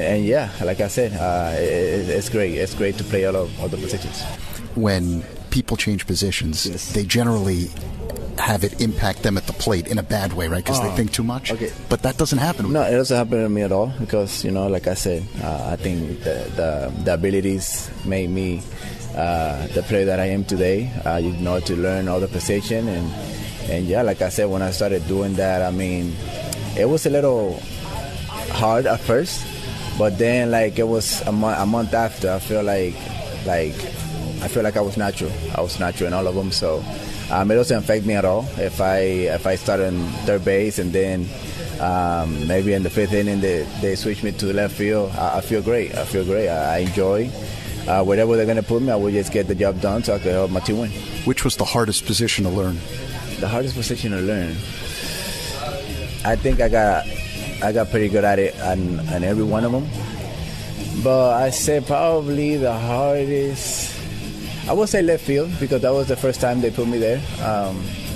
and yeah, like I said, it's great. It's great to play all the positions. When people change positions, Yes. they generally have it impact them at the plate in a bad way, right? Because they think too much. Okay. But that doesn't happen. No, it doesn't happen to me at all because, like I said, I think the abilities made me the player that I am today. To learn all the position and yeah, like I said, when I started doing that, I mean, it was a little hard at first, but then like it was a month after, I feel like I was natural. I was natural in all of them, so it doesn't affect me at all. If I start on third base and then maybe in the fifth inning they switch me to the left field, I feel great. I enjoy wherever they're gonna put me. I will just get the job done so I can help my team win. Which was the hardest position to learn? The hardest position to learn, I think I got pretty good at it on every one of them. But I say probably the hardest, I would say left field, because that was the first time they put me there.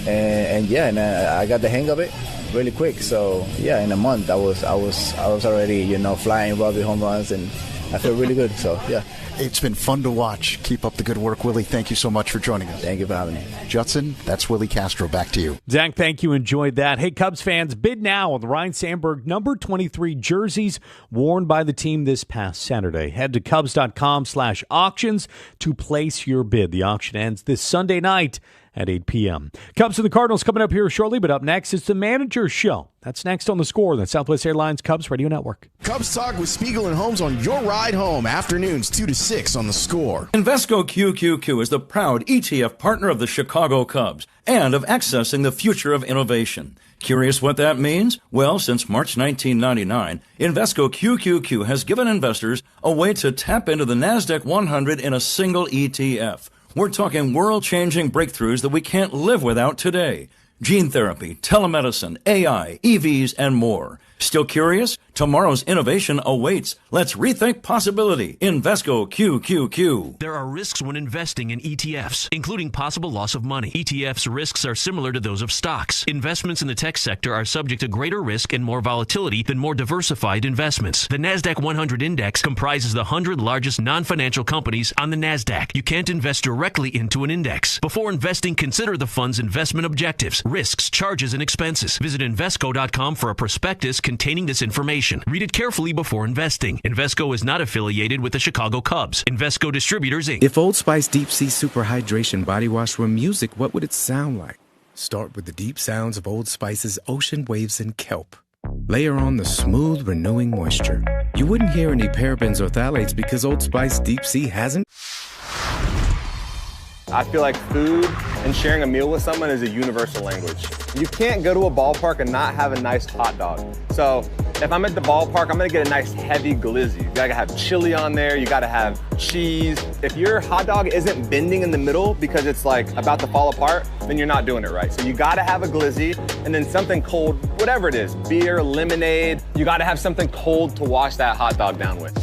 And I got the hang of it really quick. So yeah, in a month I was already flying Robbie home runs, and I feel really good. So yeah. It's been fun to watch. Keep up the good work, Willie. Thank you so much for joining us. Thank you for having me. Judson, that's Willie Castro. Back to you. Zach, thank you. Enjoyed that. Hey, Cubs fans, bid now on the Ryne Sandberg number 23 jerseys worn by the team this past Saturday. Head to Cubs.com/auctions to place your bid. The auction ends this Sunday night at 8 p.m. Cubs and the Cardinals coming up here shortly, but up next is the Manager's Show. That's next on The Score, the Southwest Airlines Cubs Radio Network. Cubs Talk with Spiegel and Holmes on your ride home, afternoons 2 to 6 on The Score. Invesco QQQ is the proud ETF partner of the Chicago Cubs and of accessing the future of innovation. Curious what that means? Well, since March 1999, Invesco QQQ has given investors a way to tap into the NASDAQ 100 in a single ETF. We're talking world-changing breakthroughs that we can't live without today. Gene therapy, telemedicine, AI, EVs, and more. Still curious? Tomorrow's innovation awaits. Let's rethink possibility. Invesco QQQ. There are risks when investing in ETFs, including possible loss of money. ETFs' risks are similar to those of stocks. Investments in the tech sector are subject to greater risk and more volatility than more diversified investments. The NASDAQ 100 Index comprises the 100 largest non-financial companies on the NASDAQ. You can't invest directly into an index. Before investing, consider the fund's investment objectives, risks, charges, and expenses. Visit Invesco.com for a prospectus containing this information. Read it carefully before investing. Invesco is not affiliated with the Chicago Cubs. Invesco Distributors, Inc. If Old Spice Deep Sea Super Hydration Body Wash were music, what would it sound like? Start with the deep sounds of Old Spice's ocean waves and kelp. Layer on the smooth, renewing moisture. You wouldn't hear any parabens or phthalates because Old Spice Deep Sea hasn't. I feel like food and sharing a meal with someone is a universal language. You can't go to a ballpark and not have a nice hot dog. So if I'm at the ballpark, I'm gonna get a nice heavy glizzy. You gotta have chili on there, you gotta have cheese. If your hot dog isn't bending in the middle because it's like about to fall apart, then you're not doing it right. So you gotta have a glizzy and then something cold, whatever it is, beer, lemonade. You gotta have something cold to wash that hot dog down with.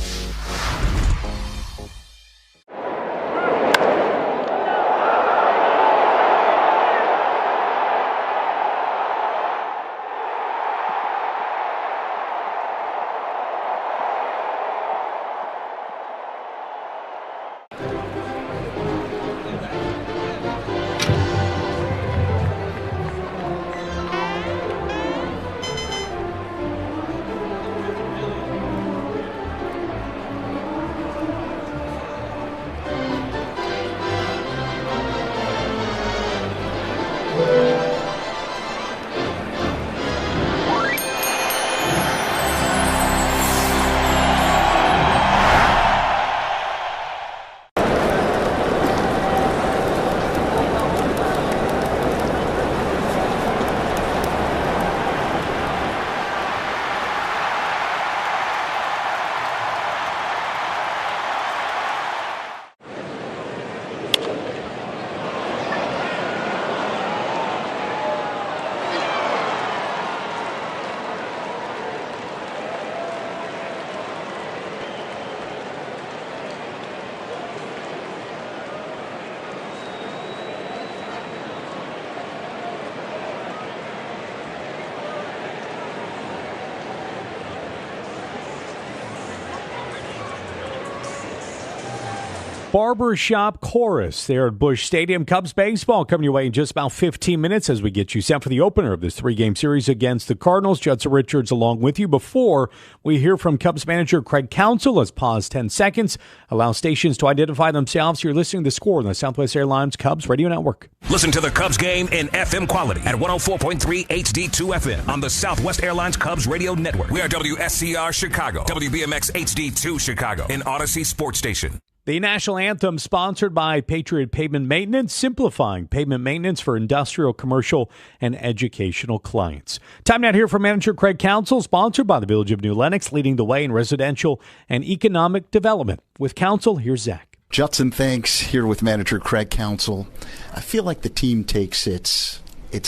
Barbershop Chorus there at Busch Stadium. Cubs baseball coming your way in just about 15 minutes as we get you set for the opener of this 3-game series against the Cardinals. Judson Richards along with you. Before we hear from Cubs manager Craig Counsell, let's pause 10 seconds. Allow stations to identify themselves. You're listening to Score on the Southwest Airlines Cubs Radio Network. Listen to the Cubs game in FM quality at 104.3 HD2 FM on the Southwest Airlines Cubs Radio Network. We are WSCR Chicago, WBMX HD2 Chicago, and Odyssey Sports Station. The national anthem sponsored by Patriot Pavement Maintenance, simplifying pavement maintenance for industrial, commercial, and educational clients. Time now to hear from manager Craig Counsell, sponsored by the Village of New Lenox, leading the way in residential and economic development. With Counsell, here's Zach. Judson, thanks. Here with manager Craig Counsell. I feel like the team takes its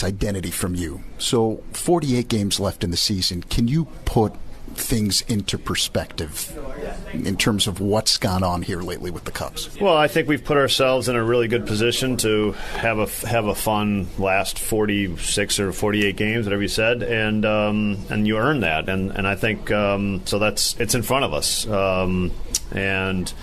identity from you. So 48 games left in the season. Can you put things into perspective in terms of what's gone on here lately with the Cubs? Well, I think we've put ourselves in a really good position to have a fun last 46 or 48 games, whatever you said, and you earn that, and I think so. It's in front of us, and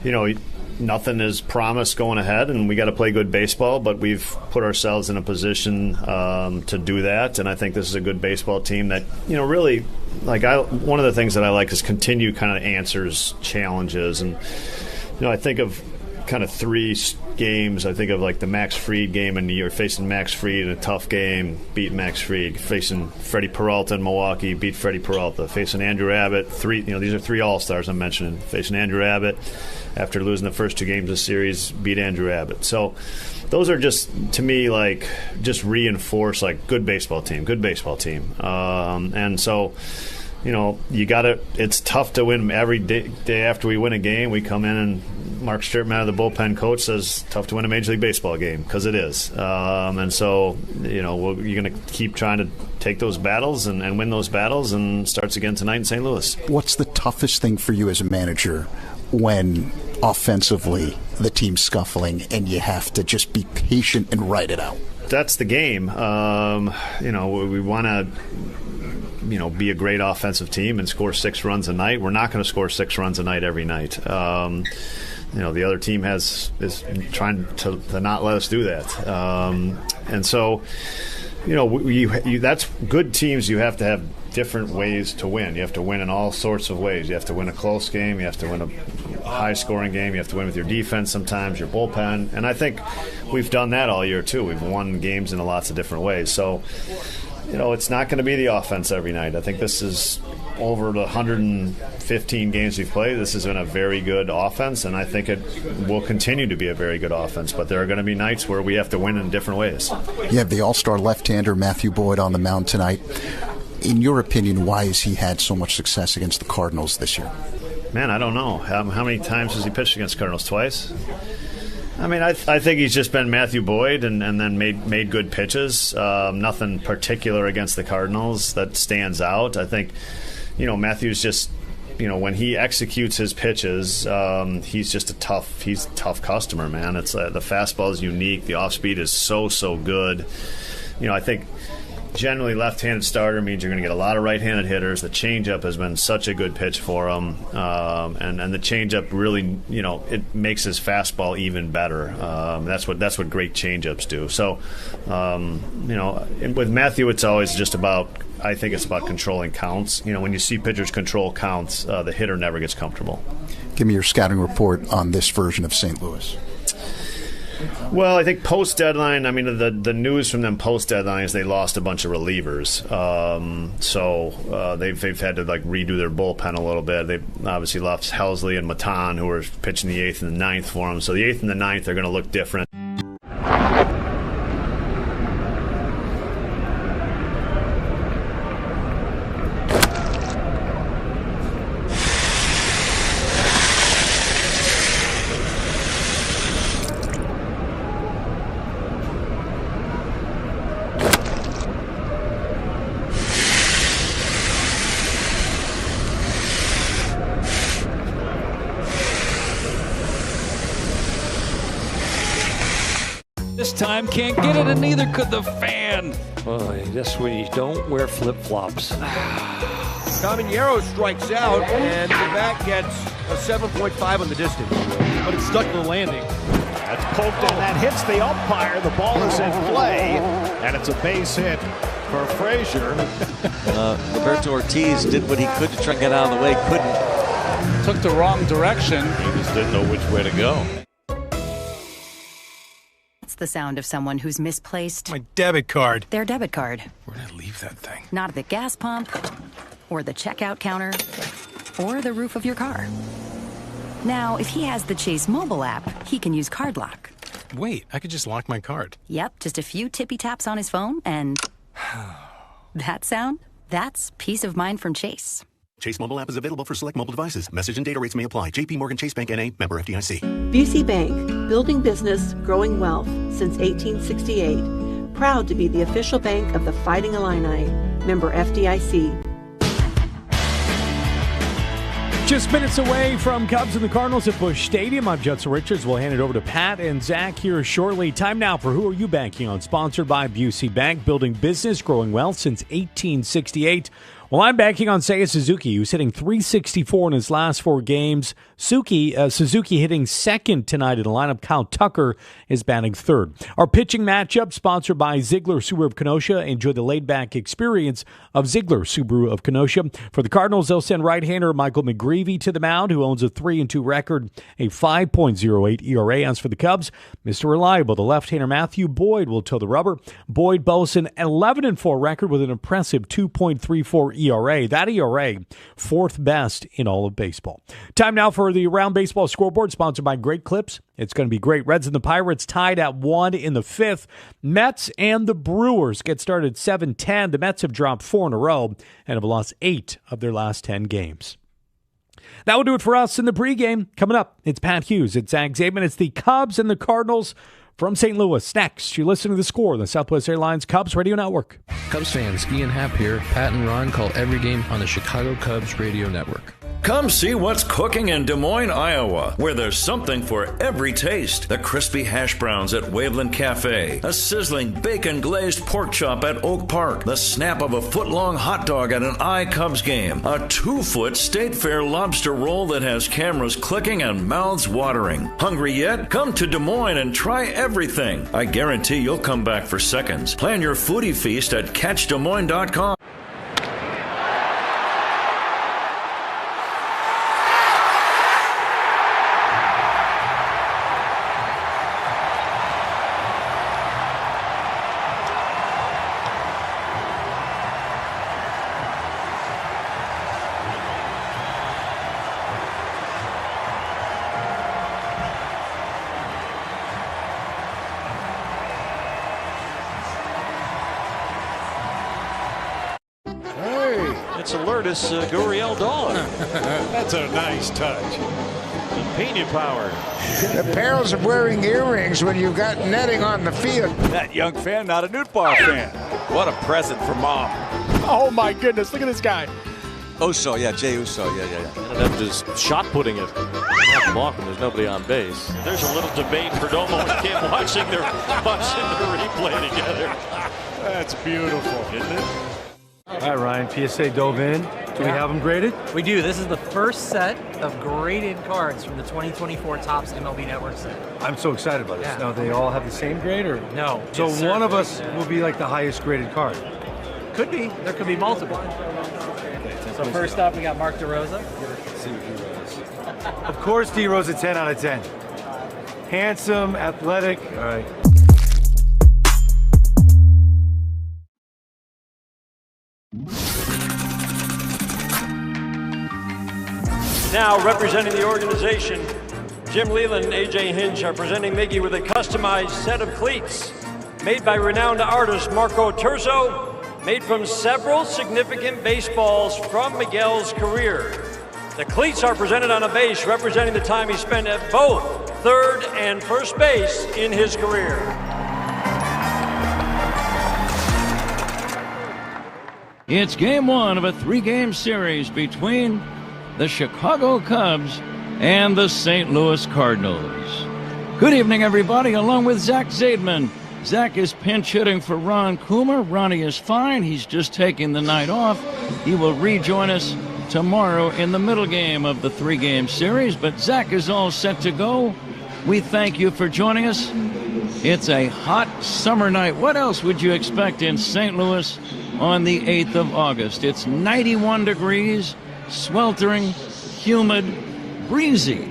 you know, nothing is promised going ahead, and we got to play good baseball, but we've put ourselves in a position to do that, and I think this is a good baseball team that, you know, really, like, one of the things that I like is continue kind of answers challenges, and, you know, I think of kind of 3 games. I think of like the Max Fried game, and you're facing Max Fried in a tough game, beat Max Fried. Facing Freddie Peralta in Milwaukee, beat Freddie Peralta. Facing Andrew Abbott, these are 3 All-Stars I'm mentioning. Facing Andrew Abbott after losing the first 2 games of the series, beat Andrew Abbott. So those are just, to me, like, just reinforce, like, good baseball team. And so, you know, it's tough to win every day after we win a game. We come in and Mark Stertman, the bullpen coach, says tough to win a Major League Baseball game, because it is. And so, you know, you're going to keep trying to take those battles and win those battles, and starts again tonight in St. Louis. What's the toughest thing for you as a manager when offensively the team's scuffling and you have to just be patient and ride it out? That's the game. You know, we want to, you know, be a great offensive team and score 6 runs a night. We're not going to score 6 runs a night every night. You know, the other team is trying to not let us do that. And so, you know, that's good teams. You have to have different ways to win. You have to win in all sorts of ways. You have to win a close game. You have to win a high-scoring game. You have to win with your defense sometimes, your bullpen. And I think we've done that all year, too. We've won games in lots of different ways. So, you know, it's not going to be the offense every night. I think this is over the 115 games we've played. This has been a very good offense, and I think it will continue to be a very good offense. But there are going to be nights where we have to win in different ways. You have the all-star left-hander Matthew Boyd on the mound tonight. In your opinion, why has he had so much success against the Cardinals this year? Man, I don't know. How many times has he pitched against Cardinals? Twice? I mean, I think he's just been Matthew Boyd and then made good pitches. Nothing particular against the Cardinals that stands out. I think, you know, Matthew's just, you know, when he executes his pitches, he's just a tough customer, man. It's the fastball is unique. The off speed is so good. You know, I think generally left-handed starter means you're going to get a lot of right-handed hitters. The changeup has been such a good pitch for him, and the changeup really, you know, it makes his fastball even better. That's what great changeups do. So, you know, with Matthew, it's always just about, I think it's about controlling counts. You know, when you see pitchers control counts, the hitter never gets comfortable. Give me your scouting report on this version of St. Louis. Well, I think post-deadline, I mean, the news from them post-deadline is they lost a bunch of relievers. So they've had to, like, redo their bullpen a little bit. They've obviously lost Helsley and Matan, who were pitching the 8th and the 9th for them. So the 8th and the 9th are going to look different. This time can't get it, and neither could the fan. Boy, that's when you don't wear flip-flops. Caminero strikes out, and the bat gets a 7.5 on the distance. But it's stuck to the landing. That's poked and that hits the umpire. The ball is in play, and it's a base hit for Frazier. Roberto Ortiz did what he could to try and get out of the way, couldn't. Took the wrong direction. He just didn't know which way to go. That's the sound of someone who's misplaced my debit card. Their debit card. Where did I leave that thing? Not at the gas pump, or the checkout counter, or the roof of your car. Now, if he has the Chase mobile app, he can use Card Lock. Wait, I could just lock my card. Yep, just a few tippy taps on his phone, and that sound? That's peace of mind from Chase. Chase mobile app is available for select mobile devices. Message and data rates may apply. J.P. Morgan Chase Bank N.A. Member FDIC. Busey Bank, building business, growing wealth since 1868. Proud to be the official bank of the Fighting Illini. Member FDIC. Just minutes away from Cubs and the Cardinals at Busch Stadium. I'm Judson Richards. We'll hand it over to Pat and Zach here shortly. Time now for Who Are You Banking On? Sponsored by Busey Bank, building business, growing wealth since 1868. Well, I'm banking on Seiya Suzuki, who's hitting .364 in his last 4 games. Suzuki hitting second tonight in the lineup. Kyle Tucker is batting third. Our pitching matchup, sponsored by Ziegler Subaru of Kenosha. Enjoy the laid-back experience of Ziegler Subaru of Kenosha. For the Cardinals, they'll send right-hander Michael McGreevy to the mound, who owns a 3-2 record, a 5.08 ERA. As for the Cubs, Mr. Reliable, the left-hander Matthew Boyd will toe the rubber. Boyd boasts an 11-4 record with an impressive 2.34 ERA. That ERA, 4th best in all of baseball. Time now for the Around Baseball Scoreboard, sponsored by Great Clips. It's going to be great. Reds and the Pirates tied at 1 in the 5th. Mets and the Brewers get started 7-10. The Mets have dropped 4 in a row and have lost 8 of their last 10 games. That will do it for us in the pregame. Coming up, it's Pat Hughes, it's Zach Zaidman, it's the Cubs and the Cardinals from St. Louis. Next, you're listening to The Score, the Southwest Airlines Cubs Radio Network. Cubs fans, Ian Happ here. Pat and Ron call every game on the Chicago Cubs Radio Network. Come see what's cooking in Des Moines, Iowa, where there's something for every taste. The crispy hash browns at Waveland Cafe, a sizzling bacon-glazed pork chop at Oak Park, the snap of a foot-long hot dog at an iCubs game, a 2-foot State Fair lobster roll that has cameras clicking and mouths watering. Hungry yet? Come to Des Moines and try everything. I guarantee you'll come back for seconds. Plan your foodie feast at CatchDesMoines.com. It's Alertus Gurriel Dog. That's a nice touch. Pena power. The perils of wearing earrings when you've got netting on the field. That young fan, not a Newt Bar fan. What a present for Mom. Oh, my goodness. Look at this guy. Uso, yeah, Jay Uso, yeah. Ended up just shot putting it. Block him. There's nobody on base. There's a little debate for Domo and Kim watching the replay together. That's beautiful, isn't it? All right, Ryan, PSA dove in. Do we have them graded? We do. This is the first set of graded cards from the 2024 Topps MLB Network set. I'm so excited about this. Yeah. Now, they all have the same grade, or? No. So one of us will be like the highest graded card? Could be. There could be multiple. Okay, so first up, we got Mark DeRosa. Let's see what D-Rose is. Of course, D-Rose a 10 out of 10. Handsome, athletic. All right. Now, representing the organization, Jim Leland and A.J. Hinch are presenting Miggy with a customized set of cleats made by renowned artist Marco Terzo, made from several significant baseballs from Miguel's career. The cleats are presented on a base representing the time he spent at both third and first base in his career. It's game 1 of a 3-game series between the Chicago Cubs and the St. Louis Cardinals. Good evening, everybody, along with Zach Zaidman. Zach is pinch hitting for Ron Coomer. Ronnie is fine. He's just taking the night off. He will rejoin us tomorrow in the middle game of the 3-game series, but Zach is all set to go. We thank you for joining us. It's a hot summer night. What else would you expect in St. Louis on the 8th of August? It's 91 degrees, sweltering, humid, breezy.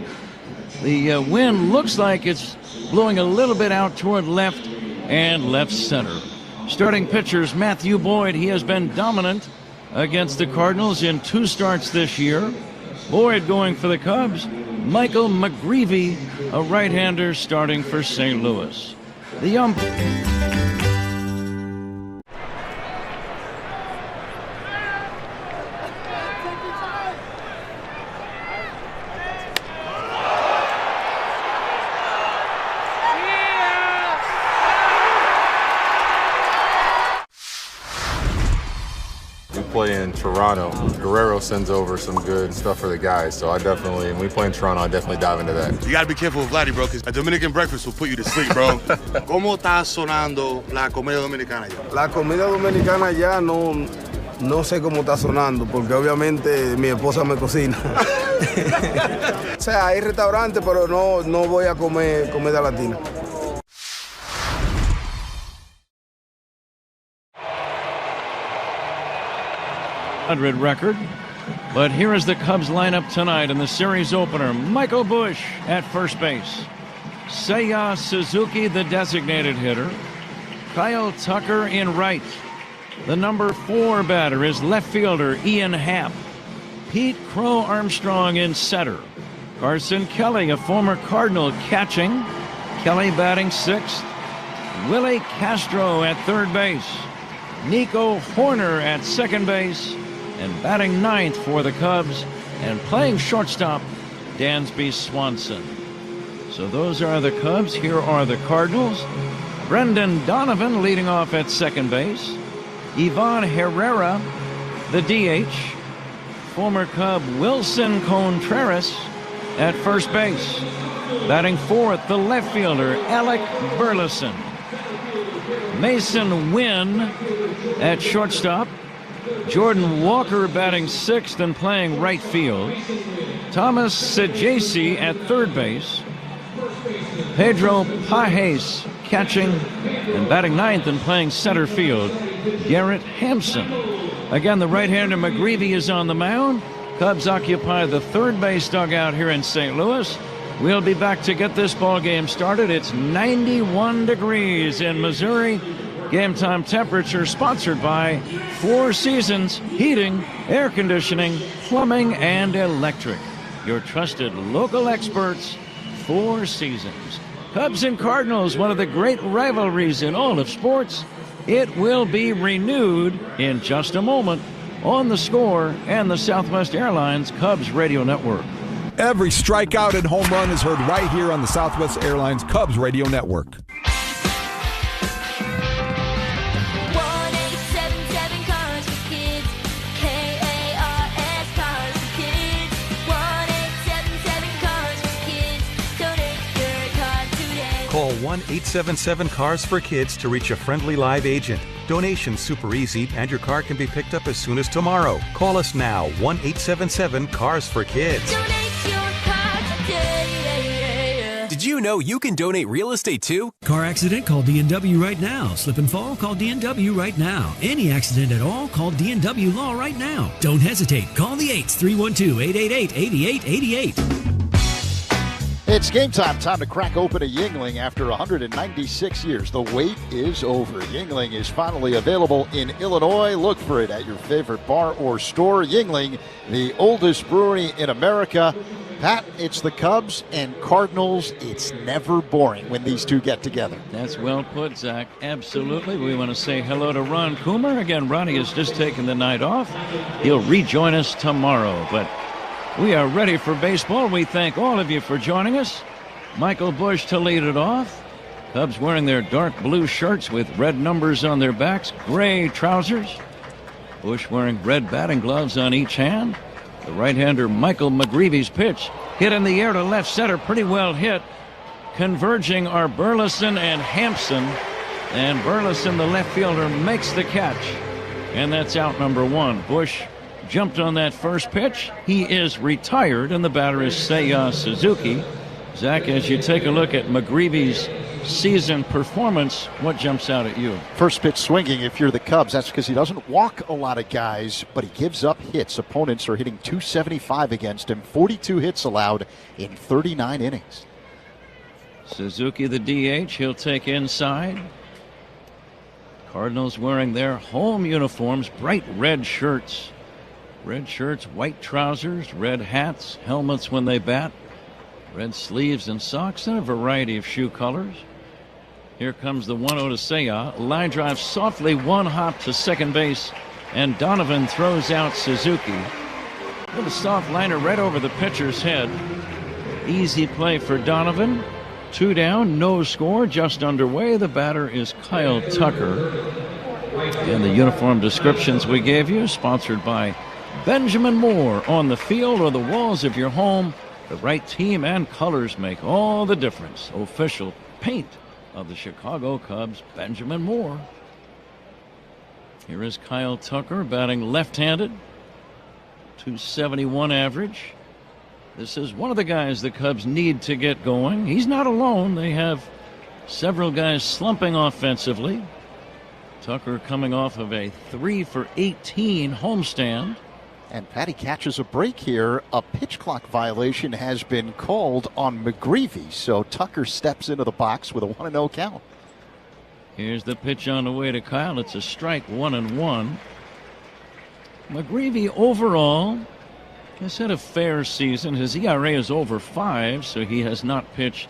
The wind looks like it's blowing a little bit out toward left and left center. Starting pitchers, Matthew Boyd, he has been dominant against the Cardinals in 2 starts this year. Boyd going for the Cubs. Michael McGreevy, a right-hander, starting for St. Louis. The umpire. Play in Toronto. Guerrero sends over some good stuff for the guys, so when we play in Toronto, I definitely dive into that. You gotta be careful with Vladdy, bro, because a Dominican breakfast will put you to sleep, bro. ¿Cómo está sonando la comida dominicana ya? La comida dominicana ya no sé cómo está sonando, porque obviamente mi esposa me cocina. O sea, hay restaurantes, pero no voy a comer comida latina. Record. But here is the Cubs lineup tonight in the series opener. Michael Busch at first base. Seiya Suzuki, the designated hitter. Kyle Tucker in right. The number 4 batter is left fielder Ian Happ. Pete Crow Armstrong in center. Carson Kelly, a former Cardinal, catching. Kelly batting 6th. Willie Castro at third base. Nico Horner at second base. And batting 9th for the Cubs, and playing shortstop, Dansby Swanson. So those are the Cubs. Here are the Cardinals. Brendan Donovan leading off at second base. Ivan Herrera, the DH. Former Cub Wilson Contreras at first base. Batting 4th, the left fielder, Alec Burleson. Mason Wynn at shortstop. Jordan Walker batting 6th and playing right field. Thomas Sajaci at third base. Pedro Pajes catching and batting 9th and playing center field. Garrett Hampson. Again, the right-hander McGreevy is on the mound. Cubs occupy the third base dugout here in St. Louis. We'll be back to get this ball game started. It's 91 degrees in Missouri. Game time temperature sponsored by 4 Seasons Heating, Air Conditioning, Plumbing, and Electric. Your trusted local experts, 4 Seasons. Cubs and Cardinals, one of the great rivalries in all of sports. It will be renewed in just a moment on The Score and the Southwest Airlines Cubs Radio Network. Every strikeout and home run is heard right here on the Southwest Airlines Cubs Radio Network. Call 1-877-CARS-FOR-KIDS to reach a friendly live agent. Donation's super easy, and your car can be picked up as soon as tomorrow. Call us now, 1-877-CARS-FOR-KIDS. Donate your car today. Did you know you can donate real estate too? Car accident? Call D&W right now. Slip and fall? Call D&W right now. Any accident at all? Call D&W Law right now. Don't hesitate. Call the 8s, 312-888-8888. It's game time. Time to crack open a Yingling after 196 years. The wait is over. Yingling is finally available in Illinois. Look for it at your favorite bar or store. Yingling, the oldest brewery in America. Pat, it's the Cubs and Cardinals. It's never boring when these two get together. That's well put, Zach. Absolutely. We want to say hello to Ron Coomer. Again, Ronnie has just taken the night off. He'll rejoin us tomorrow, but we are ready for baseball. We thank all of you for joining us. Michael Busch to lead it off. Cubs wearing their dark blue shirts with red numbers on their backs, gray trousers. Busch wearing red batting gloves on each hand. The right-hander Michael McGreevy's pitch hit in the air to left center, pretty well hit. Converging are Burleson and Hampson. And Burleson, the left fielder, makes the catch. And that's out number 1. Bush jumped on that first pitch. He is retired, and the batter is Seiya Suzuki. Zach, as you take a look at McGreevy's season performance, what jumps out at you? First pitch swinging if you're the Cubs. That's because he doesn't walk a lot of guys, but he gives up hits. Opponents are hitting .275 against him. 42 hits allowed in 39 innings. Suzuki, the DH, he'll take inside. Cardinals wearing their home uniforms, bright red shirts. Red shirts, white trousers, red hats, helmets when they bat, red sleeves and socks, and a variety of shoe colors. Here comes the 1-0 to Seiya. Line drive softly, one hop to second base, and Donovan throws out Suzuki. A little soft liner right over the pitcher's head. Easy play for Donovan. 2 down, no score, just underway. The batter is Kyle Tucker. And the uniform descriptions we gave you, sponsored by Benjamin Moore. On the field or the walls of your home, the right team and colors make all the difference. Official paint of the Chicago Cubs, Benjamin Moore. Here is Kyle Tucker batting left-handed. .271 average. This is one of the guys the Cubs need to get going. He's not alone. They have several guys slumping offensively. Tucker coming off of a 3-for-18 homestand. And Patty catches a break here. A pitch clock violation has been called on McGreevy, so Tucker steps into the box with a 1-0 count. Here's the pitch on the way to Kyle. It's a strike, 1-1. McGreevy overall has had a fair season. His ERA is over 5, so he has not pitched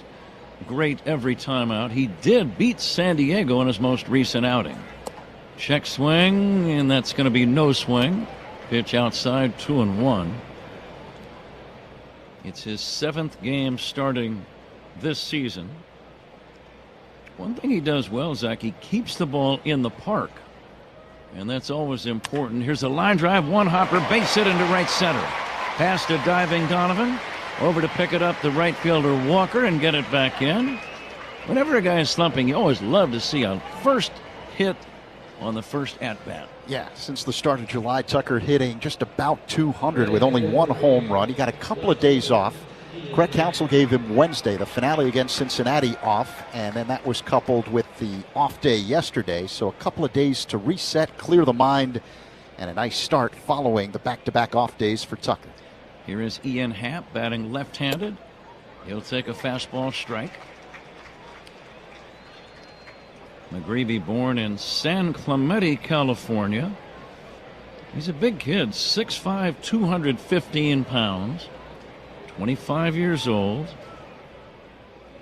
great every time out. He did beat San Diego in his most recent outing. Check swing, and that's going to be no swing. Pitch outside, 2-1. It's his 7th game starting this season. One thing he does well, Zach, he keeps the ball in the park, and that's always important. Here's a line drive, one hopper, base hit into right center. Past a diving Donovan, over to pick it up the right fielder Walker and get it back in. Whenever a guy is slumping, you always love to see a first hit on the first at-bat. Yeah, since the start of July, Tucker hitting just about 200 with only 1 home run. He got a couple of days off. Craig Counsell gave him Wednesday, the finale against Cincinnati, off, and then that was coupled with the off day yesterday. So a couple of days to reset, clear the mind, and a nice start following the back-to-back off days for Tucker. Here is Ian Happ batting left-handed. He'll take a fastball strike. McGreevy born in San Clemente, California. He's a big kid, 6'5", 215 pounds, 25 years old.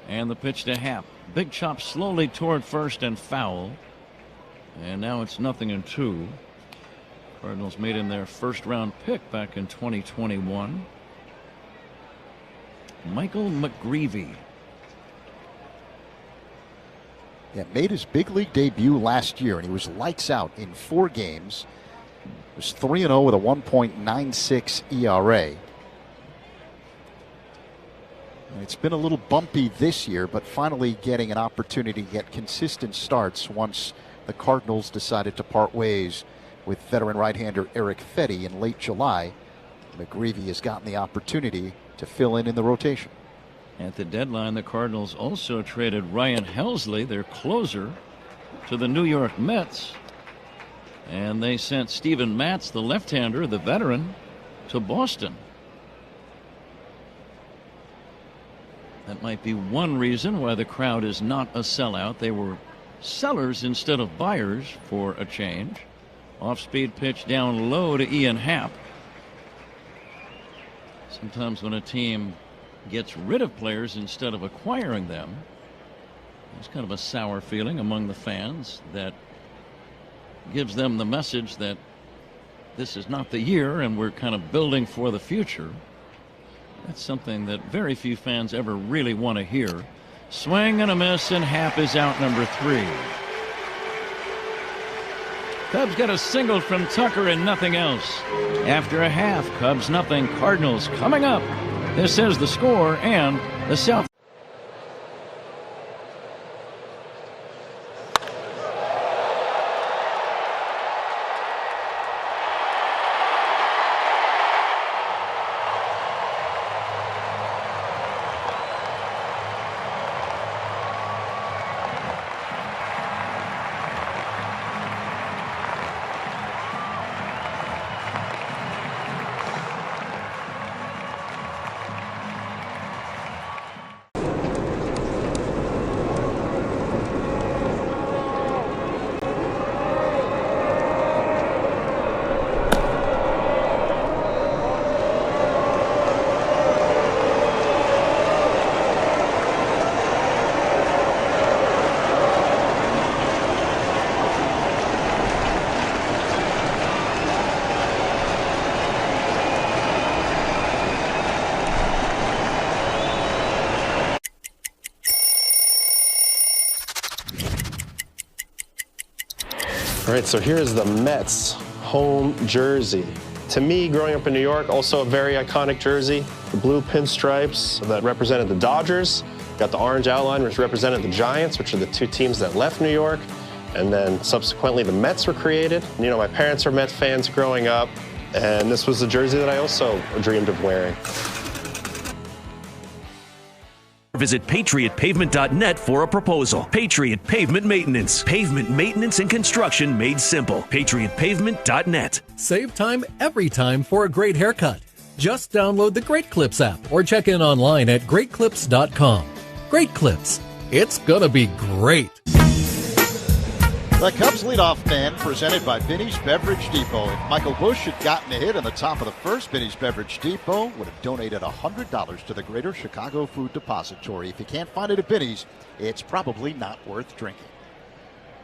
And the pitch to Happ. Big chop slowly toward first and foul. And now it's 0-2. Cardinals made him their first-round pick back in 2021. Michael McGreevy. Yeah, made his big league debut last year, and he was lights out in 4 games. He was 3-0 with a 1.96 ERA. And it's been a little bumpy this year, but finally getting an opportunity to get consistent starts once the Cardinals decided to part ways with veteran right-hander Eric Fetty in late July. McGreevy has gotten the opportunity to fill in the rotation. At the deadline, the Cardinals also traded Ryan Helsley, their closer, to the New York Mets. And they sent Steven Matz, the left-hander, the veteran, to Boston. That might be one reason why the crowd is not a sellout. They were sellers instead of buyers for a change. Off-speed pitch down low to Ian Happ. Sometimes when a team gets rid of players instead of acquiring them, there's kind of a sour feeling among the fans that gives them the message that this is not the year and we're kind of building for the future. That's something that very few fans ever really want to hear. Swing and a miss, and Happ is out, number 3. Cubs get a single from Tucker and nothing else. After a half, Cubs nothing, Cardinals coming up. This is The Score and the South. All right, so here's the Mets home jersey. To me, growing up in New York, also a very iconic jersey. The blue pinstripes that represented the Dodgers. Got the orange outline, which represented the Giants, which are the 2 teams that left New York. And then subsequently, the Mets were created. You know, my parents were Mets fans growing up, and this was the jersey that I also dreamed of wearing. Visit PatriotPavement.net for a proposal. Patriot Pavement Maintenance. Pavement maintenance and construction made simple. PatriotPavement.net. Save time every time for a great haircut. Just download the Great Clips app or check in online at GreatClips.com. Great Clips. It's gonna be great. The Cubs leadoff man presented by Binny's Beverage Depot. If Michael Busch had gotten a hit in the top of the first, Binny's Beverage Depot would have donated $100 to the Greater Chicago Food Depository. If you can't find it at Binny's, it's probably not worth drinking.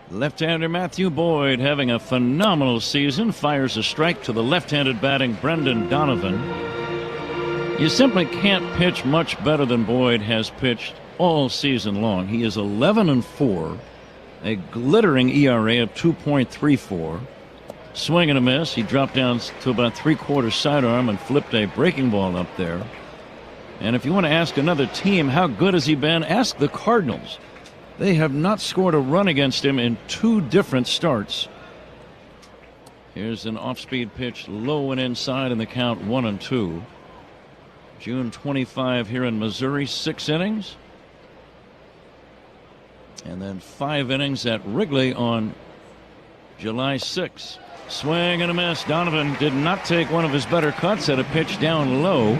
Left-hander Matthew Boyd having a phenomenal season. Fires a strike to the left-handed batting Brendan Donovan. You simply can't pitch much better than Boyd has pitched all season long. He is 11-4. A glittering ERA of 2.34. Swing and a miss. He dropped down to about 3/4 sidearm and flipped a breaking ball up there. And if you want to ask another team how good has he been, ask the Cardinals. They have not scored a run against him in 2 different starts. Here's an off-speed pitch, low and inside in the count, 1-2. June 25 here in Missouri, 6 innings. And then 5 innings at Wrigley on July 6. Swing and a miss. Donovan did not take one of his better cuts at a pitch down low.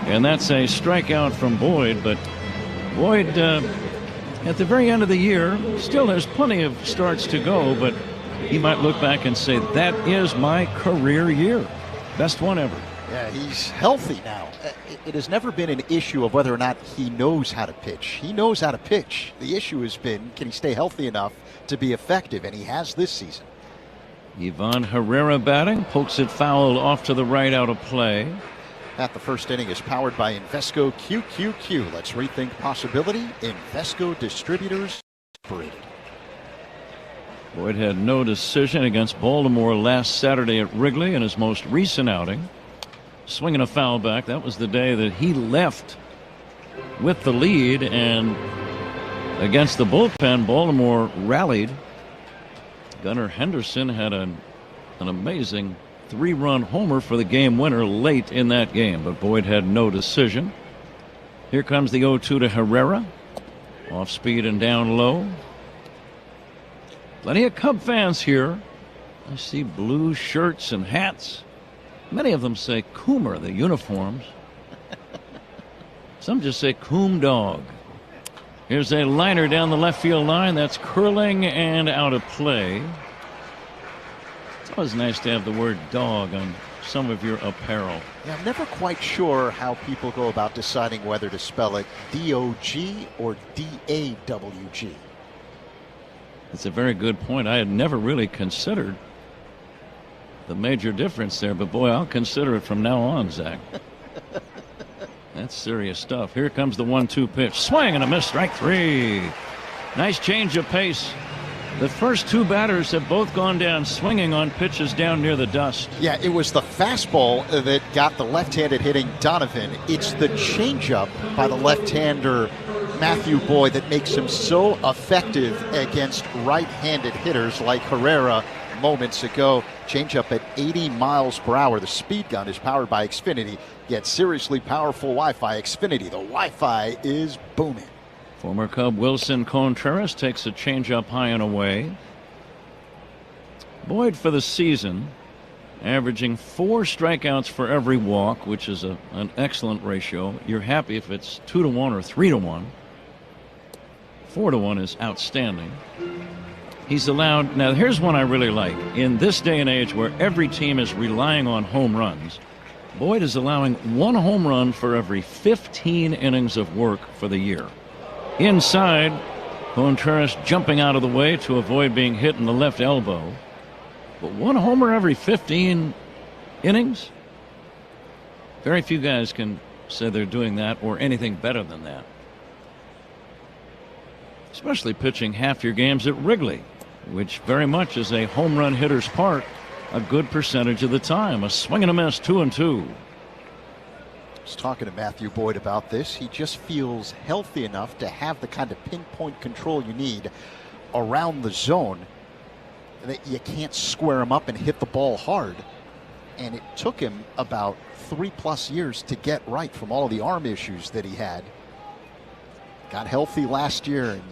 And that's a strikeout from Boyd. But Boyd, at the very end of the year, still has plenty of starts to go. But he might look back and say, that is my career year. Best one ever. Yeah, he's healthy now. It has never been an issue of whether or not he knows how to pitch. He knows how to pitch. The issue has been, can he stay healthy enough to be effective? And he has this season. Ivan Herrera batting, pokes it foul off to the right, out of play. That the first inning is powered by Invesco QQQ. Let's rethink possibility. Invesco Distributors Incorporated. Boyd had no decision against Baltimore last Saturday at Wrigley in his most recent outing. Swinging a foul back. That was the day that he left with the lead, and against the bullpen, Baltimore rallied. Gunnar Henderson had an amazing 3-run homer for the game winner late in that game, but Boyd had no decision. Here comes the 0-2 to Herrera. Off speed and down low. Plenty of Cub fans here. I see blue shirts and hats. Many of them say Coomer, the uniforms. Some just say Coom Dog. Here's a liner down the left field line. That's curling and out of play. It's always nice to have the word dog on some of your apparel. Yeah, I'm never quite sure how people go about deciding whether to spell it D-O-G or D-A-W-G. It's a very good point. I had never really considered the major difference there, but boy, I'll consider it from now on, Zach. That's serious stuff. Here comes the 1-2 pitch. Swing and a miss, strike 3. Nice change of pace. The first 2 batters have both gone down swinging on pitches down near the dust. Yeah, it was the fastball that got the left-handed hitting Donovan. It's the changeup by the left-hander Matthew Boyd that makes him so effective against right-handed hitters like Herrera moments ago. Changeup at 80 miles per hour. The speed gun is powered by Xfinity. Get seriously powerful Wi-Fi. Xfinity, the Wi-Fi is booming. Former Cub Wilson Contreras takes a changeup high and away. Boyd for the season averaging 4 strikeouts for every walk, which is an excellent ratio. You're happy if it's 2-1 or 3-1. 4-1 is outstanding. He's allowed, now here's one I really like. In this day and age where every team is relying on home runs, Boyd is allowing 1 home run for every 15 innings of work for the year. Inside, Contreras jumping out of the way to avoid being hit in the left elbow. But 1 homer every 15 innings? Very few guys can say they're doing that or anything better than that. Especially pitching half your games at Wrigley. which very much is a home run hitter's part a good percentage of the time. A swing and a miss, 2-2. I was talking to Matthew Boyd about this. He just feels healthy enough to have the kind of pinpoint control you need around the zone that you can't square him up and hit the ball hard. And it took him about 3+ years to get right from all of the arm issues that he had. Got healthy last year, and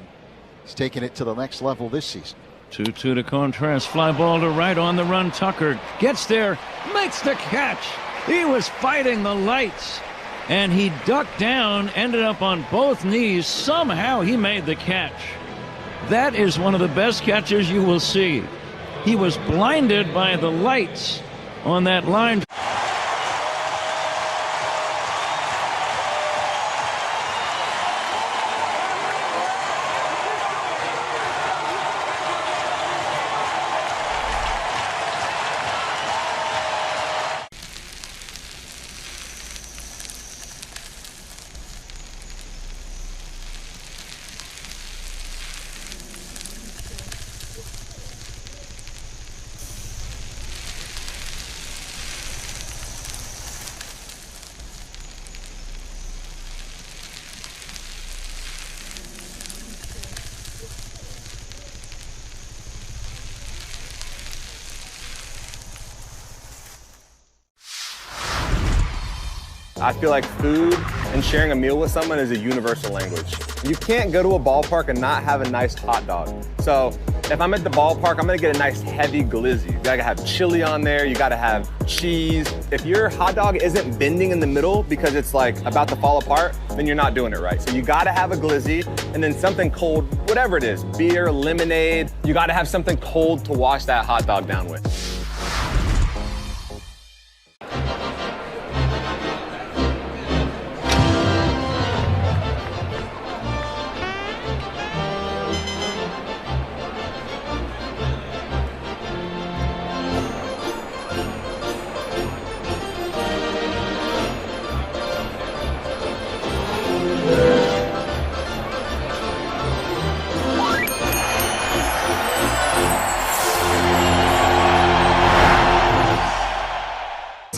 he's taking it to the next level this season. 2-2 to Contreras. Fly ball to right on the run. Tucker gets there, makes the catch. He was fighting the lights, and he ducked down, ended up on both knees. Somehow he made the catch. That is one of the best catches you will see. He was blinded by the lights on that line. I feel like food and sharing a meal with someone is a universal language. You can't go to a ballpark and not have a nice hot dog. So if I'm at the ballpark, I'm gonna get a nice heavy glizzy. You gotta have chili on there, you gotta have cheese. If your hot dog isn't bending in the middle because it's like about to fall apart, then you're not doing it right. So you gotta have a glizzy and then something cold, whatever it is, beer, lemonade. You gotta have something cold to wash that hot dog down with.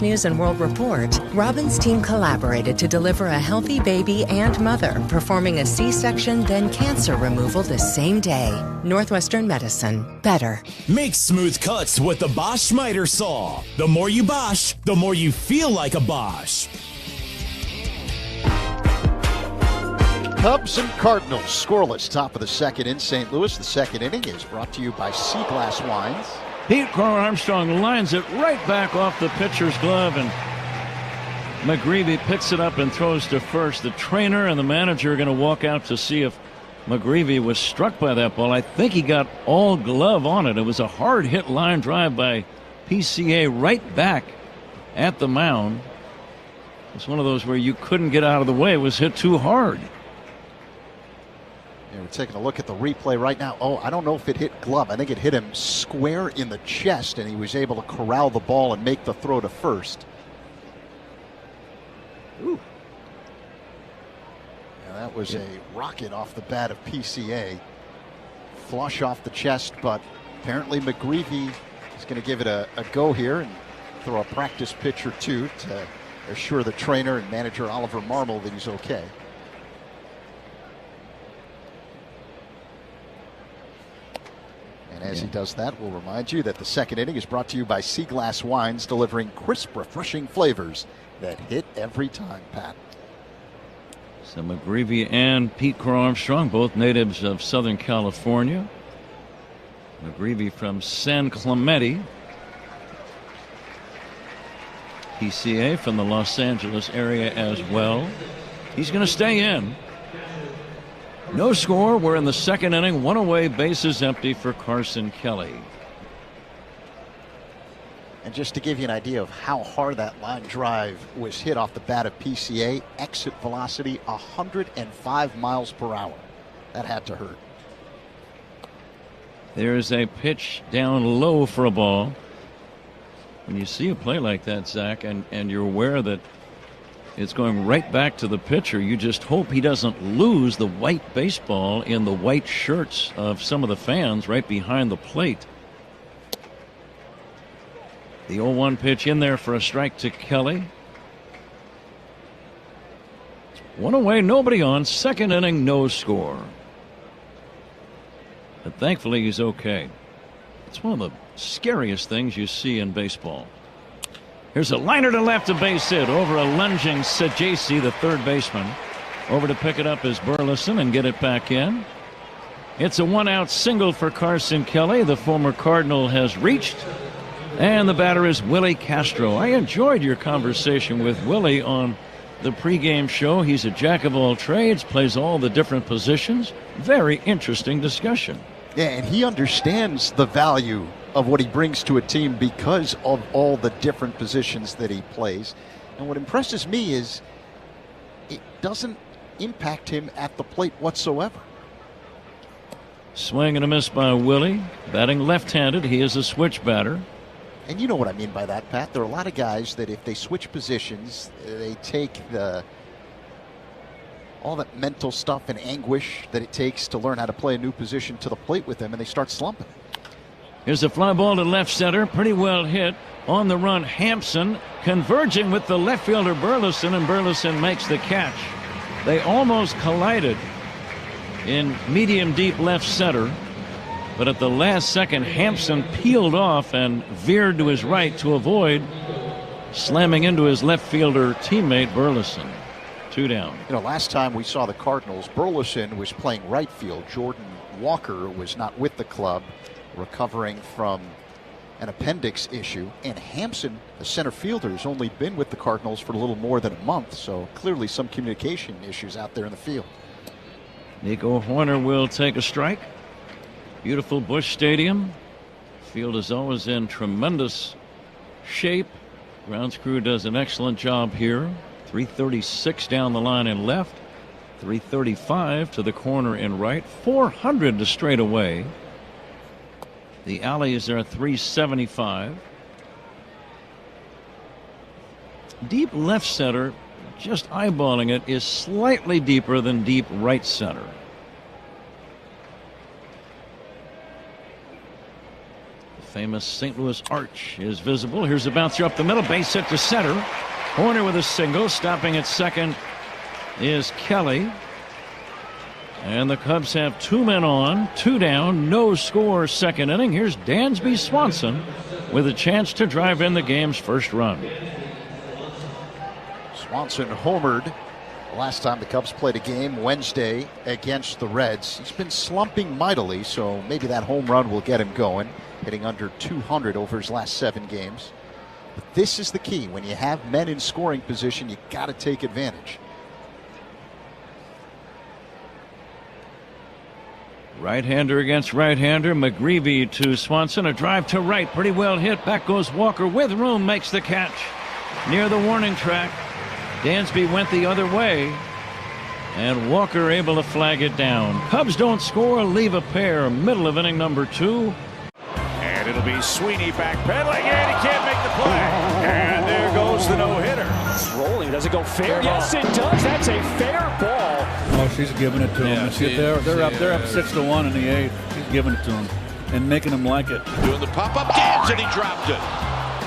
News and World Report, Robin's team collaborated to deliver a healthy baby and mother, performing a C-section then cancer removal the same day. Northwestern Medicine. Better. Make smooth cuts with the Bosch miter saw. The more you Bosch, the more you feel like a Bosch. Cubs and Cardinals scoreless, top of the second in St. Louis. The second inning is brought to you by Seaglass Wines. Pete Crow Armstrong lines it right back off the pitcher's glove, and McGreevy picks it up and throws to first. The trainer and the manager are going to walk out to see if McGreevy was struck by that ball. I think he got all glove on it. It was a hard hit line drive by PCA right back at the mound. It's one of those where you couldn't get out of the way. It was hit too hard. Yeah, we're taking a look at the replay right now. Oh, I don't know if it hit glove. I think it hit him square in the chest, and he was able to corral the ball and make the throw to first. Ooh. Yeah, that was a rocket off the bat of PCA. Flush off the chest, but apparently McGreevy is going to give it a go here and throw a practice pitch or two to assure the trainer and manager Oliver Marmol that he's okay. And as he does that, we'll remind you that the second inning is brought to you by Seaglass Wines, delivering crisp, refreshing flavors that hit every time, Pat. So McGreevy and Pete Crow Armstrong, both natives of Southern California. McGreevy from San Clemente. PCA from the Los Angeles area as well. He's going to stay in. No score. We're in the second inning. One away, bases empty for Carson Kelly. And just to give you an idea of how hard that line drive was hit off the bat of PCA, exit velocity 105 miles per hour. That had to hurt. There's a pitch down low for a ball. When you see a play like that, Zach, and you're aware that It's going right back to the pitcher. You just hope he doesn't lose the white baseball in the white shirts of some of the fans right behind the plate. The 0-1 pitch in there for a strike to Kelly. One away, nobody on. Second inning, no score. But thankfully he's okay. It's one of the scariest things you see in baseball. Here's a liner to left, a base hit over a lunging Sajasi, the third baseman. Over to pick it up is Burleson and get it back in. It's a one-out single for Carson Kelly. The former Cardinal has reached. And the batter is Willie Castro. I enjoyed your conversation with Willie on the pregame show. He's a jack of all trades, plays all the different positions. Very interesting discussion. Yeah, and he understands the value of what he brings to a team because of all the different positions that he plays. And what impresses me is it doesn't impact him at the plate whatsoever. Swing and a miss by Willie. Batting left-handed, he is a switch batter. And you know what I mean by that, Pat. There are a lot of guys that if they switch positions, they take all that mental stuff and anguish that it takes to learn how to play a new position to the plate with them, and they start slumping. Here's a fly ball to left center. Pretty well hit. On the run, Hampson converging with the left fielder Burleson, and Burleson makes the catch. They almost collided in medium deep left center. But at the last second, Hampson peeled off and veered to his right to avoid slamming into his left fielder teammate Burleson. 2 down. You know, last time we saw the Cardinals, Burleson was playing right field. Jordan Walker was not with the club, recovering from an appendix issue. And Hampson, the center fielder, has only been with the Cardinals for a little more than a month. So clearly some communication issues out there in the field. Nico Horner will take a strike. Beautiful Busch Stadium. Field is always in tremendous shape. Grounds crew does an excellent job here. 336 down the line in left. 335 to the corner in right. 400 to straight away. The alleys are 375. Deep left center, just eyeballing it, is slightly deeper than deep right center. Famous St. Louis arch is visible. Here's a bouncer up the middle, base hit to center. Horner with a single. Stopping at second is Kelly. And the Cubs have 2 men on, 2 down, no score second inning. Here's Dansby Swanson with a chance to drive in the game's first run. Swanson homered last time the Cubs played a game Wednesday against the Reds. He's been slumping mightily, so maybe that home run will get him going. Hitting under 200 over his last 7 games. But this is the key. When you have men in scoring position, you got to take advantage. Right-hander against right-hander. McGreevy to Swanson. A drive to right. Pretty well hit. Back goes Walker with room. Makes the catch. Near the warning track. Dansby went the other way. And Walker able to flag it down. Cubs don't score. Leave a pair. Middle of inning number 2. And it'll be Sweeney backpedaling, and he can't make the play. And there goes the no-hitter. It's rolling. Does it go fair? Yes, it does. That's a fair ball. Oh, she's giving it to him. They're up 6-1 in the 8th. She's giving it to him and making him like it. Doing the pop-up dance, and he dropped it.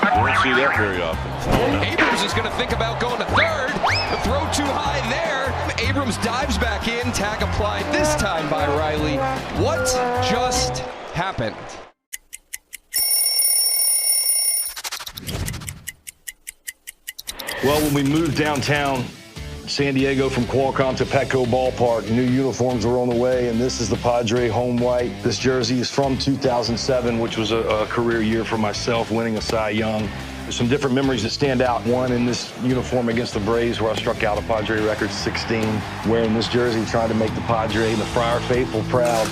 You don't see that very often. Abrams is going to think about going to third. The throw too high there. Abrams dives back in. Tag applied this time by Riley. What just happened? Well, when we moved downtown San Diego from Qualcomm to Petco Ballpark, new uniforms were on the way, and this is the Padre home white. This jersey is from 2007, which was a career year for myself, winning a Cy Young. There's some different memories that stand out. One in this uniform against the Braves, where I struck out a Padre record 16, wearing this jersey, trying to make the Padre and the Friar faithful proud.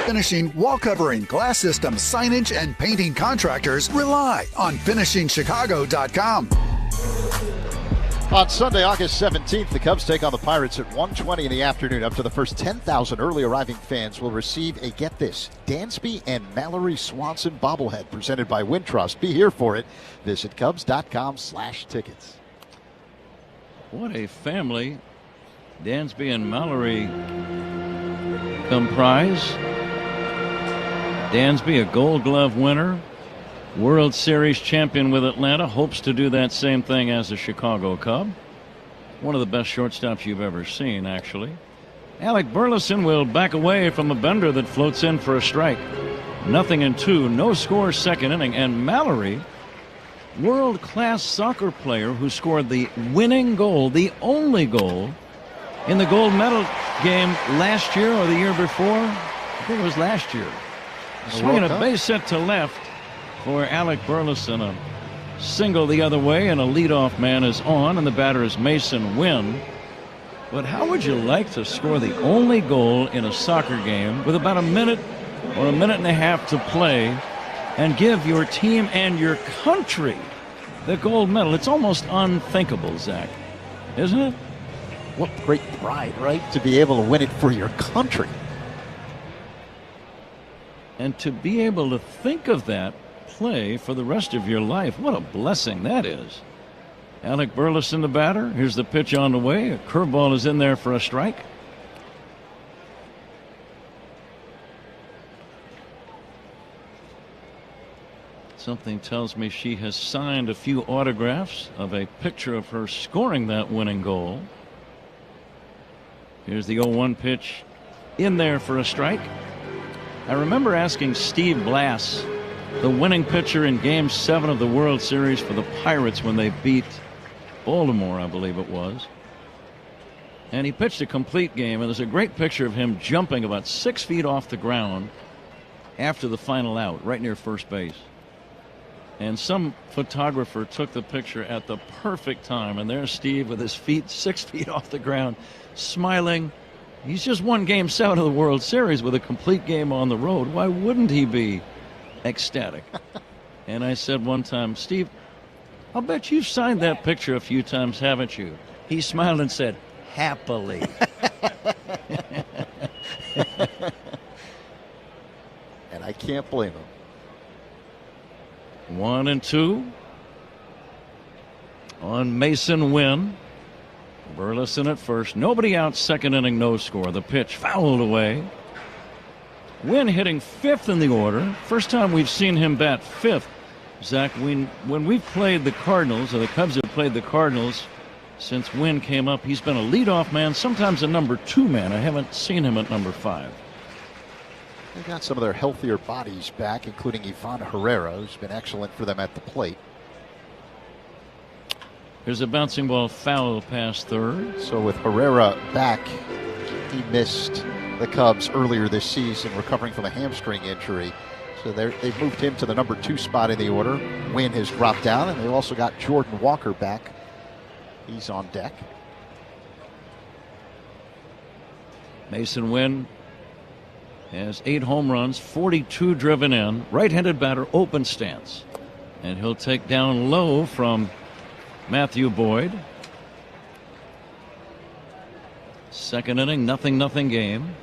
finishing, wall covering, glass systems, signage, and painting contractors rely on FinishingChicago.com. On Sunday, August 17th, the Cubs take on the Pirates at 1:20 in the afternoon. Up to the first 10,000 early arriving fans will receive a, get this, Dansby and Mallory Swanson bobblehead presented by Wintrust. Be here for it. Visit Cubs.com/tickets. What a family Dansby and Mallory comprise. Dansby, a Gold Glove winner, World Series champion with Atlanta, hopes to do that same thing as a Chicago Cub. One of the best shortstops you've ever seen, actually. Alec Burleson will back away from a bender that floats in for a strike. 0-2, no score, second inning. And Mallory, world-class soccer player who scored the winning goal, the only goal, in the gold medal game last year or the year before. I think it was last year. Swinging a base hit to left for Alec Burleson. A single the other way, and a leadoff man is on, and the batter is Mason Wynn. But how would you like to score the only goal in a soccer game with about a minute or a minute and a half to play and give your team and your country the gold medal? It's almost unthinkable, Zach, isn't it? What great pride, right? To be able to win it for your country. And to be able to think of that play for the rest of your life, what a blessing that is. Alec Burleson, the batter. Here's the pitch on the way. A curveball is in there for a strike. Something tells me she has signed a few autographs of a picture of her scoring that winning goal. Here's the 0-1 pitch in there for a strike. I remember asking Steve Blass, the winning pitcher in Game 7 of the World Series for the Pirates when they beat Baltimore, I believe it was. And he pitched a complete game, and there's a great picture of him jumping about 6 feet off the ground after the final out, right near first base. And some photographer took the picture at the perfect time, and there's Steve with his feet 6 feet off the ground, smiling. He's just won Game 7 of the World Series with a complete game on the road. Why wouldn't he be ecstatic? And I said one time, Steve, I'll bet you've signed that picture a few times, haven't you? He smiled and said, happily. And I can't blame him. 1-2 on Mason Wynn. Burleson at first. Nobody out, second inning, no score. The pitch fouled away. Wynn hitting fifth in the order. First time we've seen him bat fifth. Zach, when we've played the Cardinals, or the Cubs have played the Cardinals, since Wynn came up, he's been a leadoff man, sometimes a number 2 man. I haven't seen him at number 5. They got some of their healthier bodies back, including Ivan Herrera, who's been excellent for them at the plate. There's a bouncing ball foul past third. So with Herrera back, he missed the Cubs earlier this season, recovering from a hamstring injury. So they've moved him to the number 2 spot in the order. Wynn has dropped down, and they've also got Jordan Walker back. He's on deck. Mason Wynn has 8 home runs, 42 driven in. Right-handed batter, open stance. And he'll take down low from Matthew Boyd. Second inning, 0-0 game.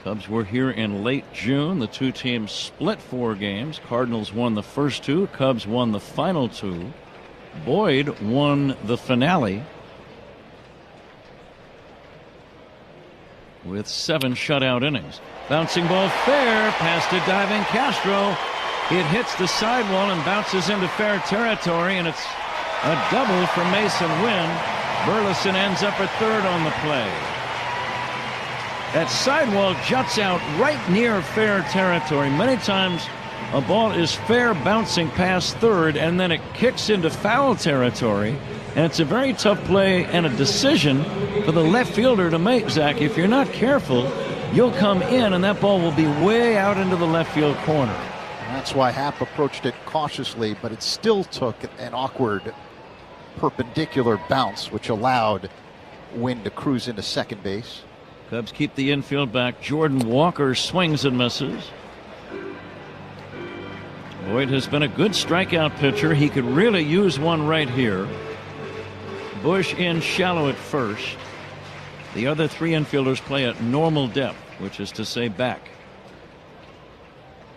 Cubs were here in late June. The two teams split 4 games. Cardinals won the first 2. Cubs won the final 2. Boyd won the finale with 7 shutout innings. Bouncing ball fair past a diving Castro. It hits the sidewall and bounces into fair territory, and it's a double for Mason Wynn. Burleson ends up at third on the play. That sidewall juts out right near fair territory. Many times a ball is fair bouncing past third, and then it kicks into foul territory. And it's a very tough play and a decision for the left fielder to make, Zach. If you're not careful, you'll come in, and that ball will be way out into the left field corner. That's why Happ approached it cautiously, but it still took an awkward perpendicular bounce, which allowed Wynn to cruise into second base. Cubs keep the infield back. Jordan Walker swings and misses. Boyd has been a good strikeout pitcher. He could really use one right here. Bush in shallow at first. The other three infielders play at normal depth, which is to say back.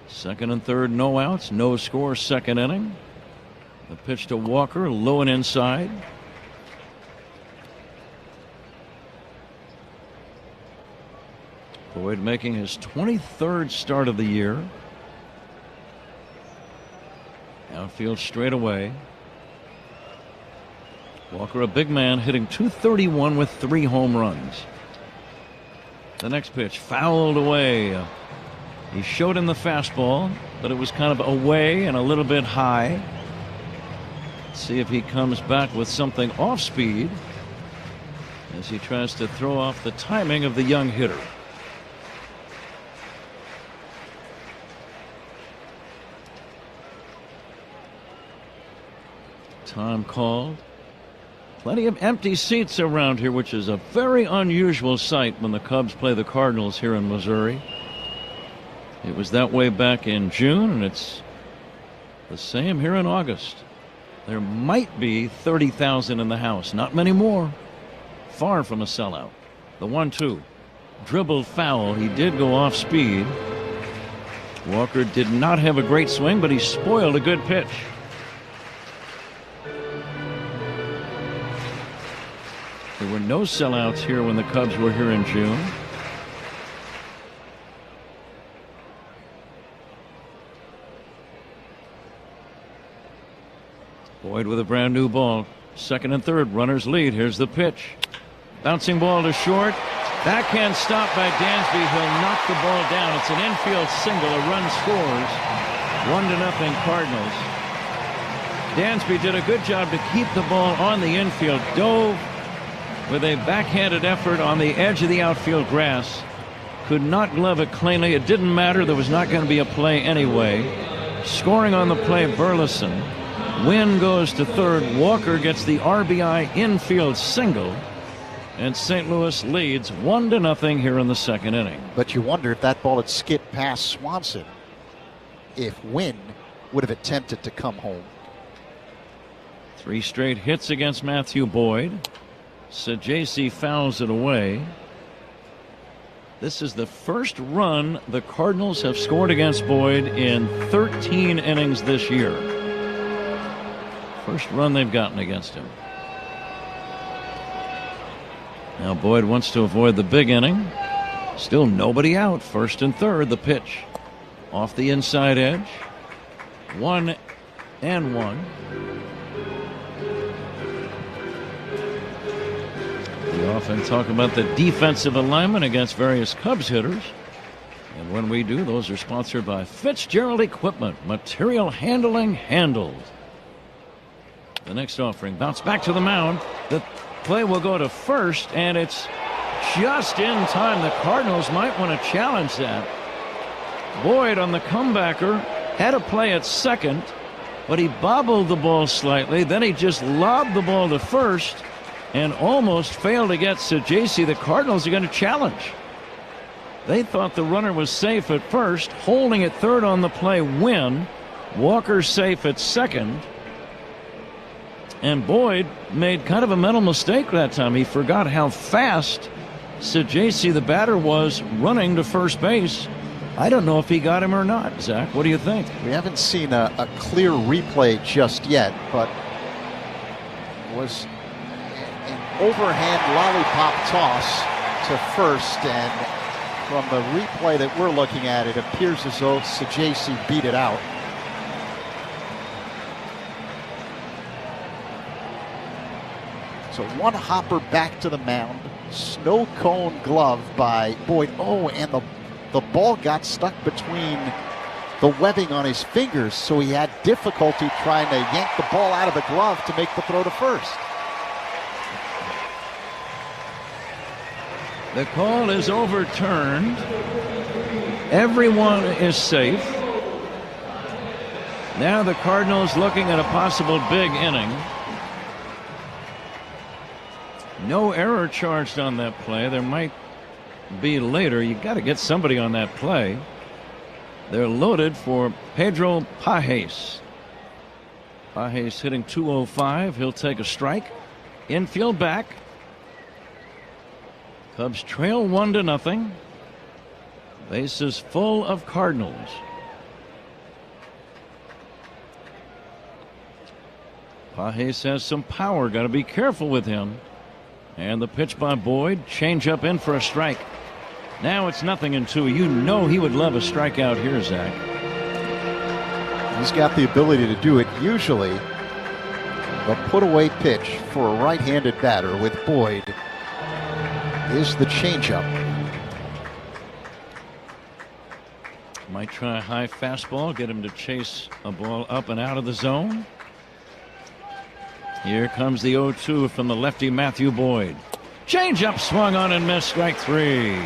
Second and third, no outs, no score, second inning. The pitch to Walker, low and inside. Boyd making his 23rd start of the year. Outfield straight away. Walker, a big man, hitting .231 with 3 home runs. The next pitch fouled away. He showed him the fastball, but it was kind of away and a little bit high. Let's see if he comes back with something off speed as he tries to throw off the timing of the young hitter. Time called. Plenty of empty seats around here, which is a very unusual sight when the Cubs play the Cardinals here in Missouri. It was that way back in June, and it's the same here in August. There might be 30,000 in the house, not many more. Far from a sellout. The 1-2. Dribbled foul. He did go off speed. Walker did not have a great swing, but he spoiled a good pitch. There were no sellouts here when the Cubs were here in June. Boyd with a brand new ball. Second and third, runners lead. Here's the pitch. Bouncing ball to short. Backhand stop by Dansby. He'll knock the ball down. It's an infield single. A run scores. 1-0 Cardinals. Dansby did a good job to keep the ball on the infield. Dove with a backhanded effort on the edge of the outfield grass. Could not glove it cleanly. It didn't matter. There was not going to be a play anyway. Scoring on the play, Burleson. Wynn goes to third. Walker gets the RBI infield single. And St. Louis leads 1-0 here in the second inning. But you wonder if that ball had skipped past Swanson, if Wynn would have attempted to come home. 3 straight hits against Matthew Boyd. Sajaci fouls it away. This is the first run the Cardinals have scored against Boyd in 13 innings this year. First run they've gotten against him. Now Boyd wants to avoid the big inning. Still nobody out. First and third. The pitch off the inside edge. 1-1. We often talk about the defensive alignment against various Cubs hitters. And when we do, those are sponsored by Fitzgerald Equipment. Material handling handled. The next offering, bounce back to the mound. The play will go to first, and it's just in time. The Cardinals might want to challenge that. Boyd on the comebacker had a play at second, but he bobbled the ball slightly. Then he just lobbed the ball to first and almost failed to get Sajaci. The Cardinals are going to challenge. They thought the runner was safe at first. Holding at third on the play, Wynn. Walker safe at second. And Boyd made kind of a mental mistake that time. He forgot how fast Sajaci, the batter, was running to first base. I don't know if he got him or not. Zach, what do you think? We haven't seen a clear replay just yet, but it was an overhand lollipop toss to first, and from the replay that we're looking at, it appears as though Sajaci beat it out. So one hopper back to the mound. Snow cone glove by Boyd. Oh, and the ball got stuck between the webbing on his fingers, so he had difficulty trying to yank the ball out of the glove to make the throw to first. The call is overturned. Everyone is safe. Now the Cardinals looking at a possible big inning. No error charged on that play. There might be later. You got to get somebody on that play. They're loaded for Pedro Pages. Pages hitting .205. He'll take a strike. Infield back. Cubs trail 1-0. Bases full of Cardinals. Pages has some power. Got to be careful with him. And the pitch by Boyd. Change up in for a strike. Now it's 0-2. You know he would love a strikeout here, Zach. He's got the ability to do it. Usually the put-away pitch for a right-handed batter with Boyd is the changeup. Might try a high fastball, get him to chase a ball up and out of the zone. Here comes the 0-2 from the lefty Matthew Boyd. Changeup swung on and missed, strike 3.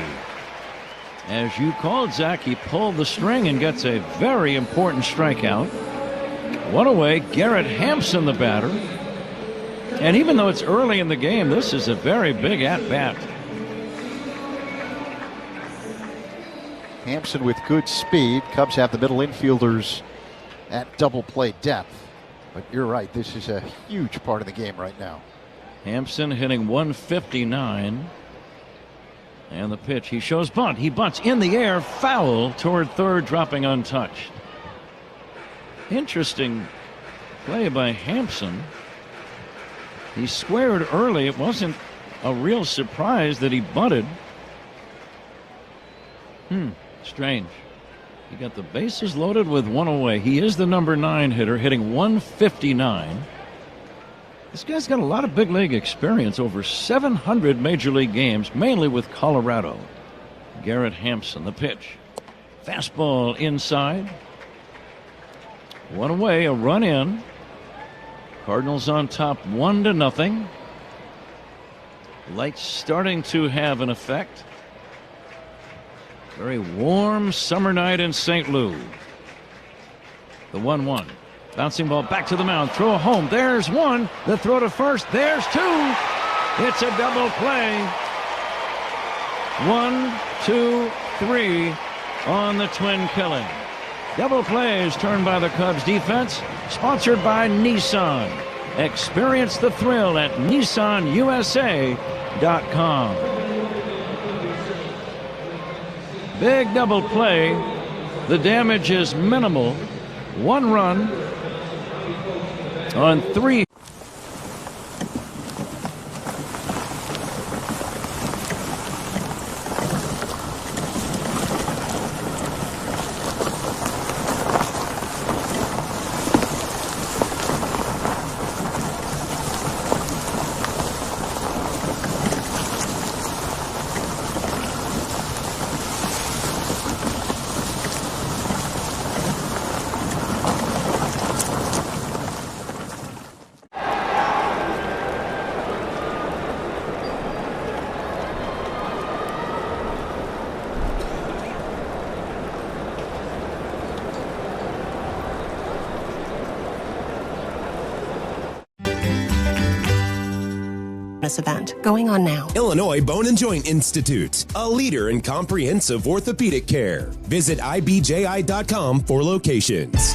As you called, Zach, he pulled the string and gets a very important strikeout. One away, Garrett Hampson, the batter. And even though it's early in the game, this is a very big at-bat. Hampson with good speed. Cubs have the middle infielders at double play depth. But you're right, this is a huge part of the game right now. Hampson hitting 159. And the pitch, he shows bunt. He bunts in the air, foul toward third, dropping untouched. Interesting play by Hampson. He squared early. It wasn't a real surprise that he bunted. Strange. He got the bases loaded with one away. He is the number 9 hitter, hitting 159. This guy's got a lot of big league experience, over 700 major league games, mainly with Colorado. Garrett Hampson, the pitch. Fastball inside. One away, a run in. Cardinals on top 1-0. Lights starting to have an effect. Very warm summer night in St. Louis. The 1-1. Bouncing ball back to the mound. Throw home. There's one. The throw to first. There's 2. It's a double play. 1, 2, 3 on the twin killing. Double plays turned by the Cubs defense. Sponsored by Nissan. Experience the thrill at NissanUSA.com. Big double play. The damage is minimal. 1 run on 3. Event going on now. Illinois Bone and Joint Institute, a leader in comprehensive orthopedic care. Visit IBJI.com for locations.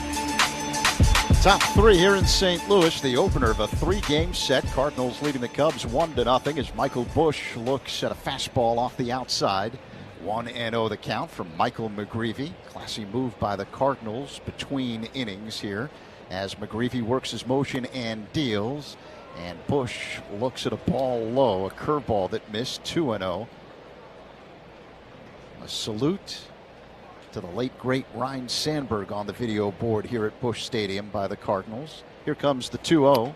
Top 3 here in St. Louis, the opener of a 3-game set. Cardinals leading the Cubs 1-0 as Michael Busch looks at a fastball off the outside. 1-0 the count from Michael McGreevy. Classy move by the Cardinals between innings here as McGreevy works his motion and deals. And Busch looks at a ball low, a curveball that missed. 2-0. A salute to the late, great Ryne Sandberg on the video board here at Busch Stadium by the Cardinals. Here comes the 2-0.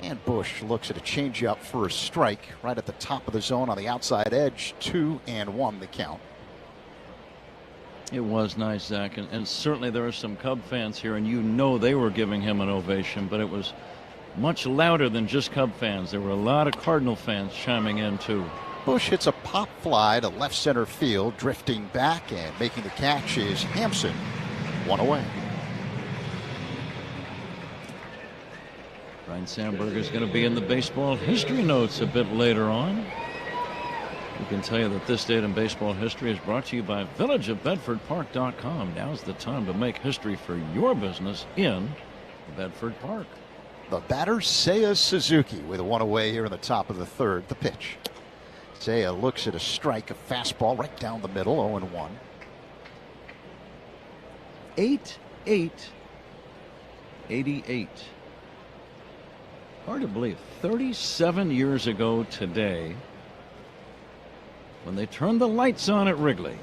And Busch looks at a changeup for a strike right at the top of the zone on the outside edge. 2-1 the count. It was nice, Zach. And certainly there are some Cub fans here, and you know they were giving him an ovation, but it was much louder than just Cub fans. There were a lot of Cardinal fans chiming in, too. Busch hits a pop fly to left center field. Drifting back and making the catch is Hampson. 1 away. Ryne Sandberg is going to be in the baseball history notes a bit later on. We can tell you that this date in baseball history is brought to you by villageofbedfordpark.com. Now's the time to make history for your business in Bedford Park. The batter, Seiya Suzuki, with one away here in the top of the third. The pitch. Seiya looks at a strike, a fastball right down the middle, 0-1. 8-8-88. Hard to believe. 37 years ago today, when they turned the lights on at Wrigley.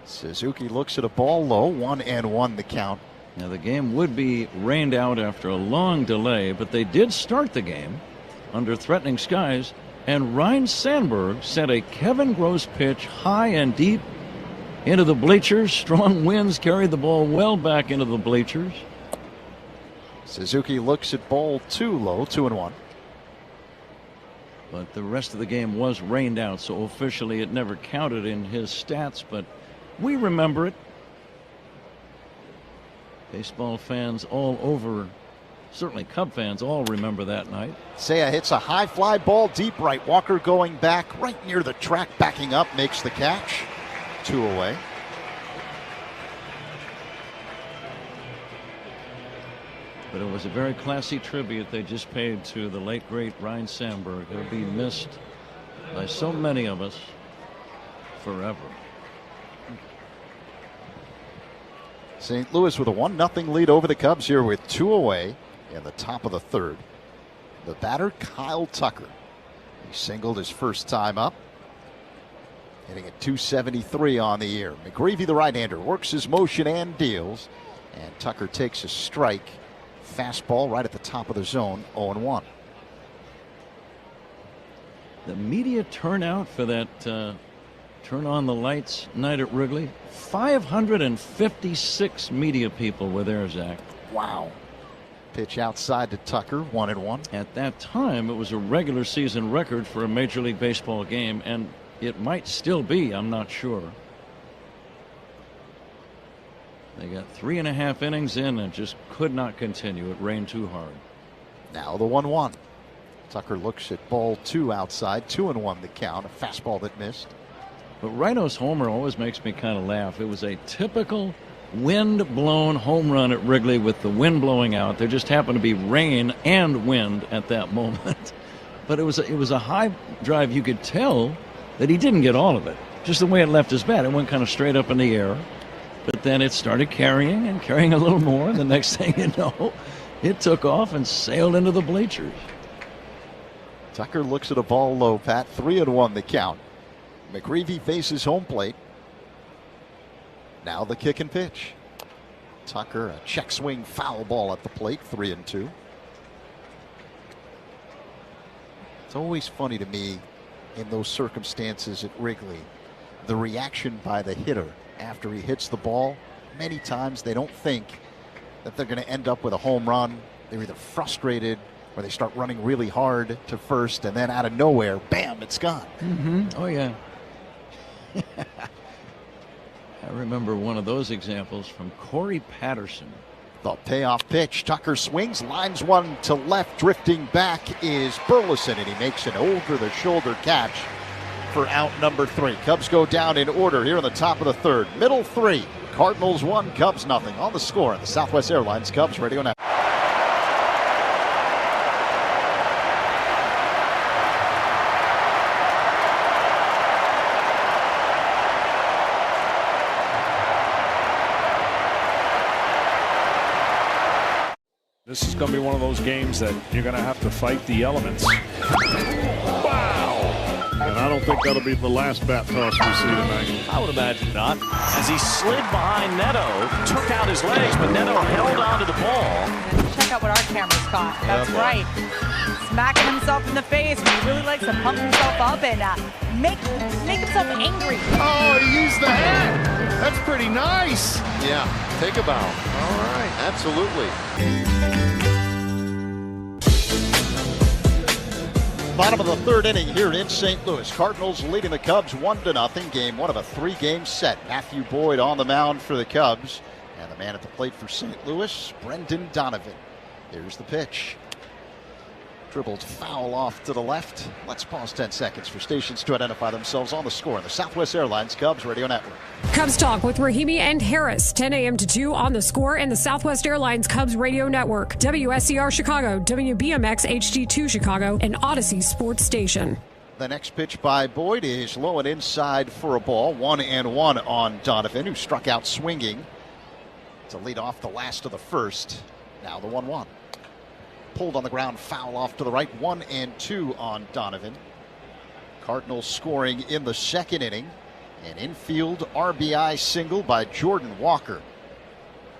Suzuki looks at a ball low, 1-1 the count. Now the game would be rained out after a long delay, but they did start the game under threatening skies, and Ryne Sandberg sent a Kevin Gross pitch high and deep into the bleachers. Strong winds carried the ball well back into the bleachers. Suzuki looks at ball 2 low, 2-1. But the rest of the game was rained out, so officially it never counted in his stats, but we remember it. Baseball fans all over, certainly Cub fans, all remember that night. Seiya hits a high fly ball deep right. Walker going back right near the track, backing up, makes the catch. 2 away. But it was a very classy tribute they just paid to the late, great Ryne Sandberg. He'll be missed by so many of us forever. St. Louis with a 1-0 lead over the Cubs here with 2 away in the top of the third. The batter, Kyle Tucker. He singled his first time up, hitting at .273 on the year. McGreevy, the right-hander, works his motion and deals, and Tucker takes a strike. Fastball right at the top of the zone, 0-1. The media turnout for that turn on the lights night at Wrigley, 556 media people were there, Zach. Wow. Pitch outside to Tucker, 1-1. At that time, it was a regular season record for a Major League Baseball game, and it might still be, I'm not sure. They got 3.5 innings in and just could not continue. It rained too hard. Now the 1-1. Tucker looks at ball 2 outside, 2-1 the count, a fastball that missed. But Rhino's homer always makes me kind of laugh. It was a typical wind-blown home run at Wrigley with the wind blowing out. There just happened to be rain and wind at that moment. But it was a high drive. You could tell that he didn't get all of it. Just the way it left his bat. It went kind of straight up in the air. But then it started carrying and carrying a little more. And the next thing you know, it took off and sailed into the bleachers. Tucker looks at a ball low, Pat. 3-1 the count. McGreevy faces home plate. Now the kick and pitch. Tucker, a check swing foul ball at the plate, 3-2. It's always funny to me in those circumstances at Wrigley, the reaction by the hitter after he hits the ball. Many times they don't think that they're going to end up with a home run. They're either frustrated or they start running really hard to first, and then out of nowhere, bam, it's gone. Oh, yeah. I remember one of those examples from Corey Patterson. The payoff pitch. Tucker swings, lines one to left. Drifting back is Burleson, and he makes an over-the-shoulder catch for out number 3. Cubs go down in order here in the top of the third. Middle 3. Cardinals 1, Cubs nothing. On the score on the Southwest Airlines Cubs Radio Network. This is going to be one of those games that you're going to have to fight the elements. Wow! And I don't think that'll be the last bat toss we see tonight. I would imagine not. As he slid behind Neto, took out his legs, but Neto held on to the ball. Check out what our cameras caught. That's right. Smacking himself in the face. He really likes to pump himself up and make himself angry. Oh, he used the hat. That's pretty nice. Yeah, take a bow. All right, absolutely. Bottom of the third inning here in St. Louis. Cardinals leading the Cubs 1-0. Game 1 of a 3-game set. Matthew Boyd on the mound for the Cubs. And the man at the plate for St. Louis, Brendan Donovan. Here's the pitch. Dribbled foul off to the left. Let's pause 10 seconds for stations to identify themselves on the score on the Southwest Airlines Cubs Radio Network. Cubs Talk with Rahimi and Harris, 10 a.m. to 2 on the score and the Southwest Airlines Cubs Radio Network, WSCR Chicago, WBMX HD2 Chicago, and Odyssey Sports Station. The next pitch by Boyd is low and inside for a ball. 1-1 on Donovan, who struck out swinging to lead off the last of the first. Now the 1-1. Pulled on the ground, foul off to the right. 1-2 on Donovan. Cardinals scoring in the second inning. An infield RBI single by Jordan Walker.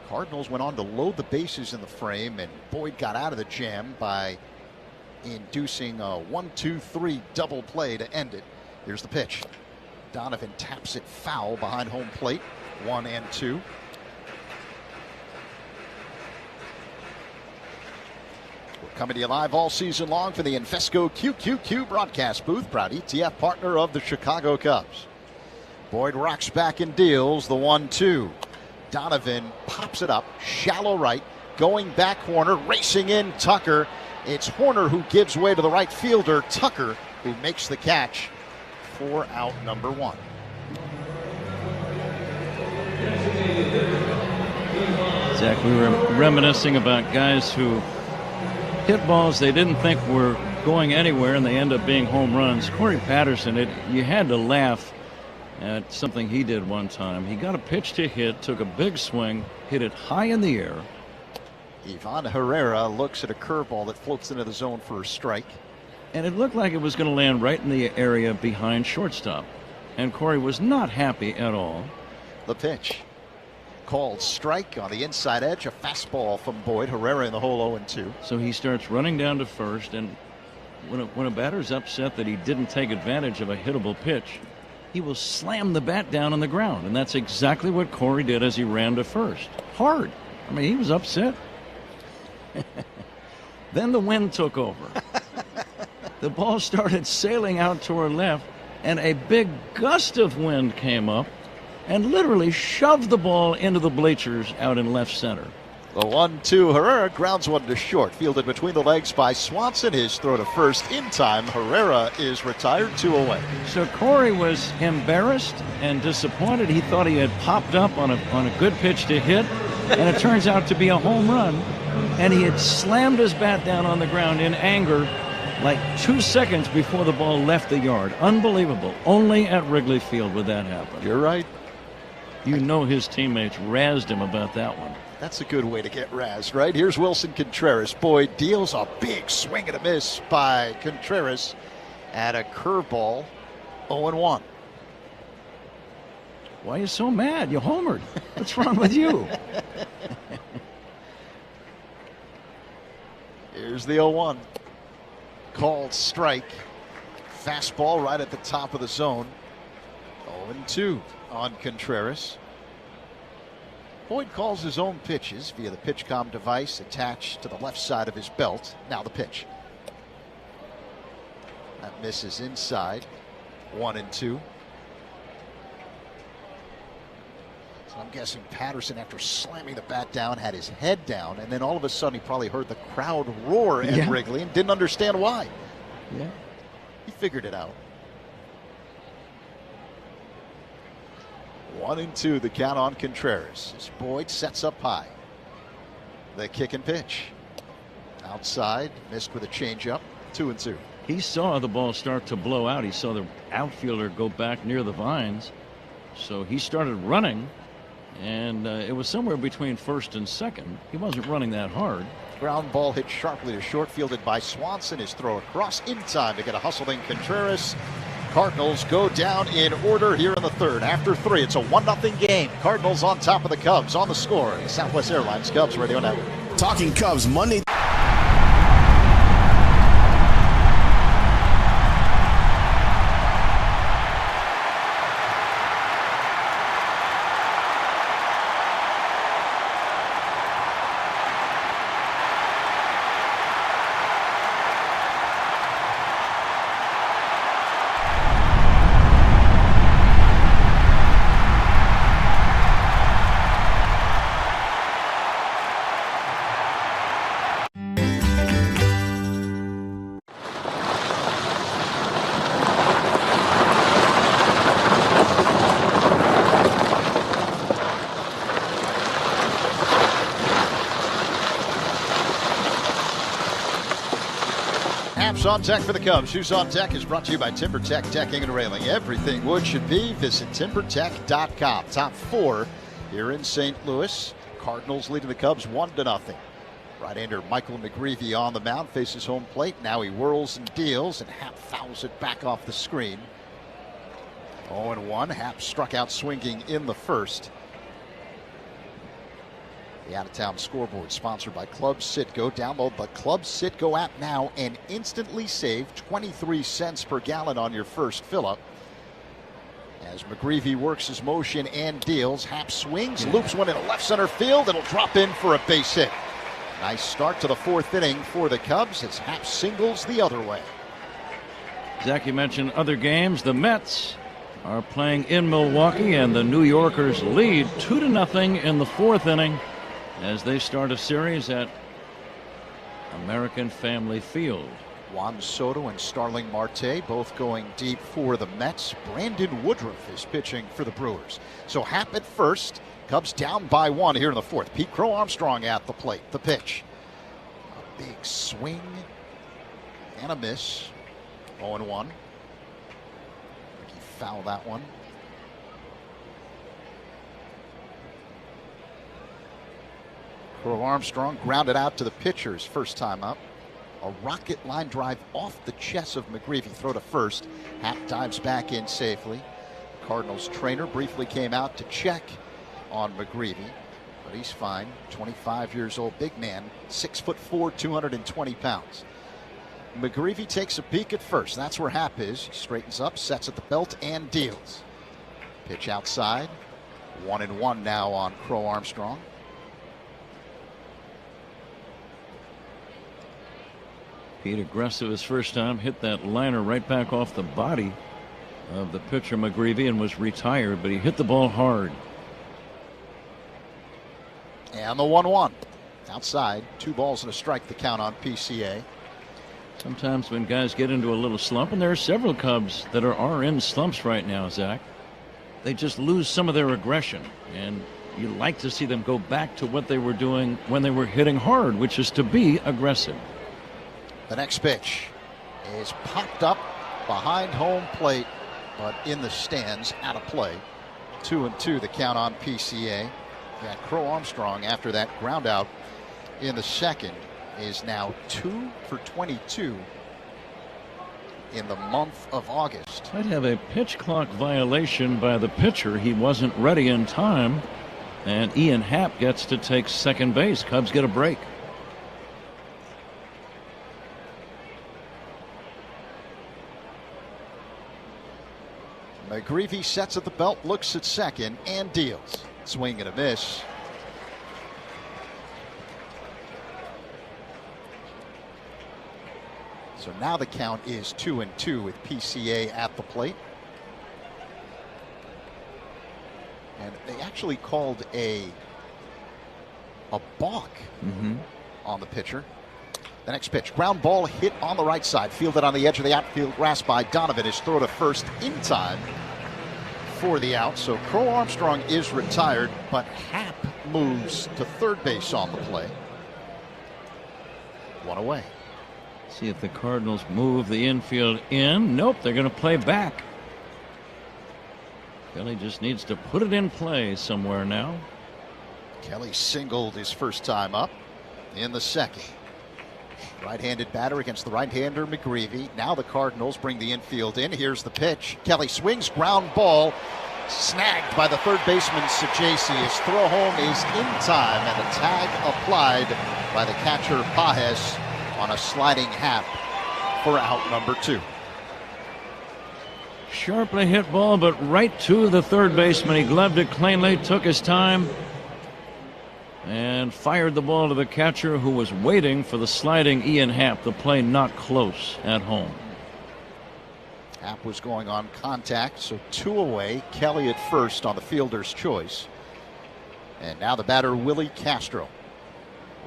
Cardinals went on to load the bases in the frame, and Boyd got out of the jam by inducing a 1-2-3 double play to end it. Here's the pitch. Donovan taps it foul behind home plate. 1-2. We're coming to you live all season long from the Invesco QQQ broadcast booth, proud ETF partner of the Chicago Cubs. Boyd rocks back and deals the 1-2. Donovan pops it up, shallow right, going back corner, racing in Tucker. It's Horner who gives way to the right fielder, Tucker, who makes the catch for out number 1. Zach, we were reminiscing about guys who hit balls they didn't think were going anywhere, and they end up being home runs. Corey Patterson, you had to laugh at something he did one time. He got a pitch to hit, took a big swing, hit it high in the air. Ivan Herrera looks at a curveball that floats into the zone for a strike. And it looked like it was going to land right in the area behind shortstop. And Corey was not happy at all. The pitch. Called strike on the inside edge, a fastball from Boyd. Herrera in the hole 0-2. So he starts running down to first, and when a batter's upset that he didn't take advantage of a hittable pitch, he will slam the bat down on the ground, and that's exactly what Corey did as he ran to first. Hard. I mean, he was upset. Then the wind took over. The ball started sailing out toward left, and a big gust of wind came up and literally shoved the ball into the bleachers out in left center. The 1-2. Herrera grounds one to short, fielded between the legs by Swanson. His throw to first in time. Herrera is retired, 2 away. So Corey was embarrassed and disappointed. He thought he had popped up on a good pitch to hit, and it turns out to be a home run. And he had slammed his bat down on the ground in anger like 2 seconds before the ball left the yard. Unbelievable. Only at Wrigley Field would that happen. You're right. You know his teammates razzed him about that one. That's a good way to get razzed, right? Here's Wilson Contreras. Boyd deals a big swing and a miss by Contreras at a curveball. 0-1. Why are you so mad? You homered. What's wrong with you? Here's the 0-1. Called strike. Fastball right at the top of the zone. 0-2 on Contreras. Boyd calls his own pitches via the PitchCom device attached to the left side of his belt. Now the pitch. That misses inside. 1-2. So I'm guessing Patterson, after slamming the bat down, had his head down, and then all of a sudden he probably heard the crowd roar at Wrigley and didn't understand why. Yeah. He figured it out. 1-2, the count on Contreras as Boyd sets up high. The kick and pitch. Outside, missed with a changeup. 2-2. He saw the ball start to blow out. He saw the outfielder go back near the vines. So he started running, and it was somewhere between first and second. He wasn't running that hard. Ground ball hit sharply to short, fielded by Swanson. His throw across in time to get a hustling Contreras. Cardinals go down in order here in the third. After 3, it's a 1-0 game. Cardinals on top of the Cubs on the score. The Southwest Airlines Cubs Radio Network. Talking Cubs Monday. Haps on deck for the Cubs. Who's on deck is brought to you by TimberTech Decking and Railing. Everything wood should be. Visit TimberTech.com. Top 4 here in St. Louis. Cardinals leading the Cubs 1-0. Right-hander Michael McGreevy on the mound, faces home plate. Now he whirls and deals, and Happ fouls it back off the screen. 0-1. Happ struck out swinging in the first. The out-of-town scoreboard sponsored by Club Citgo. Download the Club Citgo app now and instantly save 23 cents per gallon on your first fill-up. As McGreevy works his motion and deals, Happ swings, loops one into left center field. It'll drop in for a base hit. Nice start to the 4th inning for the Cubs as Happ singles the other way. Zach, you mentioned other games. The Mets are playing in Milwaukee, and the New Yorkers lead 2-0 in the 4th inning as they start a series at American Family Field. Juan Soto and Starling Marte both going deep for the Mets. Brandon Woodruff is pitching for the Brewers. So Happ at first. Cubs down by 1 here in the 4th. Pete Crow Armstrong at the plate. The pitch. A big swing and a miss. 0-1. He fouled that one. Crow Armstrong grounded out to the pitcher's first time up. A rocket line drive off the chest of McGreevy. Throw to first. Happ dives back in safely. Cardinals trainer briefly came out to check on McGreevy, but he's fine. 25 years old, big man, 6'4", 220 pounds. McGreevy takes a peek at first. That's where Happ is. He straightens up, sets at the belt, and deals. Pitch outside. 1-1 now on Crow Armstrong. Pete aggressive his first time, hit that liner right back off the body of the pitcher McGreevy and was retired, but he hit the ball hard. And the 1-1. Outside, 2 balls and a strike, the count on PCA. Sometimes when guys get into a little slump, and there are several Cubs that are in slumps right now, Zach, they just lose some of their aggression. And you like to see them go back to what they were doing when they were hitting hard, which is to be aggressive. The next pitch is popped up behind home plate, but in the stands, out of play. 2-2, the count on PCA. Yeah, Crow Armstrong, after that ground out in the second, is now 2 for 22 in the month of August. Might have a pitch clock violation by the pitcher. He wasn't ready in time, and Ian Happ gets to take second base. Cubs get a break. McGreevy sets at the belt, looks at second, and deals. Swing and a miss. So now the count is 2-2 with PCA at the plate. And they actually called a balk on the pitcher. The next pitch, ground ball hit on the right side, fielded on the edge of the outfield grass by Donovan. His throw to first in time for the out. So Crow Armstrong is retired, but Happ moves to third base on the play. 1 away. See if the Cardinals move the infield in. Nope, they're going to play back. Kelly just needs to put it in play somewhere now. Kelly singled his first time up in the second. Right-handed batter against the right-hander McGreevy. Now the Cardinals bring the infield in. Here's the pitch. Kelly swings, ground ball, snagged by the third baseman Sajaci. His throw home is in time, and a tag applied by the catcher Pajes on a sliding Happ for out number 2. Sharply hit ball, but right to the third baseman. He gloved it cleanly, took his time, and fired the ball to the catcher, who was waiting for the sliding Ian Happ. The play not close at home. Happ was going on contact, so 2 away. Kelly at first on the fielder's choice. And now the batter, Willie Castro.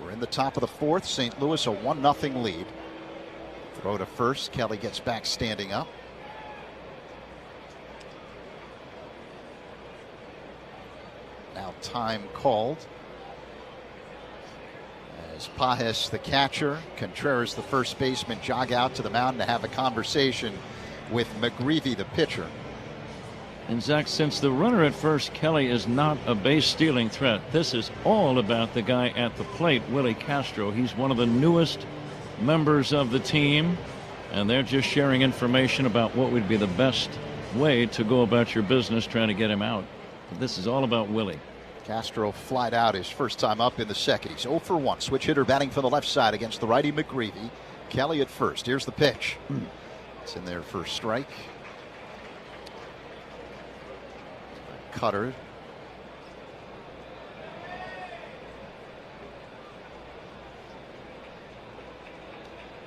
We're in the top of the 4th. St. Louis a 1-0 lead. Throw to first. Kelly gets back standing up. Now time called As Pages, the catcher, Contreras, the first baseman, jog out to the mound to have a conversation with McGreevy, the pitcher. And Zach, since the runner at first, Kelly, is not a base-stealing threat, this is all about the guy at the plate, Willie Castro. He's one of the newest members of the team, and they're just sharing information about what would be the best way to go about your business trying to get him out. But this is all about Willie. Castro flied out his first time up in the second. He's 0 for 1. Switch hitter batting from the left side against the righty McGreevy. Kelly at first. Here's the pitch. It's in there for a strike. Cutter.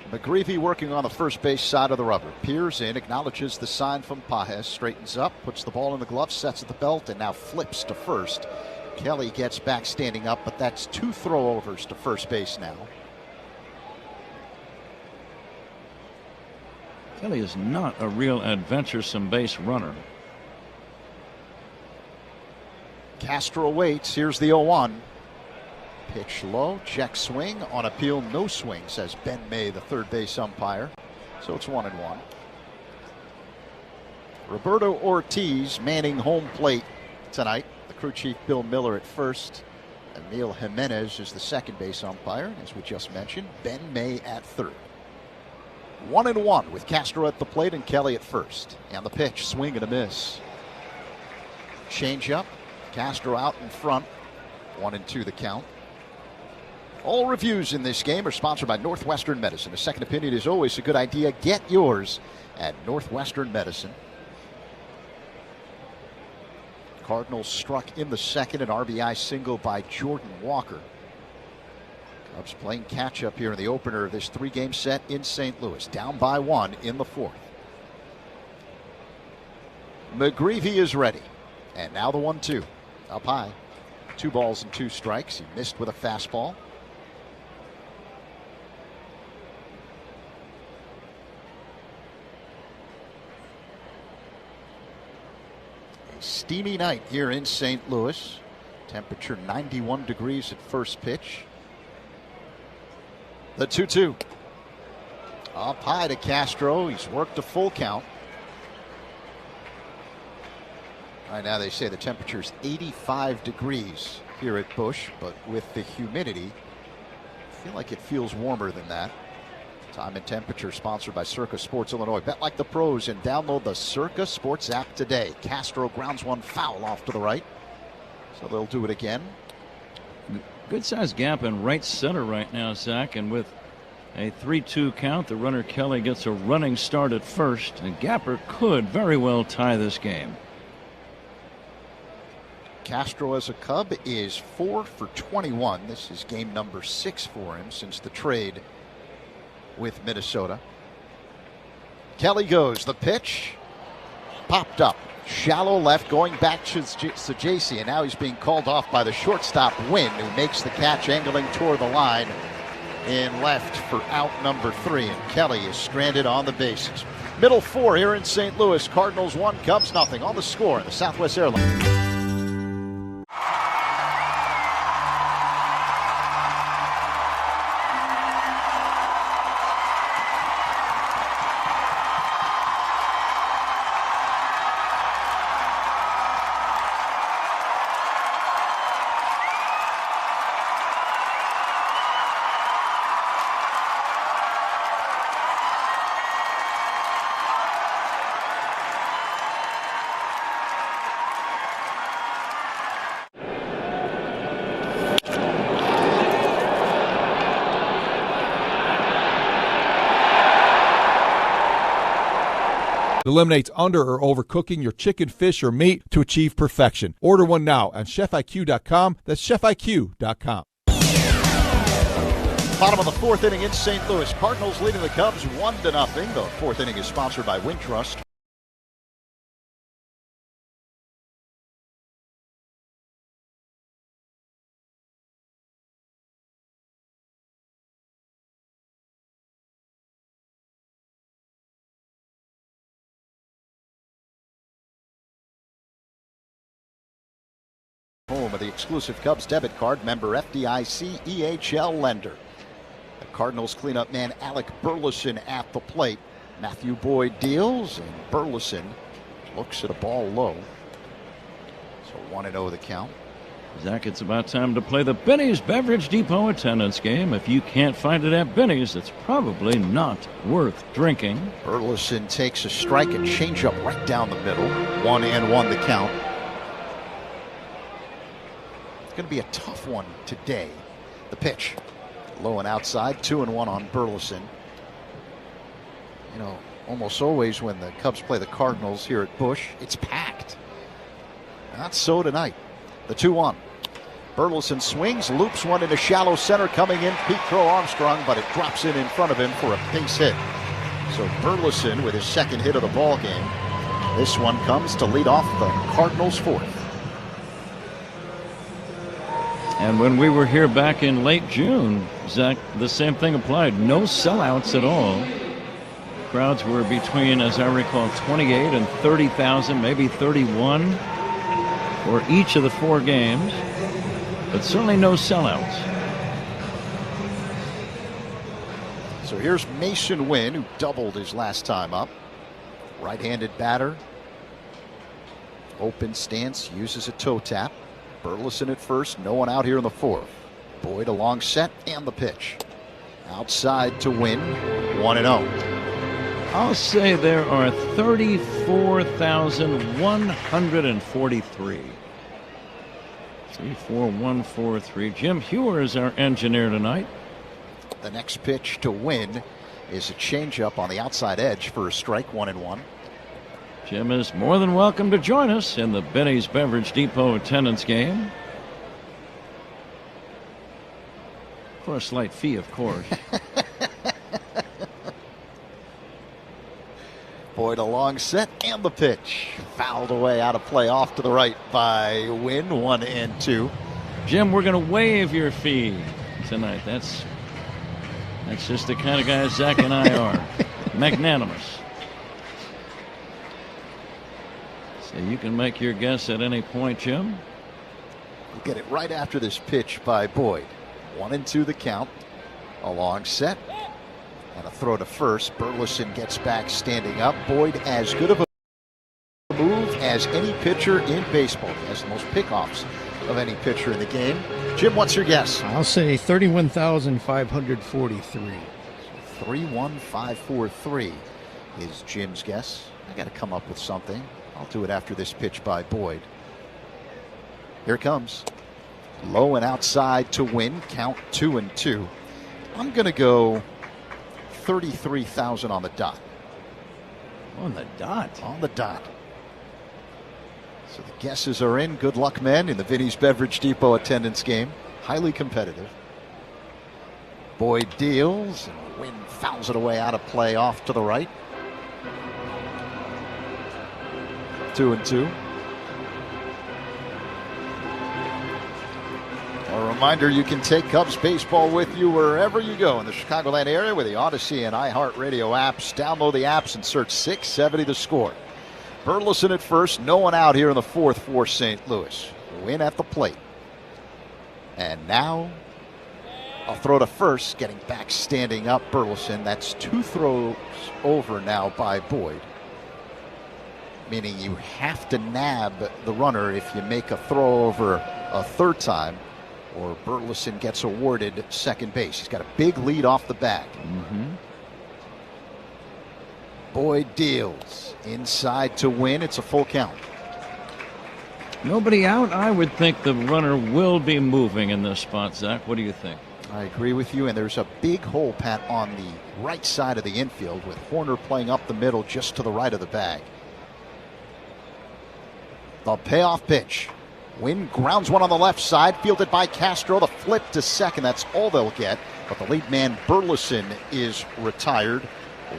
McGreevy working on the first base side of the rubber. Peers in, acknowledges the sign from Pages, straightens up, puts the ball in the glove, sets at the belt, and now flips to first. Kelly gets back standing up, but that's 2 throwovers to first base now. Kelly is not a real adventuresome base runner. Castro waits. Here's the 0-1. Pitch low, check swing. On appeal, no swing, says Ben May, the third base umpire. So it's 1-1. Roberto Ortiz manning home plate tonight. The crew chief Bill Miller at first. Emil Jimenez is the second base umpire. As we just mentioned, Ben May at third. 1-1 with Castro at the plate and Kelly at first. And the pitch, swing and a miss. Change up. Castro out in front. 1-2 the count. All reviews in this game are sponsored by Northwestern Medicine. A second opinion is always a good idea. Get yours at Northwestern Medicine. Cardinals struck in the second, an RBI single by Jordan Walker. Cubs playing catch-up here in the opener of this 3-game set in St. Louis. Down by 1 in the 4th. McGreevy is ready. And now the 1-2. Up high. 2 balls and 2 strikes. He missed with a fastball. A steamy night here in St. Louis. Temperature 91 degrees at first pitch. The 2-2. Up high to Castro. He's worked a full count. Right now they say the temperature is 85 degrees here at Busch, but with the humidity, I feel like it feels warmer than that. Time and temperature sponsored by Circa Sports Illinois. Bet like the pros and download the Circa Sports app today. Castro grounds one foul off to the right, so they'll do it again. Good sized gap in right center right now, Zach, and with a 3-2 count, the runner Kelly gets a running start at first, and Gapper could very well tie this game. Castro as a Cub is 4 for 21. This is game number 6 for him since the trade with Minnesota. Kelly goes. The pitch popped up. Shallow left, going back to Sajaci, and now he's being called off by the shortstop Wynn, who makes the catch angling toward the line in left for out number 3, and Kelly is stranded on the bases. Middle 4 here in St. Louis. Cardinals 1, Cubs nothing. On the score in the Southwest Airlines. Eliminates under or overcooking your chicken, fish, or meat to achieve perfection. Order one now on ChefIQ.com. That's ChefIQ.com. Bottom of the 4th inning in St. Louis. Cardinals leading the Cubs 1-0. The 4th inning is sponsored by Wintrust. Home of the exclusive Cubs debit card, member FDIC EHL lender. The Cardinals cleanup man Alec Burleson at the plate. Matthew Boyd deals, and Burleson looks at a ball low. So 1-0 the count. Zach, it's about time to play the Benny's Beverage Depot attendance game. If you can't find it at Benny's, it's probably not worth drinking. Burleson takes a strike and changeup right down the middle. 1-1 the count. It's going to be a tough one today. The pitch. Low and outside. 2-1 on Burleson. You know, almost always when the Cubs play the Cardinals here at Busch, it's packed. Not so tonight. The 2-1. Burleson swings, loops one into shallow center, coming in Pete Crow Armstrong, but it drops in front of him for a base hit. So Burleson with his second hit of the ball game. This one comes to lead off the Cardinals' fourth. And when we were here back in late June, Zach, the same thing applied. No sellouts at all. Crowds were between, as I recall, 28 and 30,000, maybe 31 for each of the 4 games. But certainly no sellouts. So here's Mason Wynn, who doubled his last time up. Right-handed batter. Open stance, uses a toe tap. Burleson at first, no one out here in the fourth. Boyd along set, and the pitch. Outside to Wynn, 1-0. I'll say there are 34,143. 34143. Jim Hewer is our engineer tonight. The next pitch to Wynn is a changeup on the outside edge for a strike. 1-1. Jim is more than welcome to join us in the Benny's Beverage Depot attendance game. For a slight fee, of course. Boyd along set, and the pitch. Fouled away out of play off to the right by Wynn. 1-2. Jim, we're going to waive your fee tonight. That's just the kind of guys Zach and I are. Magnanimous. So you can make your guess at any point, Jim. We'll get it right after this pitch by Boyd. 1-2 the count. A long set. And a throw to first. Burleson gets back standing up. Boyd, as good of a move as any pitcher in baseball. He has the most pickoffs of any pitcher in the game. Jim, what's your guess? I'll say 31,543. 31,543 is Jim's guess. I got to come up with something. I'll do it after this pitch by Boyd. Here it comes. Low and outside to Win. Count 2-2. I'm going to go 33,000 on the dot. On the dot? On the dot. So the guesses are in. Good luck, men, in the Vinny's Beverage Depot attendance game. Highly competitive. Boyd deals, and Wynn fouls it away out of play off to the right. 2-2. A reminder, you can take Cubs baseball with you wherever you go in the Chicagoland area with the Odyssey and iHeartRadio apps. Download the apps and search 670 The Score. Burleson at first, no one out here in the fourth for St. Louis. Win at the plate. And now, a throw to first, getting back standing up Burleson. That's 2 throws over now by Boyd. Meaning you have to nab the runner if you make a throw over a third time, or Burleson gets awarded second base. He's got a big lead off the bat. Boyd deals inside to Win. It's a full count. Nobody out. I would think the runner will be moving in this spot, Zach. What do you think? I agree with you, and there's a big hole, Pat, on the right side of the infield with Horner playing up the middle just to the right of the bag. The payoff pitch. Wynn grounds one on the left side, fielded by Castro. The flip to second, that's all they'll get. But the lead man, Burleson, is retired.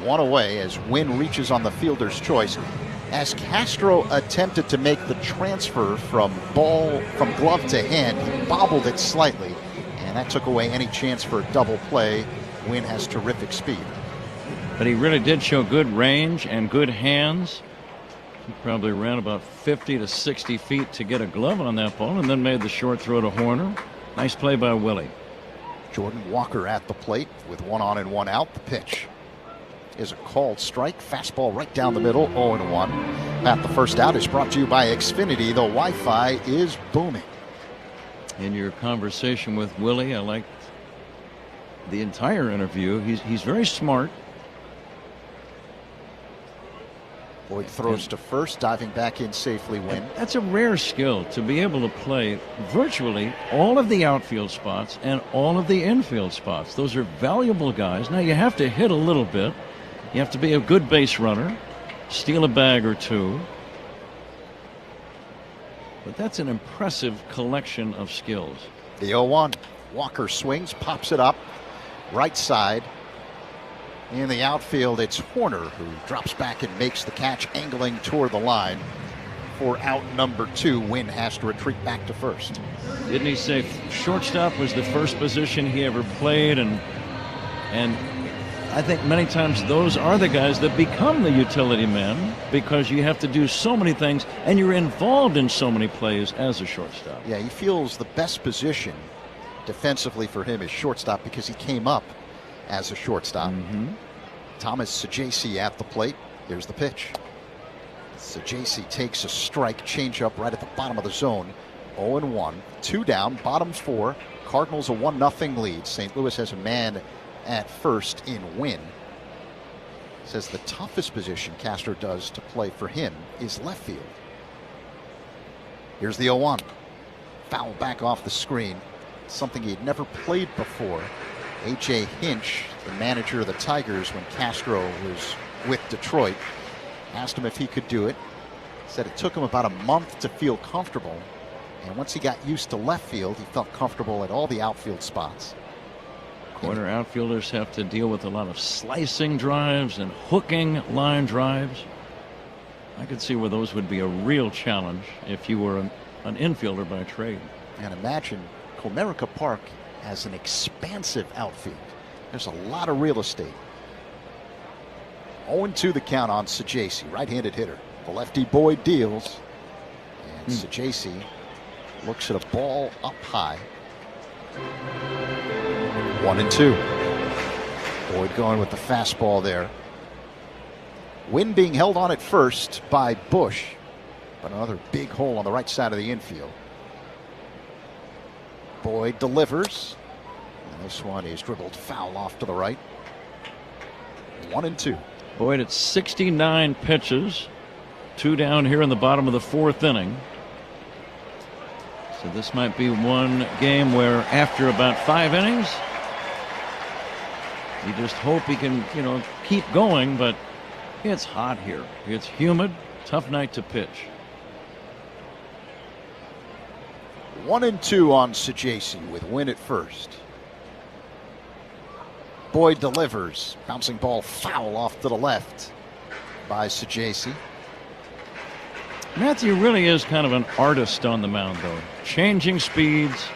One away as Wynn reaches on the fielder's choice. As Castro attempted to make the transfer from glove to hand, he bobbled it slightly, and that took away any chance for a double play. Wynn has terrific speed. But he really did show good range and good hands. He probably ran about 50 to 60 feet to get a glove on that ball and then made the short throw to Horner. Nice play by Willie. Jordan Walker at the plate with 1 on and 1 out. The pitch is a called strike. Fastball right down the middle, 0-1. At the first out is brought to you by Xfinity. The Wi-Fi is booming. In your conversation with Willie, I liked the entire interview. He's very smart. Boyd throws to first, diving back in safely, Win. That's a rare skill, to be able to play virtually all of the outfield spots and all of the infield spots. Those are valuable guys. Now, you have to hit a little bit. You have to be a good base runner, steal a bag or two. But that's an impressive collection of skills. The 0-1. Walker swings, pops it up. Right side. In the outfield, it's Horner who drops back and makes the catch, angling toward the line. For out number 2, Wynn has to retreat back to first. Didn't he say shortstop was the first position he ever played? And I think many times those are the guys that become the utility men, because you have to do so many things and you're involved in so many plays as a shortstop. Yeah, he feels the best position defensively for him is shortstop because he came up as a shortstop. Thomas Saggese at the plate. Here's the pitch. Saggese takes a strike, changeup right at the bottom of the zone. 0-1, 2 down, bottom 4. Cardinals a 1-0 lead. St. Louis has a man at first in Wynn. Says the toughest position Castro does to play for him is left field. Here's the 0-1. Foul back off the screen. Something he had never played before. A.J. Hinch, the manager of the Tigers when Castro was with Detroit, asked him if he could do it. Said it took him about a month to feel comfortable. And once he got used to left field, he felt comfortable at all the outfield spots. Corner outfielders have to deal with a lot of slicing drives and hooking line drives. I could see where those would be a real challenge if you were an infielder by trade. And imagine Comerica Park has an expansive outfield. There's a lot of real estate. 0-2 the count on Saggese, right-handed hitter. The lefty Boyd deals. And Saggese looks at a ball up high. 1-2. Boyd going with the fastball there. Wynn being held on at first by Bush, but another big hole on the right side of the infield. Boyd delivers, and this one is dribbled foul off to the right. 1-2. Boyd at 69 pitches, 2 down here in the bottom of the 4th inning. So this might be one game where after about 5 innings, you just hope he can, keep going, but it's hot here. It's humid, tough night to pitch. 1-2 on Saggese with Wynn at first. Boyd delivers. Bouncing ball foul off to the left by Saggese. Matthew really is kind of an artist on the mound, though. Changing speeds,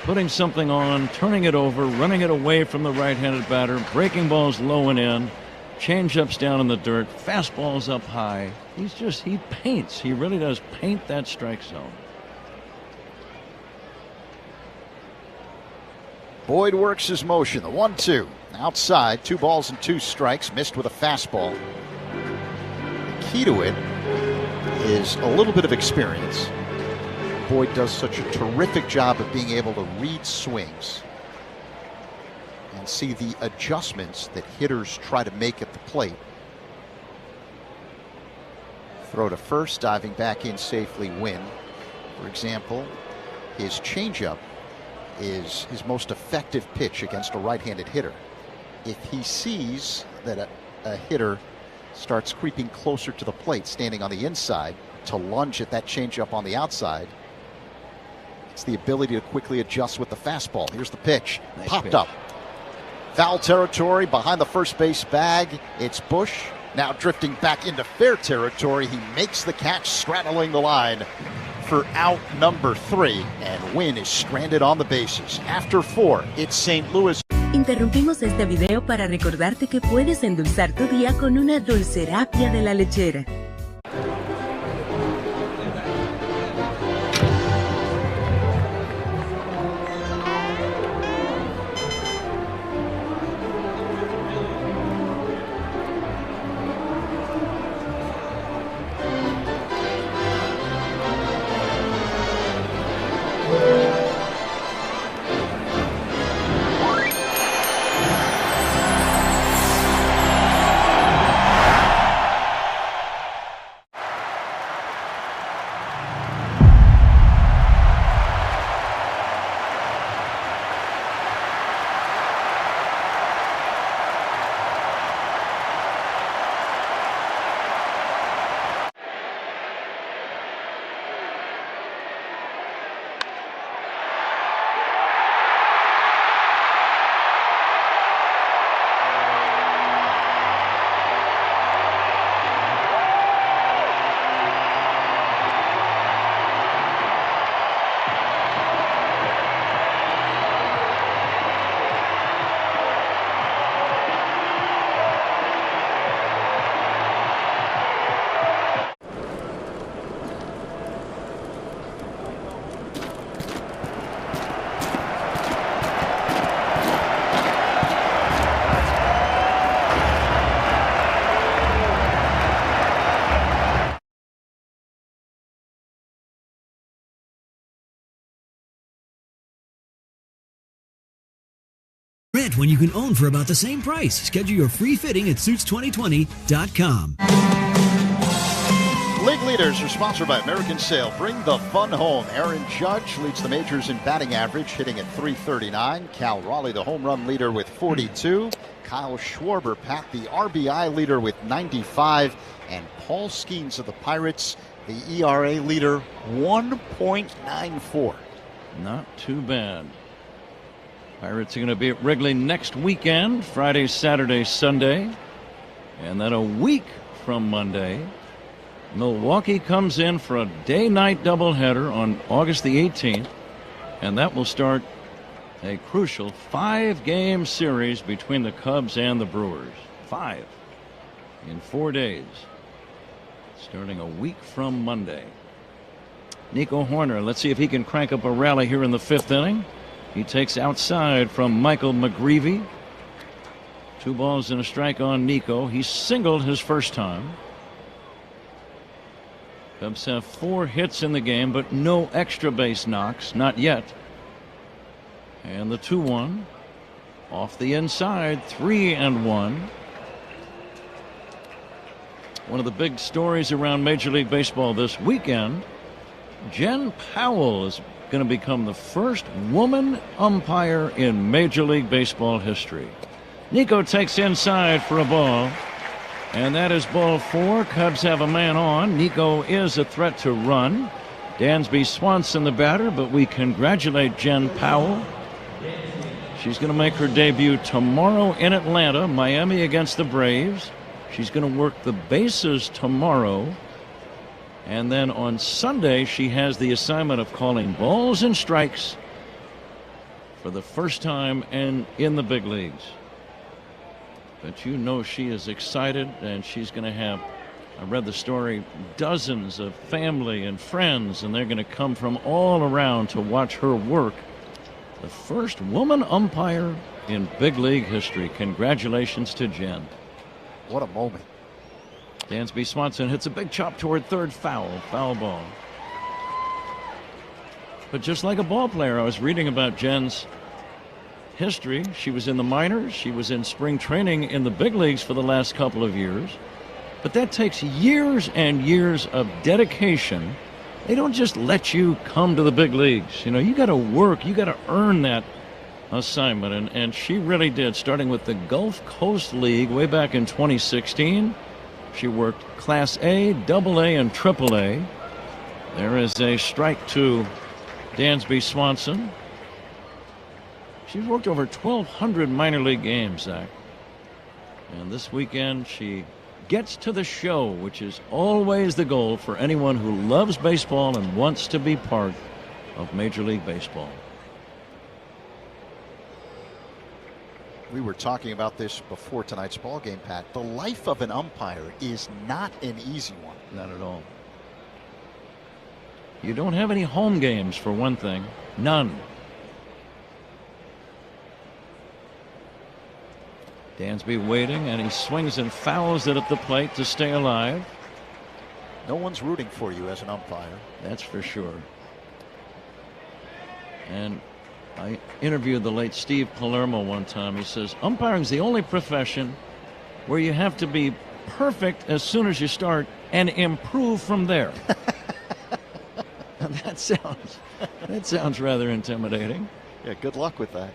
putting something on, turning it over, running it away from the right-handed batter, breaking balls low and in, change-ups down in the dirt, fastballs up high. He paints. He really does paint that strike zone. Boyd works his motion. The 1-2. Outside, 2 balls and 2 strikes. Missed with a fastball. The key to it is a little bit of experience. Boyd does such a terrific job of being able to read swings and see the adjustments that hitters try to make at the plate. Throw to first, diving back in safely, Wynn. For example, his changeup is his most effective pitch against a right-handed hitter. If he sees that a hitter starts creeping closer to the plate, standing on the inside, to lunge at that changeup on the outside, it's the ability to quickly adjust with the fastball. Here's the pitch. Nice popped pitch. Up. Foul territory behind the first base bag. It's Bush. Now drifting back into fair territory. He makes the catch, straddling the line for out number 3, and Wynn is stranded on the bases. After 4, it's St. Louis. Interrumpimos este video para recordarte que puedes endulzar tu día con una dulcerapia de la lechera. rent when you can own for about the same price? Schedule your free fitting at Suits2020.com. League leaders are sponsored by American Sail. Bring the fun home. Aaron Judge leads the majors in batting average, hitting at .339. Cal Raleigh, the home run leader, with 42. Kyle Schwarber, Pat, the RBI leader, with 95. And Paul Skeens of the Pirates, the ERA leader, 1.94. Not too bad. Pirates are going to be at Wrigley next weekend, Friday, Saturday, Sunday. And then a week from Monday, Milwaukee comes in for a day-night doubleheader on August the 18th. And that will start a crucial 5-game series between the Cubs and the Brewers. 5 in 4 days, starting a week from Monday. Nico Horner, let's see if he can crank up a rally here in the 5th inning. He takes outside from Michael McGreevy. 2 balls and a strike on Nico. He singled his first time. Cubs have 4 hits in the game, but no extra base knocks, not yet. And the 2-1 off the inside, 3-1. One of the big stories around Major League Baseball this weekend, Jen Powell is going to become the first woman umpire in Major League Baseball history. Nico takes inside for a ball, and that is ball 4. Cubs have a man on. Nico is a threat to run. Dansby Swanson the batter, but we congratulate Jen Powell. She's going to make her debut tomorrow in Atlanta, Miami against the Braves. She's going to work the bases tomorrow. And then on Sunday, she has the assignment of calling balls and strikes for the first time in the big leagues. But you know she is excited, and she's going to have, I read the story, dozens of family and friends, and they're going to come from all around to watch her work. The first woman umpire in big league history. Congratulations to Jen. What a moment. Dansby Swanson hits a big chop toward third, foul ball. But just like a ball player, I was reading about Jen's history. She was in the minors. She was in spring training in the big leagues for the last couple of years. But that takes years and years of dedication. They don't just let you come to the big leagues. You know, you got to work. You got to earn that assignment. And she really did, starting with the Gulf Coast League way back in 2016. She worked Class A, Double A, and Triple A. There is a strike to Dansby Swanson. She's worked over 1,200 minor league games, Zach. And this weekend she gets to the show, which is always the goal for anyone who loves baseball and wants to be part of Major League Baseball. We were talking about this before tonight's ball game, Pat. The life of an umpire is not an easy one. Not at all. You don't have any home games, for one thing. None. Dansby waiting, and he swings and fouls it at the plate to stay alive. No one's rooting for you as an umpire. That's for sure. And I interviewed the late Steve Palermo one time. He says, umpiring is the only profession where you have to be perfect as soon as you start and improve from there. That sounds rather intimidating. Yeah, good luck with that.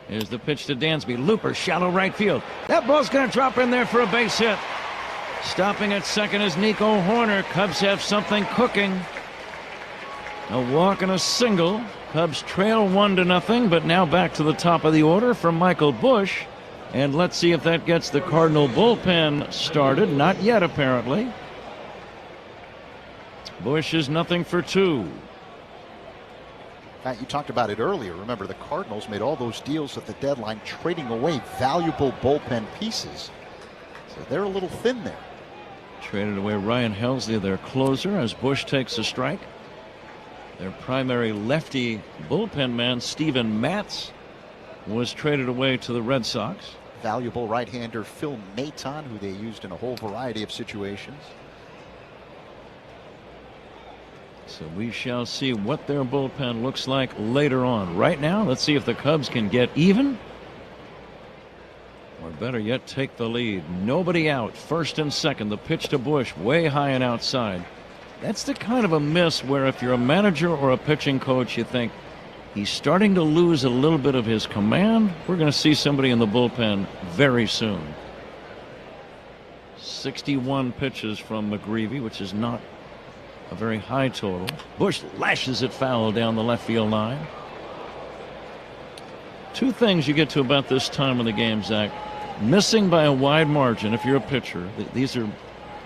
Here's the pitch to Dansby. Looper, shallow right field. That ball's going to drop in there for a base hit. Stopping at second is Nico Horner. Cubs have something cooking. A walk and a single. Cubs trail 1-0, but now back to the top of the order from Michael Busch. And let's see if that gets the Cardinal bullpen started. Not yet, apparently. Busch is 0 for 2. Pat, you talked about it earlier. Remember, the Cardinals made all those deals at the deadline, trading away valuable bullpen pieces. So they're a little thin there. Traded away Ryan Helsley, their closer, as Busch takes a strike. Their primary lefty bullpen man, Steven Matz, was traded away to the Red Sox. Valuable right-hander Phil Maton, who they used in a whole variety of situations. So we shall see what their bullpen looks like later on. Right now, let's see if the Cubs can get even Or better yet, take the lead. Nobody out. First and second. The pitch to Bush way high and outside. That's the kind of a miss where if you're a manager or a pitching coach, you think he's starting to lose a little bit of his command. We're going to see somebody in the bullpen very soon. 61 pitches from McGreevy, which is not a very high total. Bush lashes it foul down the left field line. Two things you get to about this time of the game, Zach. Missing by a wide margin if you're a pitcher. These are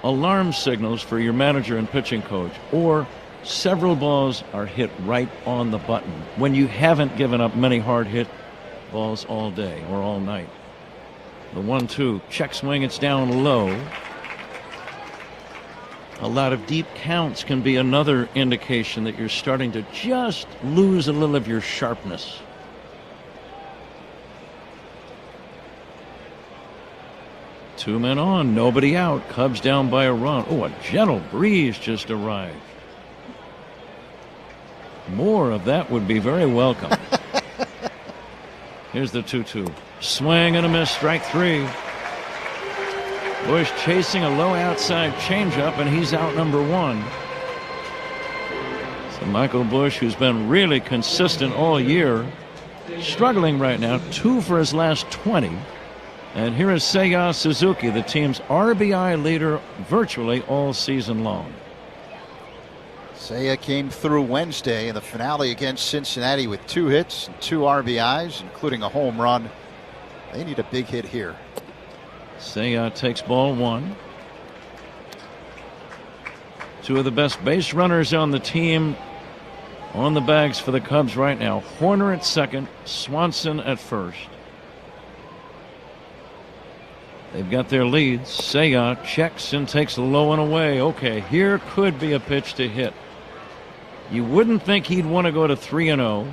alarm signals for your manager and pitching coach. Or several balls are hit right on the button when you haven't given up many hard hit balls all day or all night. The 1-2 check swing, it's down low. A lot of deep counts can be another indication that you're starting to just lose a little of your sharpness. Two men on, nobody out. Cubs down by a run. Oh, a gentle breeze just arrived. More of that would be very welcome. Here's the 2-2. Swing and a miss, strike three. Bush chasing a low outside changeup, and he's out number one. So Michael Bush, who's been really consistent all year, struggling right now, 2 for his last 20. And here is Seiya Suzuki, the team's RBI leader virtually all season long. Seiya came through Wednesday in the finale against Cincinnati with 2 hits and 2 RBIs, including a home run. They need a big hit here. Seiya takes ball 1. 2 of the best base runners on the team on the bags for the Cubs right now. Horner at second, Swanson at first. They've got their leads. Seiya checks and takes low and away. Okay, here could be a pitch to hit. You wouldn't think he'd want to go to 3-0.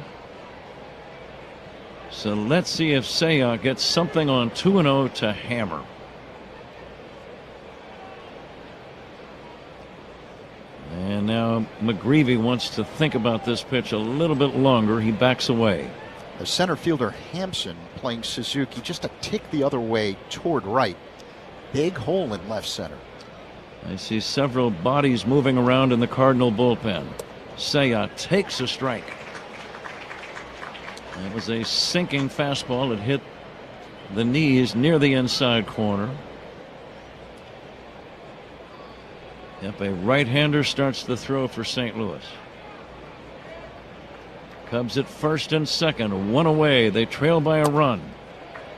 So let's see if Seiya gets something on 2-0 to hammer. And now McGreevy wants to think about this pitch a little bit longer. He backs away. The center fielder Hampson playing Suzuki just a tick the other way toward right. Big hole in left center. I see several bodies moving around in the Cardinal bullpen. Seiya takes a strike. That was a sinking fastball. It hit the knees near the inside corner. Yep, a right-hander starts the throw for St. Louis. Cubs at first and second, 1 away. They trail by a run.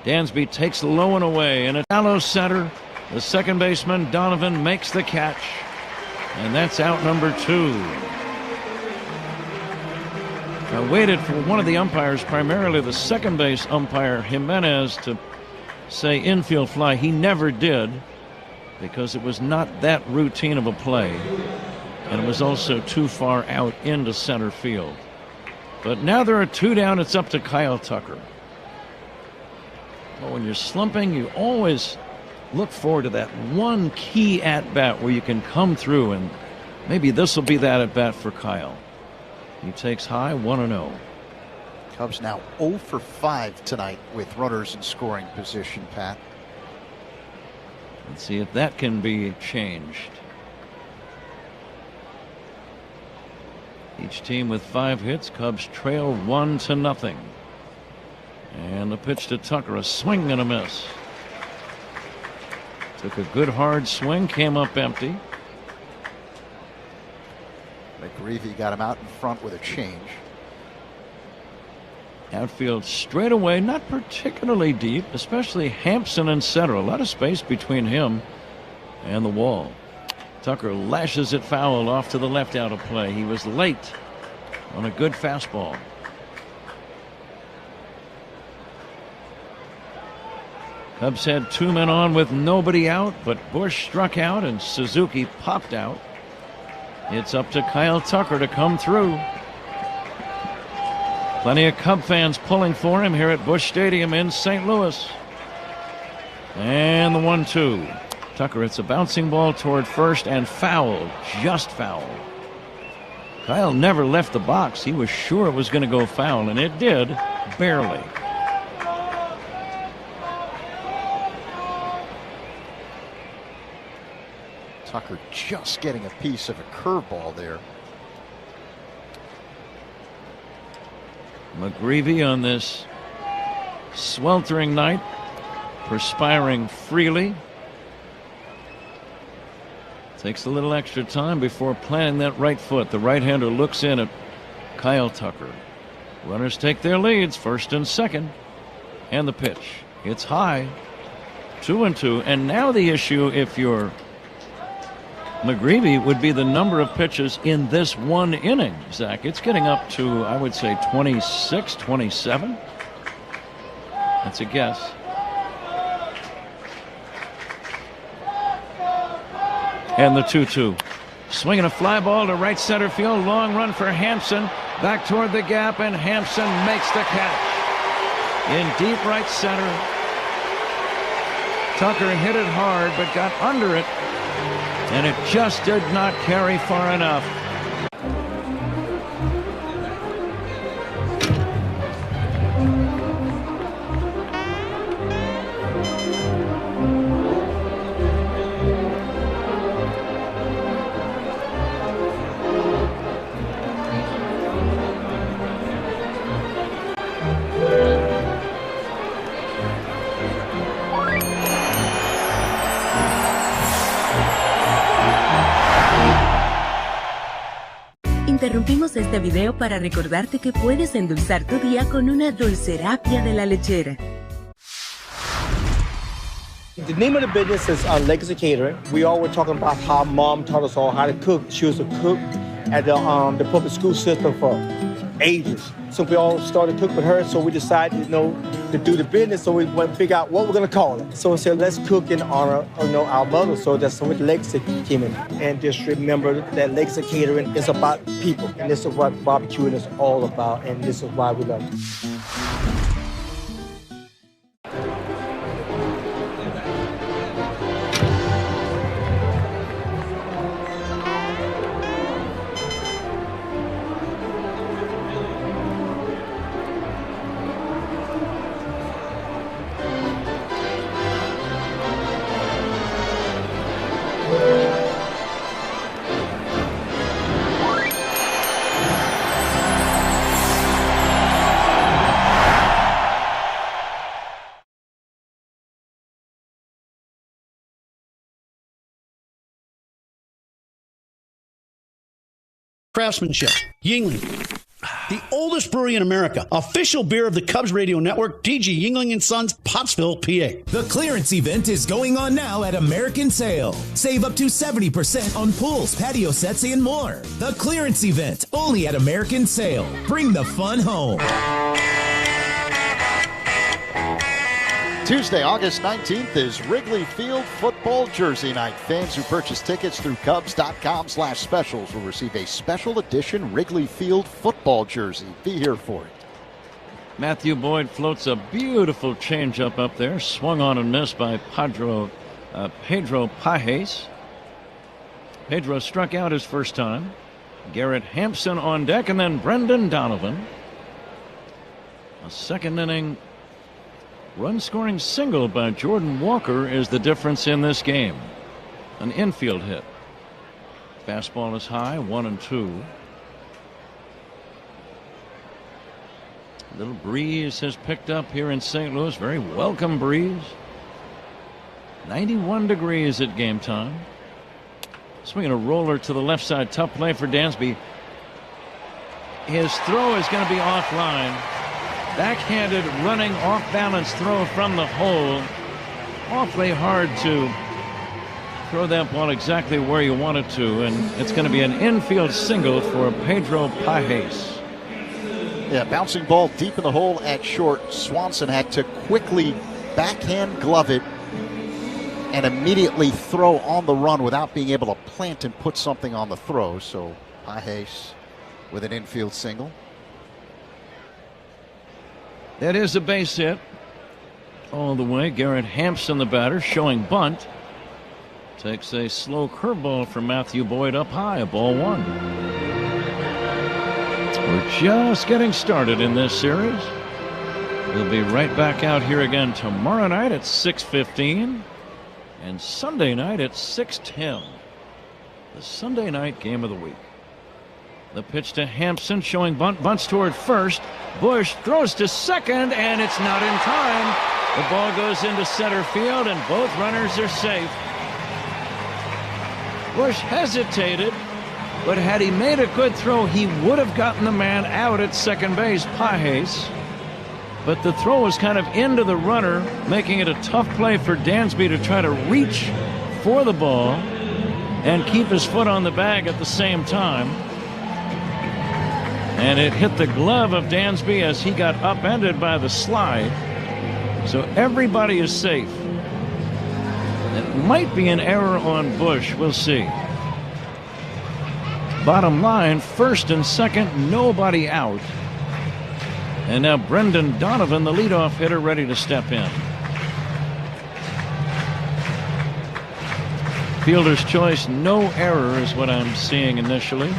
Dansby takes low and away, and a shallow center. The second baseman Donovan makes the catch, and that's out number 2. I waited for one of the umpires, primarily the second base umpire Jimenez, to say infield fly. He never did, because it was not that routine of a play, and it was also too far out into center field. But now there are 2 down. It's up to Kyle Tucker. Well, when you're slumping, you always look forward to that one key at-bat where you can come through, and maybe this will be that at-bat for Kyle. He takes high, 1-0. Cubs now 0 for 5 tonight with runners in scoring position, Pat. Let's see if that can be changed. Each team with 5 hits. Cubs trail 1-0. And the pitch to Tucker, a swing and a miss. Took a good hard swing, came up empty. McGreevy got him out in front with a change. Outfield straight away, not particularly deep, especially Hampson in center. A lot of space between him and the wall. Tucker lashes it foul off to the left out of play. He was late on a good fastball. Cubs had 2 men on with nobody out, but Bush struck out and Suzuki popped out. It's up to Kyle Tucker to come through. Plenty of Cub fans pulling for him here at Busch Stadium in St. Louis. And the 1-2. Tucker hits a bouncing ball toward first and foul, just foul. Kyle never left the box. He was sure it was going to go foul, and it did, barely. Tucker just getting a piece of a curveball there. McGreevy on this sweltering night, perspiring freely. Takes a little extra time before planting that right foot. The right-hander looks in at Kyle Tucker. Runners take their leads, first and second. And the pitch. It's high. 2-2. And now the issue, if you're McGreevy, would be the number of pitches in this one inning, Zach. It's getting up to, I would say, 26, 27. That's a guess. And the 2-2. Swinging a fly ball to right center field. Long run for Hampson. Back toward the gap, and Hampson makes the catch. In deep right center. Tucker hit it hard, but got under it. And it just did not carry far enough. Interrumpimos este video para recordarte que puedes endulzar tu día con una dulcerapia de la lechera. The name of the business is Legacy Catering. We all were talking about how Mom taught us all how to cook. She was a cook at the public school system for ages. So we all started to cook with her, so we decided, to do the business, so we went to figure out what we're going to call it. So we said, let's cook in honor of, our mother, so that's when Legacy came in. And just remember that Legacy Catering is about people, and this is what barbecuing is all about, and this is why we love it. Craftsmanship. Yuengling. The oldest brewery in America. Official beer of the Cubs Radio Network. DG Yuengling & Sons, Pottsville, PA. The clearance event is going on now at American Sale. Save up to 70% on pools, patio sets, and more. The clearance event, only at American Sale. Bring the fun home. Tuesday, August 19th is Wrigley Field Football Jersey Night. Fans who purchase tickets through Cubs.com/specials will receive a special edition Wrigley Field football jersey. Be here for it. Matthew Boyd floats a beautiful changeup up there. Swung on and missed by Pedro Pajes. Pedro struck out his first time. Garrett Hampson on deck, and then Brendan Donovan. A second inning run-scoring single by Jordan Walker is the difference in this game. An infield hit. Fastball is high, 1-2. A little breeze has picked up here in St. Louis. Very welcome breeze. 91 degrees at game time. Swinging a roller to the left side. Tough play for Dansby. His throw is going to be offline. Backhanded, running off-balance throw from the hole. Awfully hard to throw that ball exactly where you want it to, and it's going to be an infield single for Pedro Pajes. Yeah, bouncing ball deep in the hole at short. Swanson had to quickly backhand glove it and immediately throw on the run without being able to plant and put something on the throw. So Pajes with an infield single. That is a base hit. All the way. Garrett Hampson, the batter, showing bunt. Takes a slow curveball from Matthew Boyd up high. A ball one. We're just getting started in this series. We'll be right back out here again tomorrow night at 6:15 and Sunday night at 6:10. the Sunday night game of the week. The pitch to Hampson, showing bunts toward first. Bush throws to second, and it's not in time. The ball goes into center field, and both runners are safe. Bush hesitated, but had he made a good throw, he would have gotten the man out at second base, Pages. But the throw was kind of into the runner, making it a tough play for Dansby to try to reach for the ball and keep his foot on the bag at the same time. And it hit the glove of Dansby as he got upended by the slide. So everybody is safe. It might be an error on Bush. We'll see. Bottom line, first and second, nobody out. And now Brendan Donovan, the leadoff hitter, ready to step in. Fielder's choice, no error is what I'm seeing initially.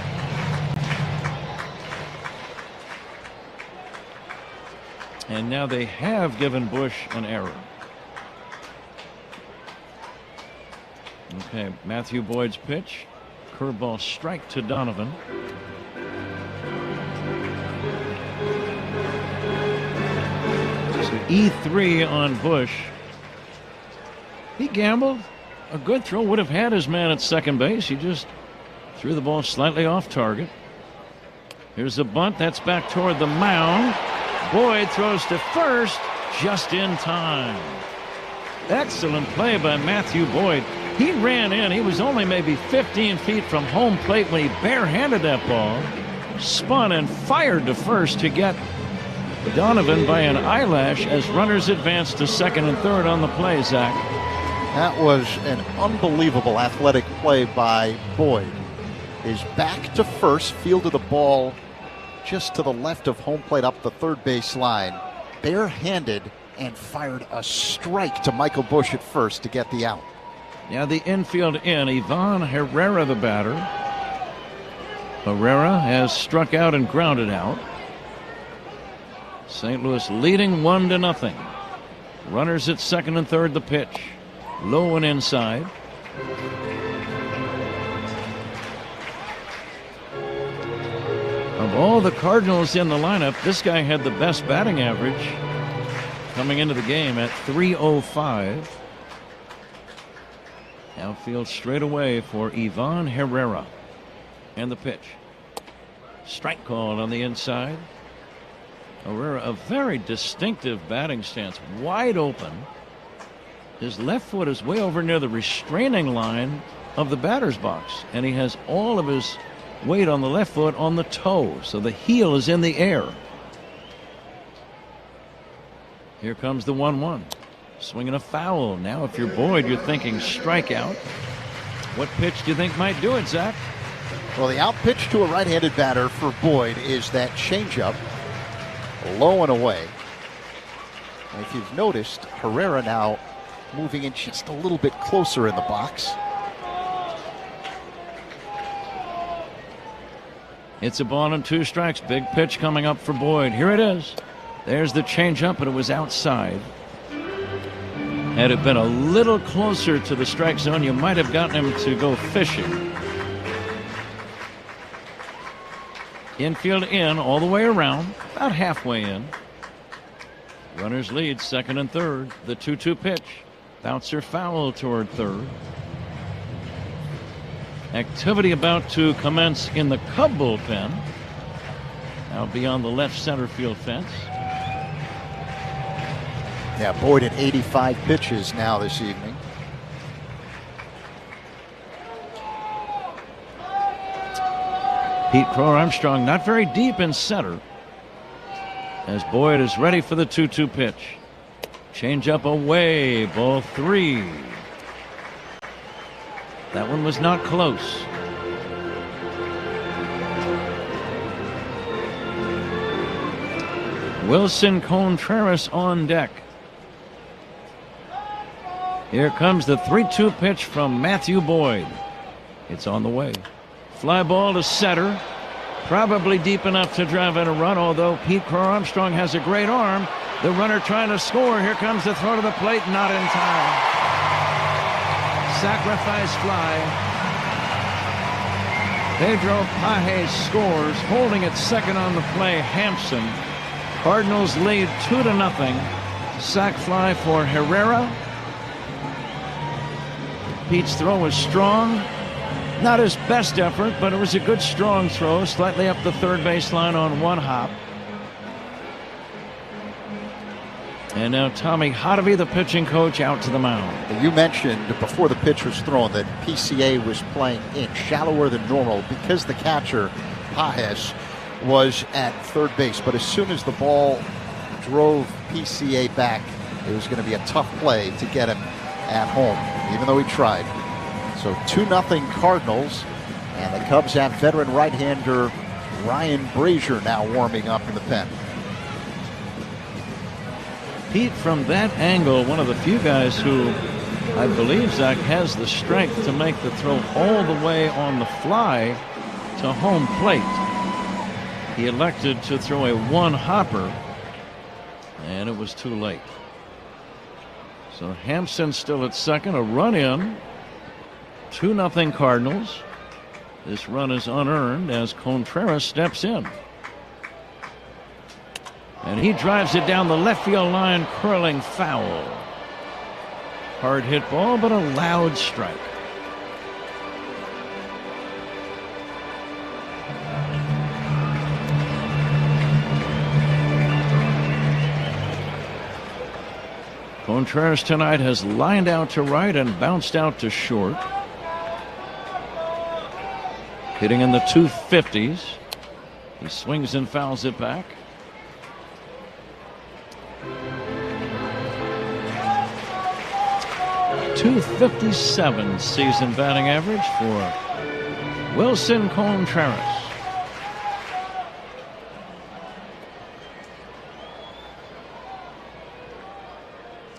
And now they have given Bush an error. Okay, Matthew Boyd's pitch. Curveball strike to Donovan. So E3 on Bush. He gambled. A good throw would have had his man at second base. He just threw the ball slightly off target. Here's a bunt. That's back toward the mound. Boyd throws to first just in time. Excellent play by Matthew Boyd. He ran in. He was only maybe 15 feet from home plate when he barehanded that ball. Spun and fired to first to get Donovan by an eyelash as runners advanced to second and third on the play, Zach. That was an unbelievable athletic play by Boyd. His back to first, fielded the ball just to the left of home plate up the third base line, barehanded, and fired a strike to Michael Bush at first to get the out. Now the infield in, Ivan Herrera the batter. Herrera has struck out and grounded out. St. Louis leading 1-0. Runners at second and third, the pitch. Low and inside. Of all the Cardinals in the lineup, this guy had the best batting average coming into the game at .305. Outfield straight away for Ivan Herrera. And the pitch. Strike called on the inside. Herrera, a very distinctive batting stance, wide open. His left foot is way over near the restraining line of the batter's box, and he has all of his weight on the left foot on the toe, so the heel is in the air. Here comes the 1-1. Swinging a foul. Now if you're Boyd, you're thinking strikeout. What pitch do you think might do it, Zach? Well, the out pitch to a right-handed batter for Boyd is that changeup, low and away. And if you've noticed, Herrera now moving in just a little bit closer in the box. It's a ball and 2 strikes. Big pitch coming up for Boyd. Here it is. There's the changeup, and it was outside. Had it been a little closer to the strike zone, you might have gotten him to go fishing. Infield in all the way around, about halfway in. Runners lead second and third. The 2-2 pitch. Bouncer foul toward third. Activity about to commence in the Cub bullpen. Now beyond the left center field fence. Yeah, Boyd at 85 pitches now this evening. Pete Crow Armstrong not very deep in center as Boyd is ready for the 2-2 pitch. Change up away, ball 3. That one was not close. Wilson Contreras on deck. Here comes the 3-2 pitch from Matthew Boyd. It's on the way. Fly ball to center. Probably deep enough to drive in a run, although Pete Crow Armstrong has a great arm. The runner trying to score. Here comes the throw to the plate. Not in time. Sacrifice fly. Pedro Pages scores, holding at second on the play, Hampson. Cardinals lead 2-0. Sac fly for Herrera. Pete's throw was strong. Not his best effort, but it was a good strong throw, slightly up the third baseline on one hop. And now Tommy Hotovy, the pitching coach, out to the mound. You mentioned before the pitch was thrown that PCA was playing in shallower than normal because the catcher, Pages, was at third base. But as soon as the ball drove PCA back, it was going to be a tough play to get him at home, even though he tried. So 2-0 Cardinals, and the Cubs have veteran right-hander Ryan Brazier now warming up in the pen. Pete, from that angle, one of the few guys who I believe, Zach, has the strength to make the throw all the way on the fly to home plate. He elected to throw a one-hopper, and it was too late. So Hampson still at second, a run in. 2-0 Cardinals. This run is unearned as Contreras steps in. And he drives it down the left field line, curling foul. Hard hit ball, but a loud strike. Contreras tonight has lined out to right and bounced out to short. Hitting in the 250s. He swings and fouls it back. .257 season batting average for Wilson Contreras.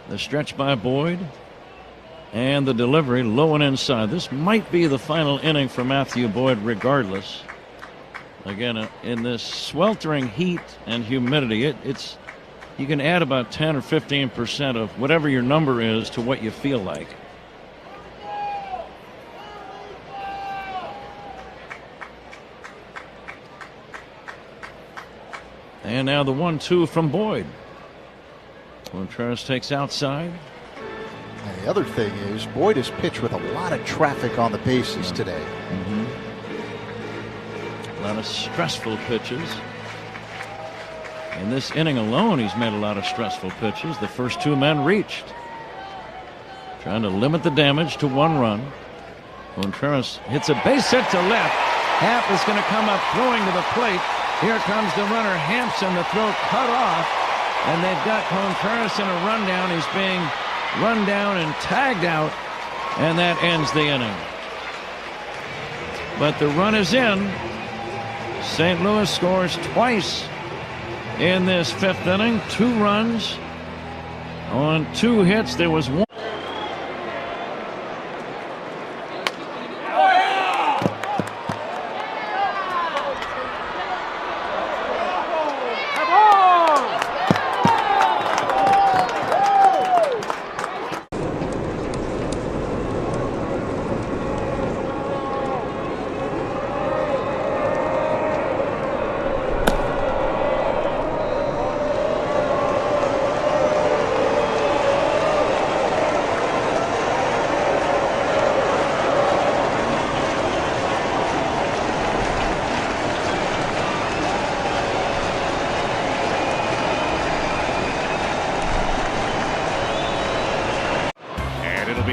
The stretch by Boyd and the delivery low and inside. This might be the final inning for Matthew Boyd regardless. Again, in this sweltering heat and humidity, it's you can add about 10 or 15% of whatever your number is to what you feel like. And now the 1-2 from Boyd. Contreras takes outside. And the other thing is, Boyd has pitched with a lot of traffic on the bases today. A lot of stressful pitches. In this inning alone, he's made a lot of stressful pitches. The first two men reached. Trying to limit the damage to one run. Contreras hits a base hit to left. Happ is going to come up throwing to the plate. Here comes the runner, Hampson. The throw cut off. And they've got Contreras in a rundown. He's being run down and tagged out. And that ends the inning. But the run is in. St. Louis scores twice in this fifth inning. 2 runs on 2 hits. There was one.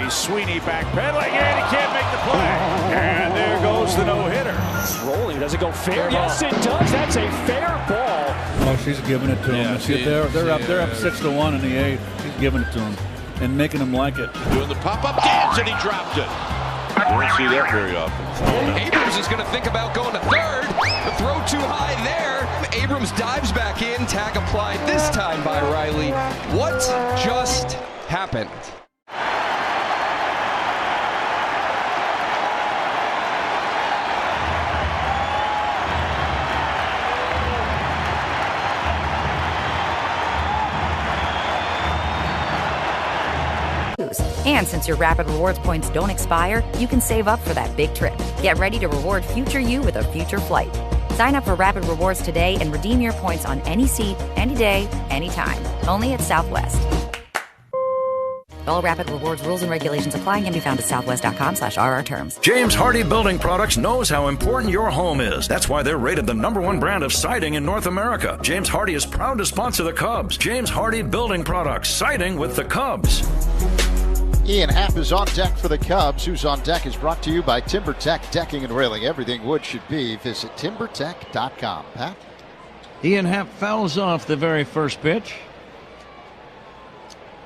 Sweeney backpedaling, and he can't make the play. And there goes the no-hitter. It's rolling. Does it go fair? Yes, it does. That's a fair ball. Oh, she's giving it to him. They're up 6-1 in the 8th. She's giving it to him and making him like it. Doing the pop-up dance, and he dropped it. You don't see that very often. Abrams is going to think about going to third. The throw too high there. Abrams dives back in. Tag applied this time by Riley. What just happened? And since your Rapid Rewards points don't expire, you can save up for that big trip. Get ready to reward future you with a future flight. Sign up for Rapid Rewards today and redeem your points on any seat, any day, anytime. Only at Southwest. All Rapid Rewards rules and regulations apply and can be found at southwest.com/RR terms. James Hardie Building Products knows how important your home is. That's why they're rated the #1 brand of siding in North America. James Hardie is proud to sponsor the Cubs. James Hardie Building Products, siding with the Cubs. Ian Happ is on deck for the Cubs. Who's on Deck is brought to you by TimberTech Decking and Railing. Everything wood should be. Visit timbertech.com. Pat? Ian Happ fouls off the very first pitch.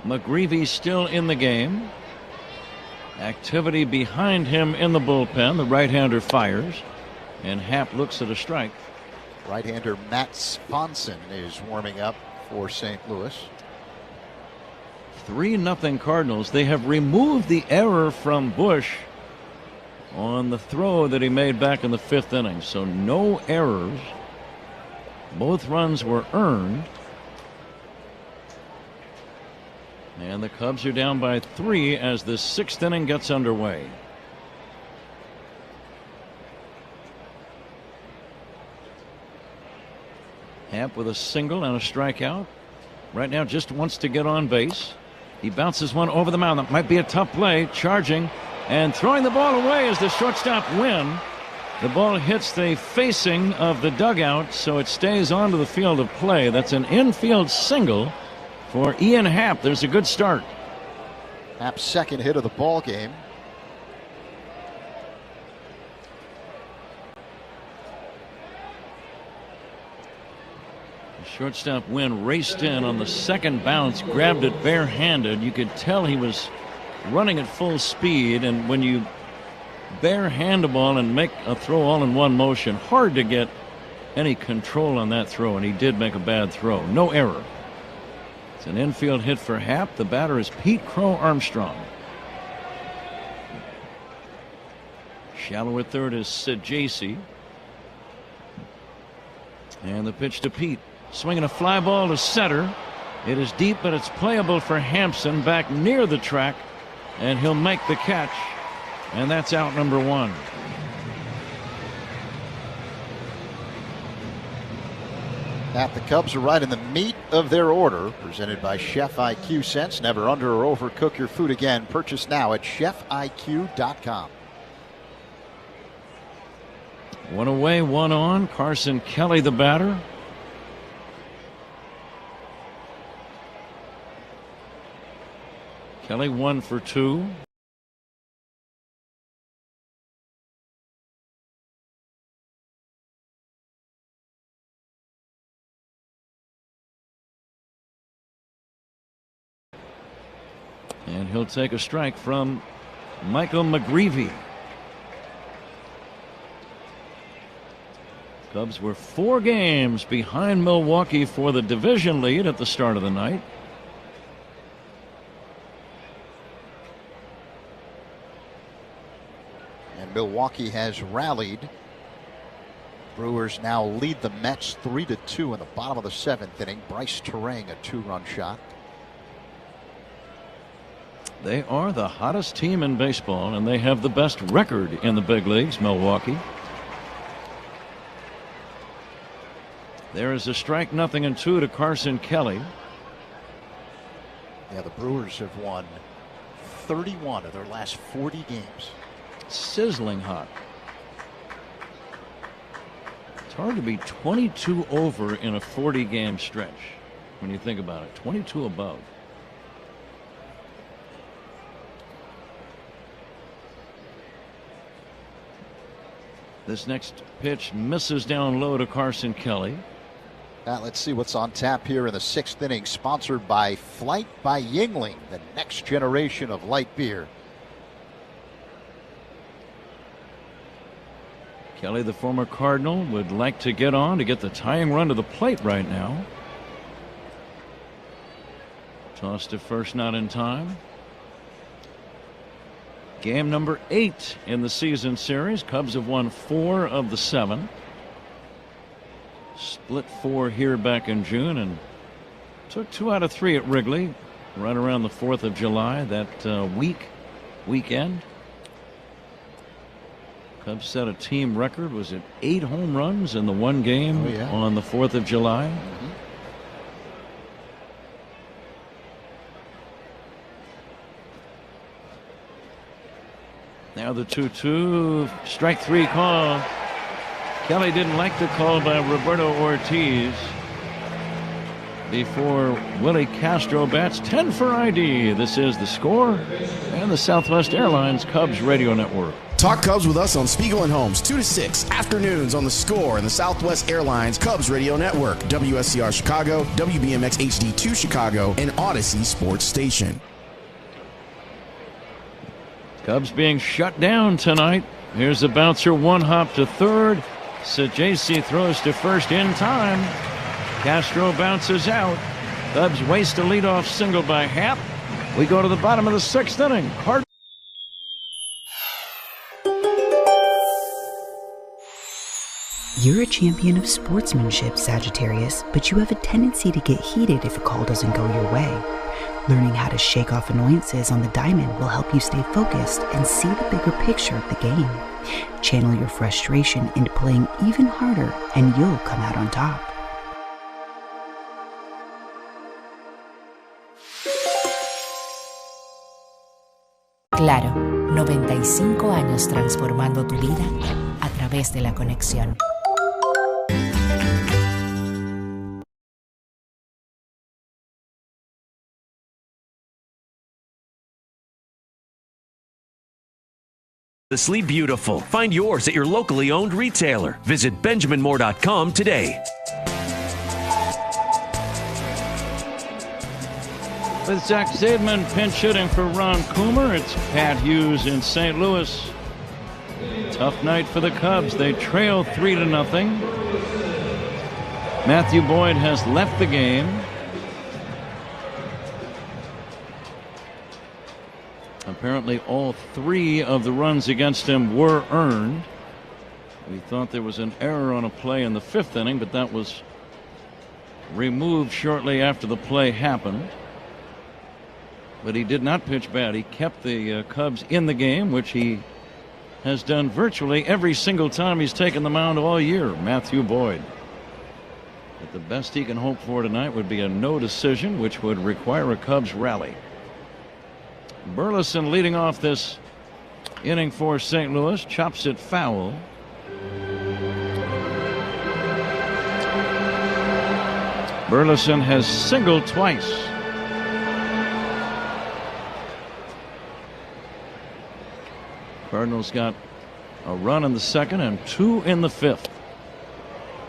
McGreevy still in the game. Activity behind him in the bullpen. The right-hander fires, and Happ looks at a strike. Right-hander Matt Sponson is warming up for St. Louis. 3-0 Cardinals. They have removed the error from Bush on the throw that he made back in the 5th inning. So no errors. Both runs were earned. And the Cubs are down by 3 as the 6th inning gets underway. Happ with a single and a strikeout. Right now just wants to get on base. He bounces one over the mound. That might be a tough play. Charging and throwing the ball away as the shortstop Wynn. The ball hits the facing of the dugout, so it stays onto the field of play. That's an infield single for Ian Happ. There's a good start. Happ's second hit of the ball game. The shortstop Wynn raced in on the second bounce, grabbed it barehanded. You could tell he was running at full speed, and when you barehand a ball and make a throw all in one motion, hard to get any control on that throw, and he did make a bad throw. No error. It's an infield hit for Happ. The batter is Pete Crow Armstrong. Shallow at third is Sid Jacey. And the pitch to Pete. Swinging a fly ball to center. It is deep, but it's playable for Hampson back near the track. And he'll make the catch. And that's out number 1. At the Cubs are right in the meat of their order, presented by Chef IQ Sense. Never under or overcook your food again. Purchase now at chefiq.com. 1 away, 1 on. Carson Kelly, the batter. Kelly 1 for 2. And he'll take a strike from Michael McGreevy. Cubs were 4 games behind Milwaukee for the division lead at the start of the night. And Milwaukee has rallied. Brewers now lead the Mets 3-2 in the bottom of the 7th inning. Bryce Terang, a 2-run shot. They are the hottest team in baseball, and they have the best record in the big leagues, Milwaukee. There is a strike, 0-2 to Carson Kelly. Yeah, the Brewers have won 31 of their last 40 games. Sizzling hot. It's hard to be 22 over in a 40-game stretch when you think about it. 22 above. This next pitch misses down low to Carson Kelly. Let's see what's on tap here in the 6th inning, sponsored by Flight by Yuengling, the next generation of light beer. Kelly, the former Cardinal, would like to get on to get the tying run to the plate right now. Toss to first, not in time. Game number 8 in the season series. Cubs have won 4 of the 7. Split 4 here back in June and took 2 out of 3 at Wrigley. right around the 4th of July, that weekend. Cubs set a team record. Was it 8 home runs in the one game on the 4th of July? Now the 2-2, strike 3 call. Kelly didn't like the call by Roberto Ortiz before Willie Castro bats 10 for ID. This is The Score and the Southwest Airlines Cubs Radio Network. Talk Cubs with us on Spiegel and Holmes, 2 to 6 afternoons on The Score and the Southwest Airlines Cubs Radio Network, WSCR Chicago, WBMX HD2 Chicago, and Odyssey Sports Station. Cubs being shut down tonight. Here's a bouncer, 1 hop to third. Sajasi throws to first in time. Castro bounces out. Cubs waste a leadoff single by Happ. We go to the bottom of the 6th inning. You're a champion of sportsmanship, Sagittarius, but you have a tendency to get heated if a call doesn't go your way. Learning how to shake off annoyances on the diamond will help you stay focused and see the bigger picture of the game. Channel your frustration into playing even harder, and you'll come out on top. Claro, 95 años transformando tu vida a través de la conexión. Sleep beautiful. Find yours at your locally owned retailer. Visit BenjaminMoore.com today. With Zach Zaidman pinch hitting for Ron Coomer, it's Pat Hughes in St. Louis. Tough night for the Cubs. They trail 3-0. Matthew Boyd has left the game. Apparently all 3 of the runs against him were earned. We thought there was an error on a play in the 5th inning, but that was removed shortly after the play happened. But he did not pitch bad. He kept the Cubs in the game, which he has done virtually every single time he's taken the mound all year, Matthew Boyd. But the best he can hope for tonight would be a no decision, which would require a Cubs rally. Burleson leading off this inning for St. Louis, chops it foul. Burleson has singled twice. Cardinals got a run in the 2nd and 2 in the 5th.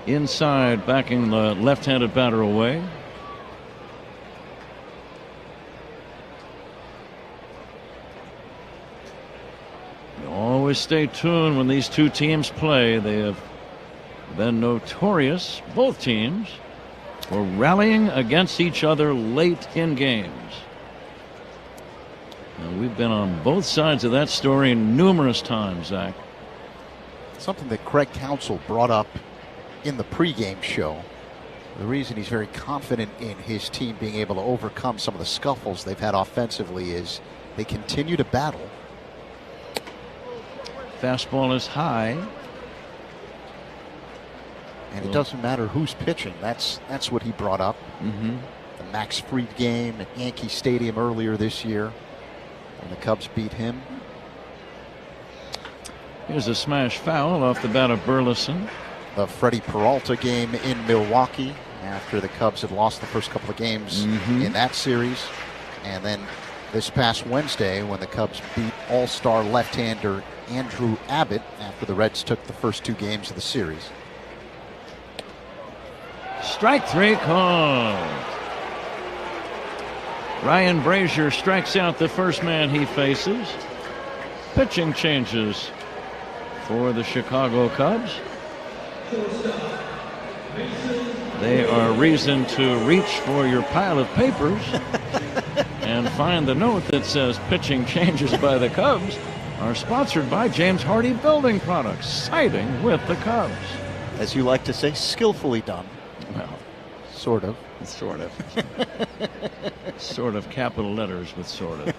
Inside, backing the left-handed batter away. Always stay tuned when these two teams play. They have been notorious, both teams, for rallying against each other late in games. And we've been on both sides of that story numerous times, Zach. Something that Craig Counsell brought up in the pregame show. The reason he's very confident in his team being able to overcome some of the scuffles they've had offensively is they continue to battle. Fastball is high. And it doesn't matter who's pitching. That's what he brought up. The Max Fried game at Yankee Stadium earlier this year when the Cubs beat him. Here's a smash foul off the bat of Burleson. The Freddie Peralta game in Milwaukee after the Cubs had lost the first couple of games in that series. And then this past Wednesday when the Cubs beat all-star left-hander Andrew Abbott after the Reds took the first 2 games of the series. Strike 3 called. Ryan Brazier strikes out the first man he faces. Pitching changes for the Chicago Cubs. They are reason to reach for your pile of papers and find the note that says pitching changes by the Cubs are sponsored by James Hardy Building Products, siding with the Cubs. As you like to say, skillfully done. Well, Sort of. Sort of. Sort of capital letters with sort of.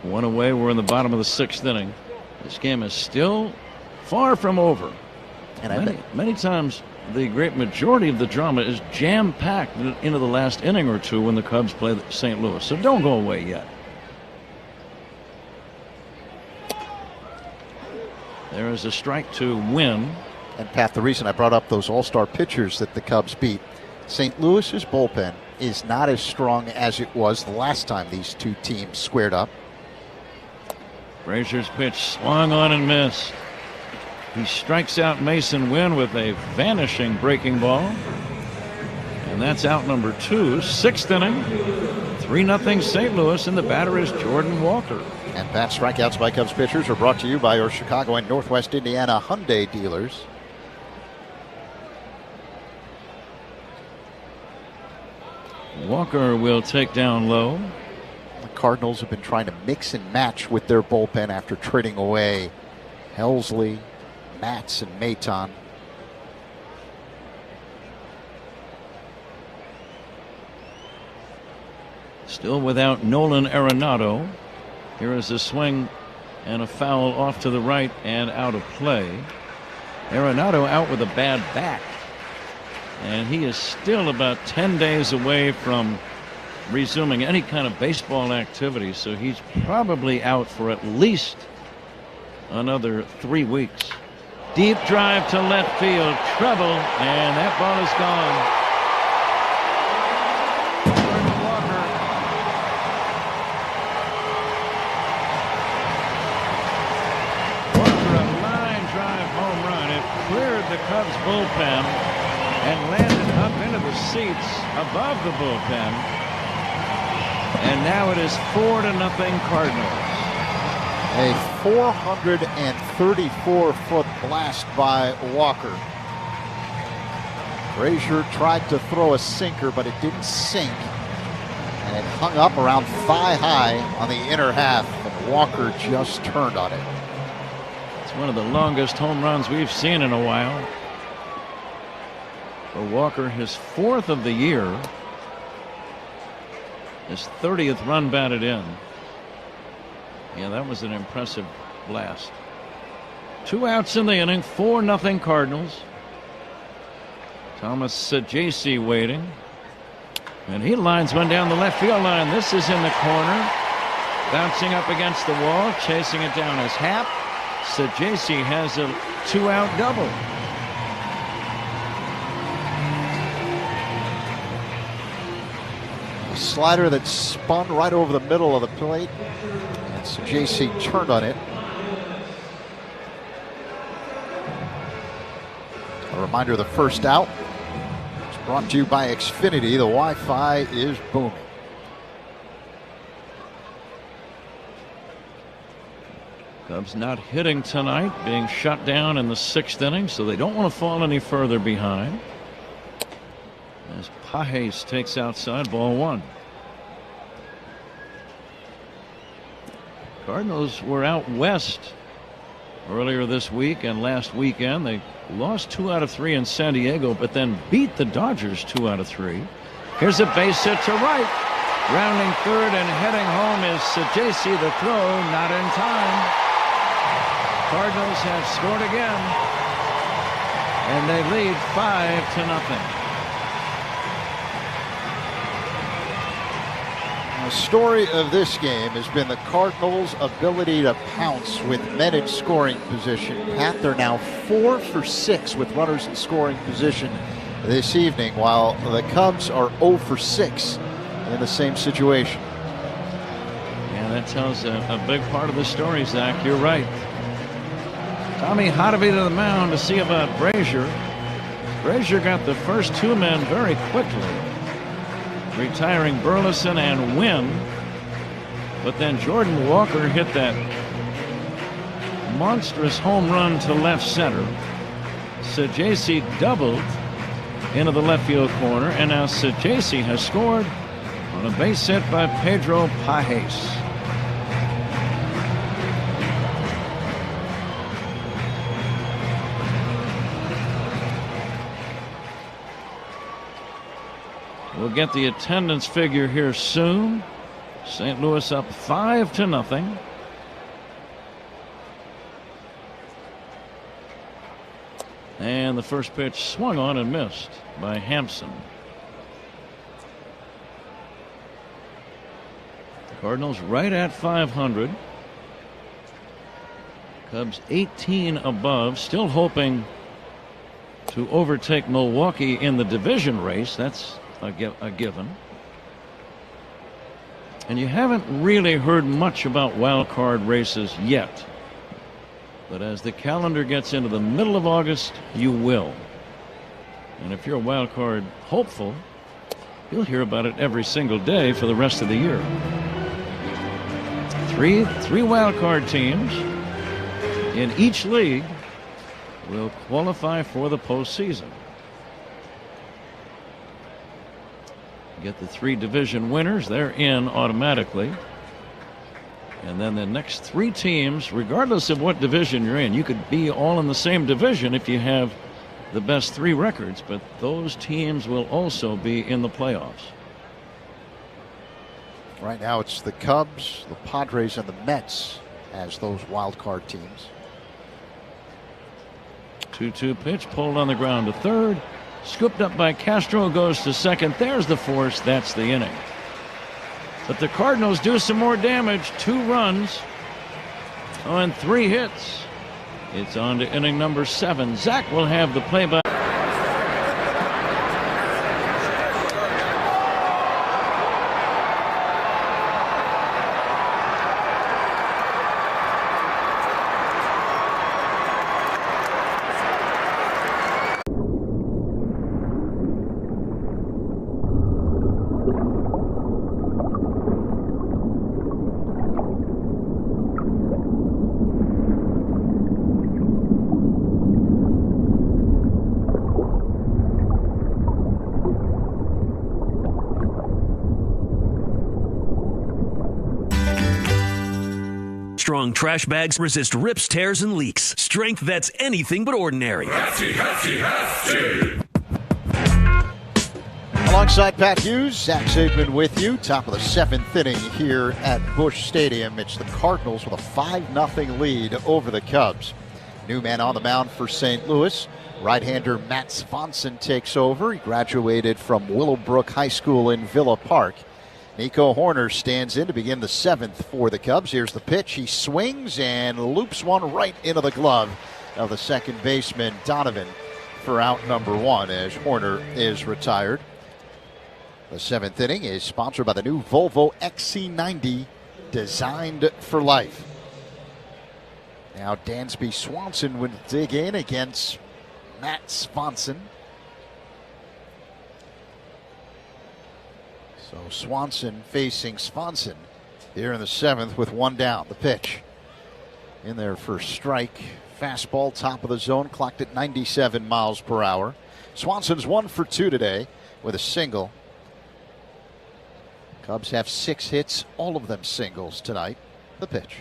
One away. We're in the bottom of the 6th inning. This game is still far from over. And many times the great majority of the drama is jam-packed into the last inning or two when the Cubs play St. Louis. So don't go away yet. There is a strike to win. And Pat, the reason I brought up those all-star pitchers that the Cubs beat, St. Louis's bullpen is not as strong as it was the last time these two teams squared up. Frazier's pitch swung on and missed. He strikes out Mason Wynn with a vanishing breaking ball. And that's out number 2. 6th inning. 3-0 St. Louis, and the batter is Jordan Walker. And Pat, strikeouts by Cubs pitchers are brought to you by your Chicago and Northwest Indiana Hyundai dealers. Walker will take down low. The Cardinals have been trying to mix and match with their bullpen after trading away Helsley, Matz, and Maton. Still without Nolan Arenado. Here is a swing and a foul off to the right and out of play. Arenado out with a bad back. And he is still about 10 days away from resuming any kind of baseball activity. So he's probably out for at least another 3 weeks. Deep drive to left field. Trouble. And that ball is gone. The Cubs bullpen and landed up into the seats above the bullpen, and now it is 4-0 Cardinals. A 434-foot blast by Walker. Frazier tried to throw a sinker, but it didn't sink, and it hung up around thigh high on the inner half, and Walker just turned on it. One of the longest home runs we've seen in a while. For Walker, his 4th of the year. His 30th run batted in. Yeah, that was an impressive blast. 2 outs in the inning, 4-0 Cardinals. Thomas Saggese waiting. And he lines one down the left field line. This is in the corner. Bouncing up against the wall, chasing it down is Happ. Saggese has a 2-out double. A slider that spun right over the middle of the plate, and Saggese turned on it. A reminder, the first out is brought to you by Xfinity. The Wi-Fi is booming. Cubs not hitting tonight, being shut down in the 6th inning, so they don't want to fall any further behind. As Pages takes outside, ball 1. Cardinals were out west earlier this week and last weekend. They lost 2 out of 3 in San Diego, but then beat the Dodgers 2 out of 3. Here's a base hit to right. Rounding third and heading home is Saggese. The throw not in time. Cardinals have scored again, and they lead 5-0. The story of this game has been the Cardinals' ability to pounce with men in scoring position. Pat, they're now 4 for 6 with runners in scoring position this evening, while the Cubs are 0 for 6 in the same situation. Yeah, that tells a big part of the story, Zach. You're right. Tommy Hotovy to the mound to see about Frazier. Frazier got the first 2 men very quickly, retiring Burleson and Wynn. But then Jordan Walker hit that monstrous home run to left center. Saggese doubled into the left field corner, and now Saggese has scored on a base hit by Pedro Pages. We'll get the attendance figure here soon. St. Louis up 5-0. And the first pitch swung on and missed by Hampson. The Cardinals right at 500. Cubs 18 above, still hoping to overtake Milwaukee in the division race. That's a given. And you haven't really heard much about wild card races yet. But as the calendar gets into the middle of August, you will. And if you're a wild card hopeful, you'll hear about it every single day for the rest of the year. Three wild card teams in each league will qualify for the postseason. Get the 3 division winners, they're in automatically. And then the next 3 teams, regardless of what division you're in, you could be all in the same division if you have the best 3 records, but those teams will also be in the playoffs. Right now it's the Cubs, the Padres, and the Mets as those wild card teams. 2-2 pitch pulled on the ground to third. Scooped up by Castro, goes to second. There's the force. That's the inning. But the Cardinals do some more damage. 2 runs on 3 hits. It's on to inning number 7. Zach will have the play-by. Strong trash bags resist rips, tears, and leaks. Strength that's anything but ordinary. Hefty, hefty, hefty. Alongside Pat Hughes, Zach Zaidman with you. Top of the 7th inning here at Busch Stadium. It's the Cardinals with a 5-0 lead over the Cubs. New man on the mound for St. Louis. Right-hander Matt Swanson takes over. He graduated from Willowbrook High School in Villa Park. Nico Horner stands in to begin the 7th for the Cubs. Here's the pitch. He swings and loops one right into the glove of the second baseman Donovan for out number 1 as Horner is retired. The 7th inning is sponsored by the new Volvo XC90, designed for life. Now Dansby Swanson would dig in against Matt Swanson. So Swanson facing Swanson here in the 7th with 1 down. The pitch in there for strike. Fastball top of the zone, clocked at 97 miles per hour. Swanson's 1 for 2 today with a single. Cubs have 6 hits, all of them singles tonight. The pitch.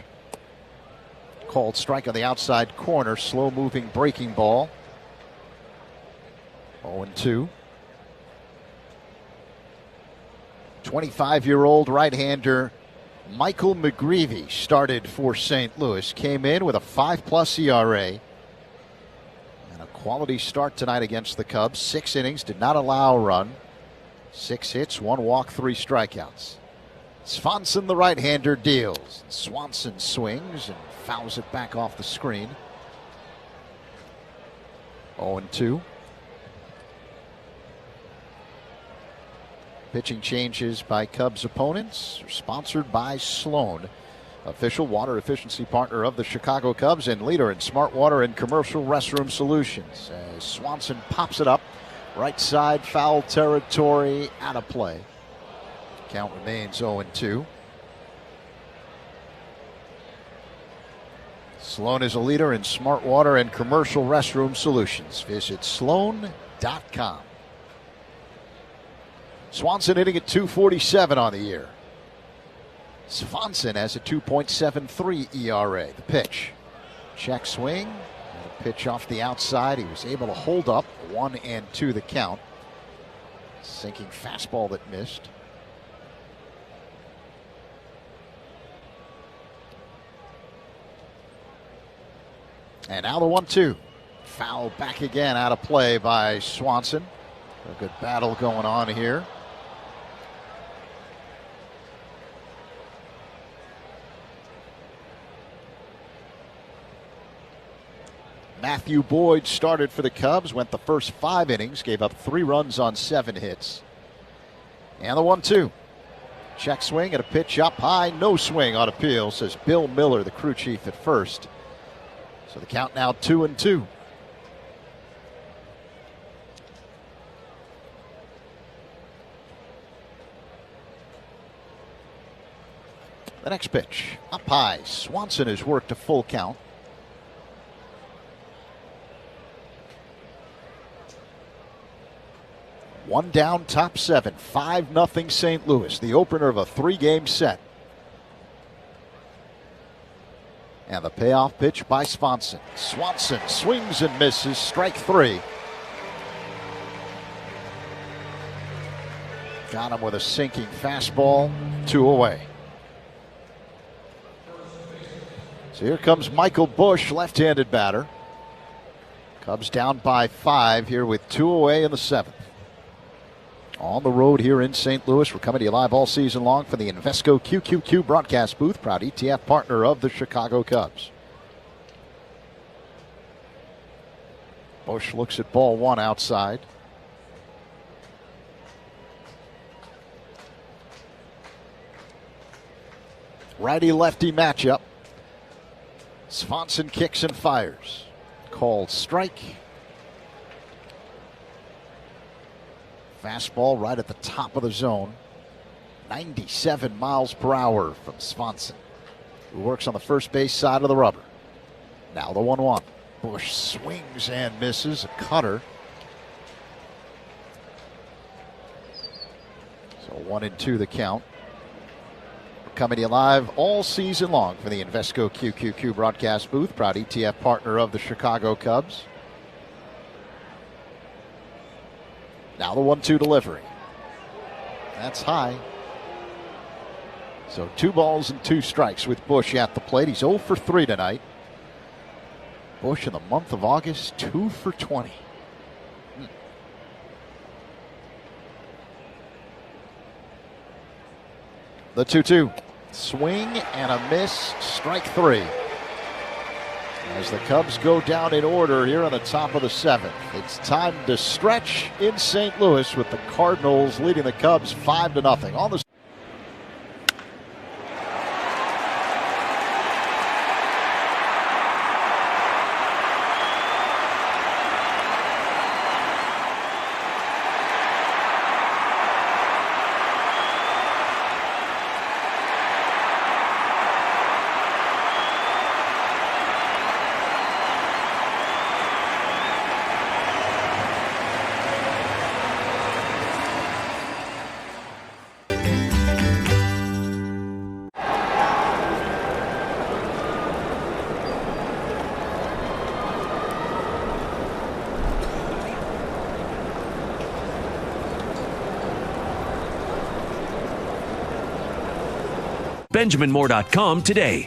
Called strike on the outside corner. Slow moving breaking ball. 0-2. 25-year-old right-hander Michael McGreevy started for St. Louis. Came in with a 5+ ERA. And a quality start tonight against the Cubs. 6 innings, did not allow a run. 6 hits, 1 walk, 3 strikeouts. Swanson, the right-hander, deals. Swanson swings and fouls it back off the screen. 0-2. Pitching changes by Cubs opponents are sponsored by Sloan, official water efficiency partner of the Chicago Cubs and leader in smart water and commercial restroom solutions. As Swanson pops it up, right side, foul territory, out of play. Count remains 0-2. Sloan is a leader in smart water and commercial restroom solutions. Visit sloan.com. Swanson hitting at .247 on the year. Swanson has a 2.73 ERA. The pitch. Check swing. And a pitch off the outside. He was able to hold up 1-2 the count. Sinking fastball that missed. And now the 1-2. Foul back again, out of play by Swanson. A good battle going on here. Matthew Boyd started for the Cubs, went the first 5 innings, gave up 3 runs on 7 hits. And the 1-2. Check swing and a pitch up high, no swing on appeal, says Bill Miller, the crew chief at first. So the count now 2-2. The next pitch, up high. Swanson has worked a full count. One down, top 7, 5-0 St. Louis, the opener of a 3-game set. And the payoff pitch by Swanson. Swanson swings and misses, strike 3. Got him with a sinking fastball, 2 away. So here comes Michael Busch, left-handed batter. Cubs down by 5 here with 2 away in the 7th. On the road here in St. Louis. We're coming to you live all season long from the Invesco QQQ broadcast booth, proud ETF partner of the Chicago Cubs. Busch looks at ball 1 outside. Righty-lefty matchup. Swanson kicks and fires. Called strike. Fastball right at the top of the zone. 97 miles per hour from Swanson, who works on the first base side of the rubber. Now the 1-1. Busch swings and misses. A cutter. So 1-2 the count. We're coming to you live all season long from the Invesco QQQ broadcast booth, proud ETF partner of the Chicago Cubs. Now the 1-2 delivery. That's high. So 2 balls and 2 strikes with Busch at the plate. He's 0 for 3 tonight. Busch in the month of August, 2 for 20. The 2-2. Swing and a miss. Strike 3. As the Cubs go down in order here on the top of the 7th. It's time to stretch in St. Louis with the Cardinals leading the Cubs 5-0. On the BenjaminMoore.com today.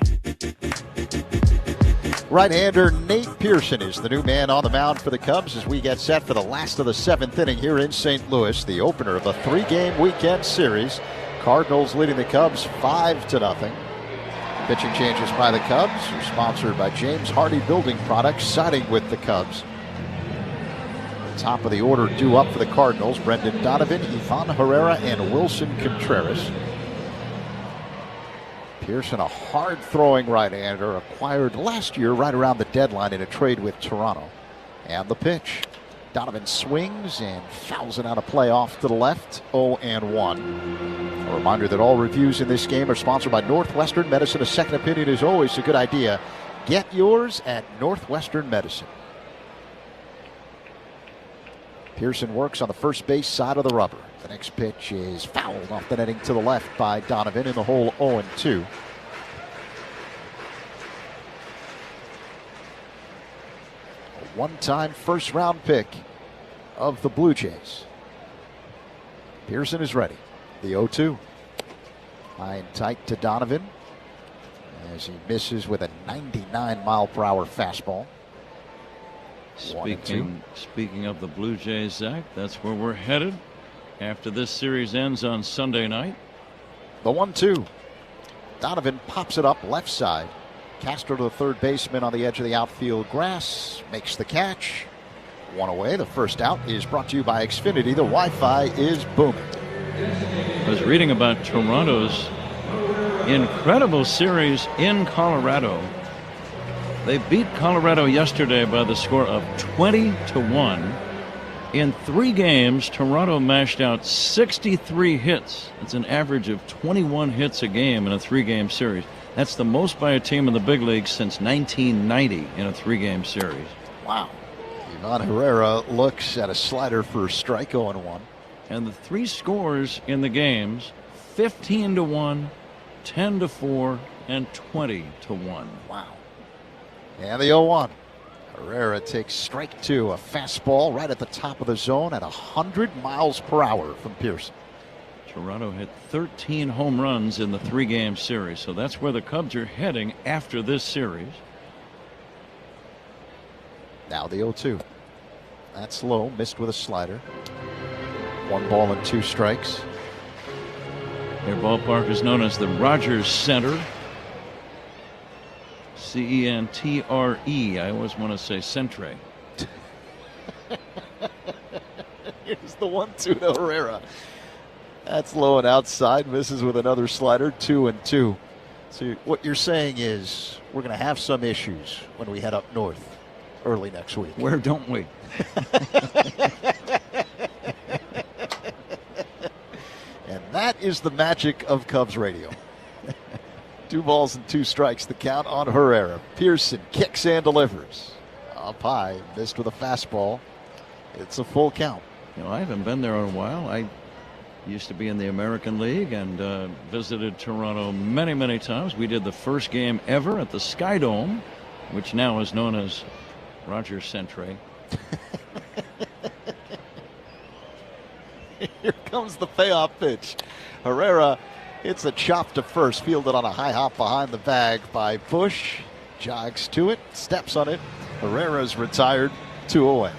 Right-hander Nate Pearson is the new man on the mound for the Cubs as we get set for the last of the 7th inning here in St. Louis, the opener of a 3-game weekend series. Cardinals leading the Cubs 5-0. Pitching changes by the Cubs are sponsored by James Hardy Building Products, siding with the Cubs. Top of the order due up for the Cardinals, Brendan Donovan, Ivan Herrera, and Wilson Contreras. Pearson, a hard-throwing right-hander, acquired last year right around the deadline in a trade with Toronto. And the pitch. Donovan swings and fouls it out of play off to the left, 0-1. A reminder that all reviews in this game are sponsored by Northwestern Medicine. A second opinion is always a good idea. Get yours at Northwestern Medicine. Pearson works on the first base side of the rubber. The next pitch is fouled off the netting to the left by Donovan in the hole, 0-2. A one-time first-round pick of the Blue Jays. Pearson is ready. The 0-2. High and tight to Donovan as he misses with a 99-mile-per-hour fastball. Speaking of the Blue Jays, Zach, that's where we're headed after this series ends on Sunday night. The 1-2. Donovan pops it up left side. Castro to the third baseman on the edge of the outfield grass. Makes the catch. One away. The first out is brought to you by Xfinity. The Wi-Fi is booming. I was reading about Toronto's incredible series in Colorado. They beat Colorado yesterday by the score of 20-1. In 3 games, Toronto mashed out 63 hits. That's an average of 21 hits a game in a 3-game series. That's the most by a team in the big leagues since 1990 in a 3-game series. Wow. Ivan Herrera looks at a slider for a strike, 0-1. And the 3 scores in the games, 15-1, 10-4, and 20-1. Wow. And the 0-1. Herrera takes strike 2, a fastball right at the top of the zone at 100 miles per hour from Pearson. Toronto hit 13 home runs in the 3-game series, so that's where the Cubs are heading after this series. Now the 0-2. That's low, missed with a slider. 1 ball and 2 strikes. Their ballpark is known as the Rogers Center. C-E-N-T-R-E. I always want to say Centre. Here's the 1-2 to Herrera. That's low and outside. Misses with another slider. 2-2. So what you're saying is we're going to have some issues when we head up north early next week. Where don't we? And that is the magic of Cubs radio. 2 balls and 2 strikes, the count on Herrera. Pearson kicks and delivers. Up high, missed with a fastball. It's a full count. You know, I haven't been there in a while. I used to be in the American League and visited Toronto many, many times. We did the first game ever at the Sky Dome, which now is known as Rogers Centre. Here comes the payoff pitch. Herrera hits a chop to first, fielded on a high hop behind the bag by Bush. Jogs to it, steps on it. Herrera's retired, 2 away.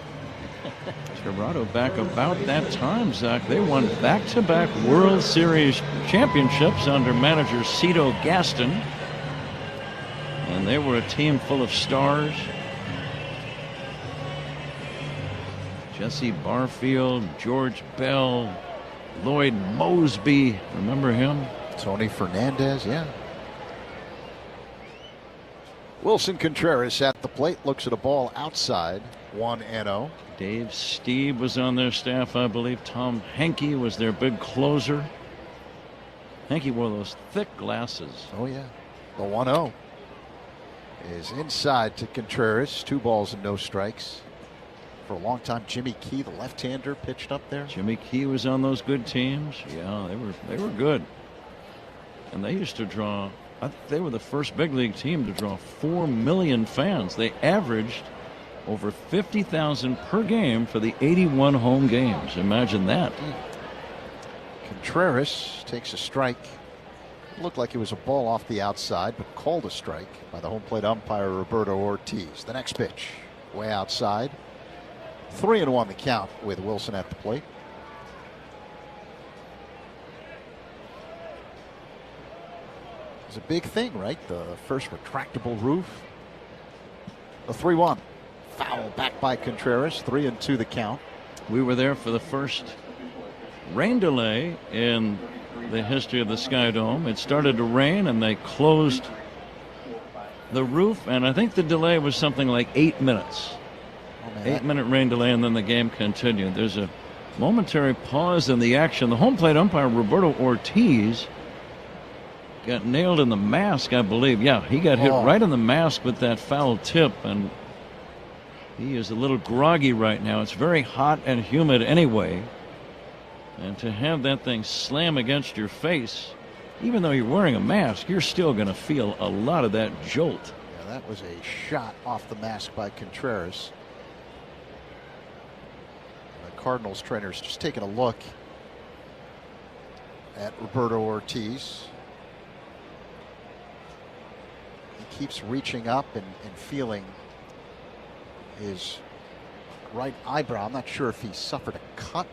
Toronto back about that time, Zach. They won back-to-back World Series championships under manager Cito Gaston. And they were a team full of stars. Jesse Barfield, George Bell, Lloyd Mosby. Remember him? Tony Fernandez, yeah. Wilson Contreras at the plate, looks at a ball outside, 1-0. Dave Stieb was on their staff, I believe. Tom Henke was their big closer. Henke wore those thick glasses. Oh, yeah. The 1-0 is inside to Contreras. 2 balls and no strikes. For a long time, Jimmy Key, the left-hander, pitched up there. Jimmy Key was on those good teams. Yeah, they were good. And they used to draw, I think they were the first big league team to draw 4 million fans. They averaged over 50,000 per game for the 81 home games. Imagine that. Contreras takes a strike. It looked like it was a ball off the outside, but called a strike by the home plate umpire Roberto Ortiz. The next pitch, way outside. 3-1 the count with Wilson at the plate. It's a big thing, right? The first retractable roof. The 3-1. Foul back by Contreras. 3-2 the count. We were there for the first rain delay in the history of the Sky Dome. It started to rain and they closed the roof, and I think the delay was something like 8 minutes. 8-minute rain delay, and then the game continued. There's a momentary pause in the action. The home plate umpire Roberto Ortiz got nailed in the mask, I believe. Yeah, he got hit right in the mask with that foul tip, and he is a little groggy right now. It's very hot and humid anyway, and to have that thing slam against your face, even though you're wearing a mask, you're still going to feel a lot of that jolt. Yeah, that was a shot off the mask by Contreras. The Cardinals trainers just taking a look at Roberto Ortiz. He keeps reaching up and feeling his right eyebrow. I'm not sure if he suffered a cut.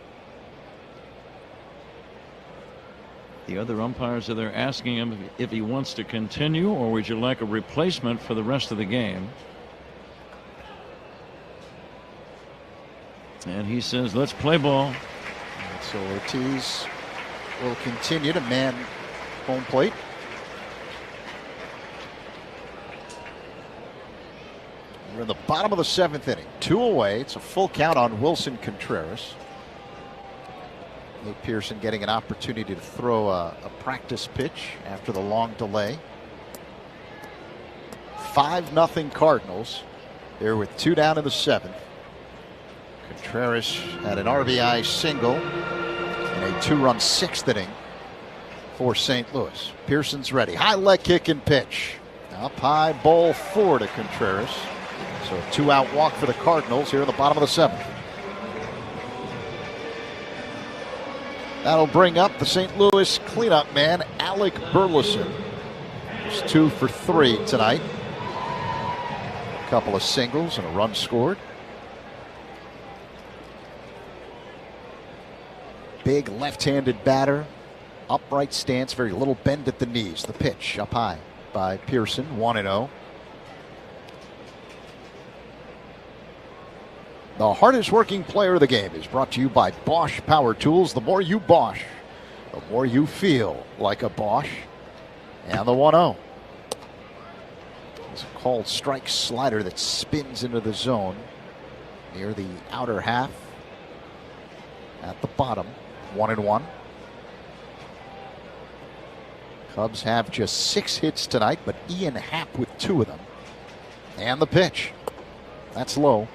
The other umpires are there asking him if he wants to continue or would you like a replacement for the rest of the game. And he says, let's play ball. And so Ortiz will continue to man home plate. We're in the bottom of the 7th inning. 2 away. It's a full count on Wilson Contreras. Nate Pearson getting an opportunity to throw a practice pitch after the long delay. 5-0 Cardinals. They're with 2 down in the 7th. Contreras had an RBI single in a 2-run 6th inning for St. Louis. Pearson's ready. High leg kick and pitch. Up high, ball 4 to Contreras. So a 2-out walk for the Cardinals here in the bottom of the 7th. That'll bring up the St. Louis cleanup man, Alec Burleson. He's 2 for 3 tonight. A couple of singles and a run scored. Big left-handed batter. Upright stance, very little bend at the knees. The pitch up high by Pearson, 1-0. The hardest working player of the game is brought to you by Bosch Power Tools. The more you Bosch, the more you feel like a Bosch. And the 1-0. It's a called strike slider that spins into the zone near the outer half at the bottom. 1-1. Cubs have just 6 hits tonight, but Ian Happ with 2 of them. And the pitch. That's low.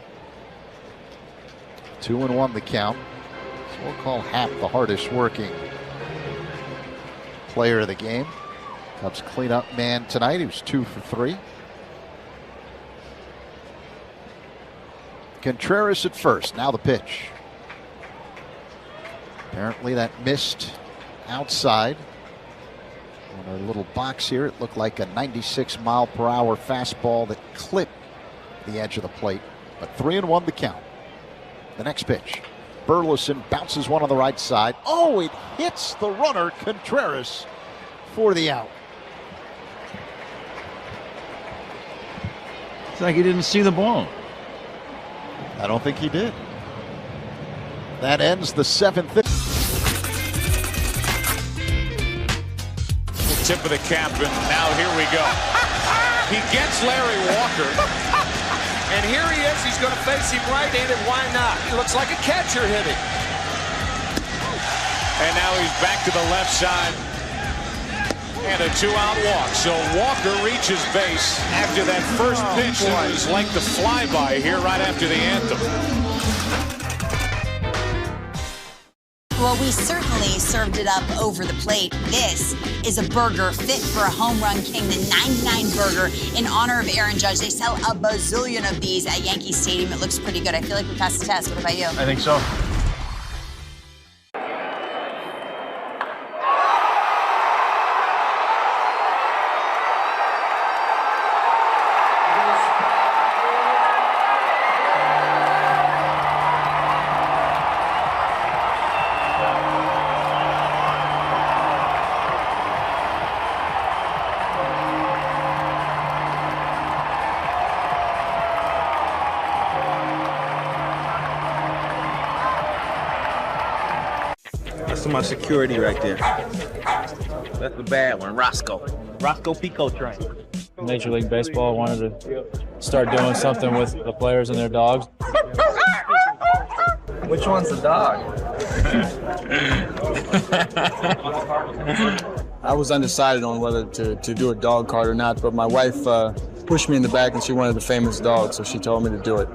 2-1 the count. So we'll call Happ the hardest working player of the game. Cubs cleanup man tonight. He was 2 for 3. Contreras at first. Now the pitch. Apparently that missed outside. On our little box here, it looked like a 96-mile-per-hour fastball that clipped the edge of the plate. But 3-1 the count. The next pitch. Burleson bounces one on the right side. Oh, it hits the runner, Contreras, for the out. It's like he didn't see the ball. I don't think he did. That ends the 7th inning. The tip of the cap, and now here we go. He gets Larry Walker. And here he is. He's going to face him right-handed. Why not? He looks like a catcher hitting. And now he's back to the left side. And a 2-out walk. So Walker reaches base after that first pitch that was like the flyby here right after the anthem. Well, we certainly served it up over the plate. This is a burger fit for a home run king, the 99 burger in honor of Aaron Judge. They sell a bazillion of these at Yankee Stadium. It looks pretty good. I feel like we passed the test. What about you? I think so. My security right there. That's the bad one, Roscoe Pico train. Major League Baseball wanted to start doing something with the players and their dogs. Which one's the dog? I was undecided on whether to do a dog card or not, but my wife pushed me in the back and she wanted the famous dog, so she told me to do it.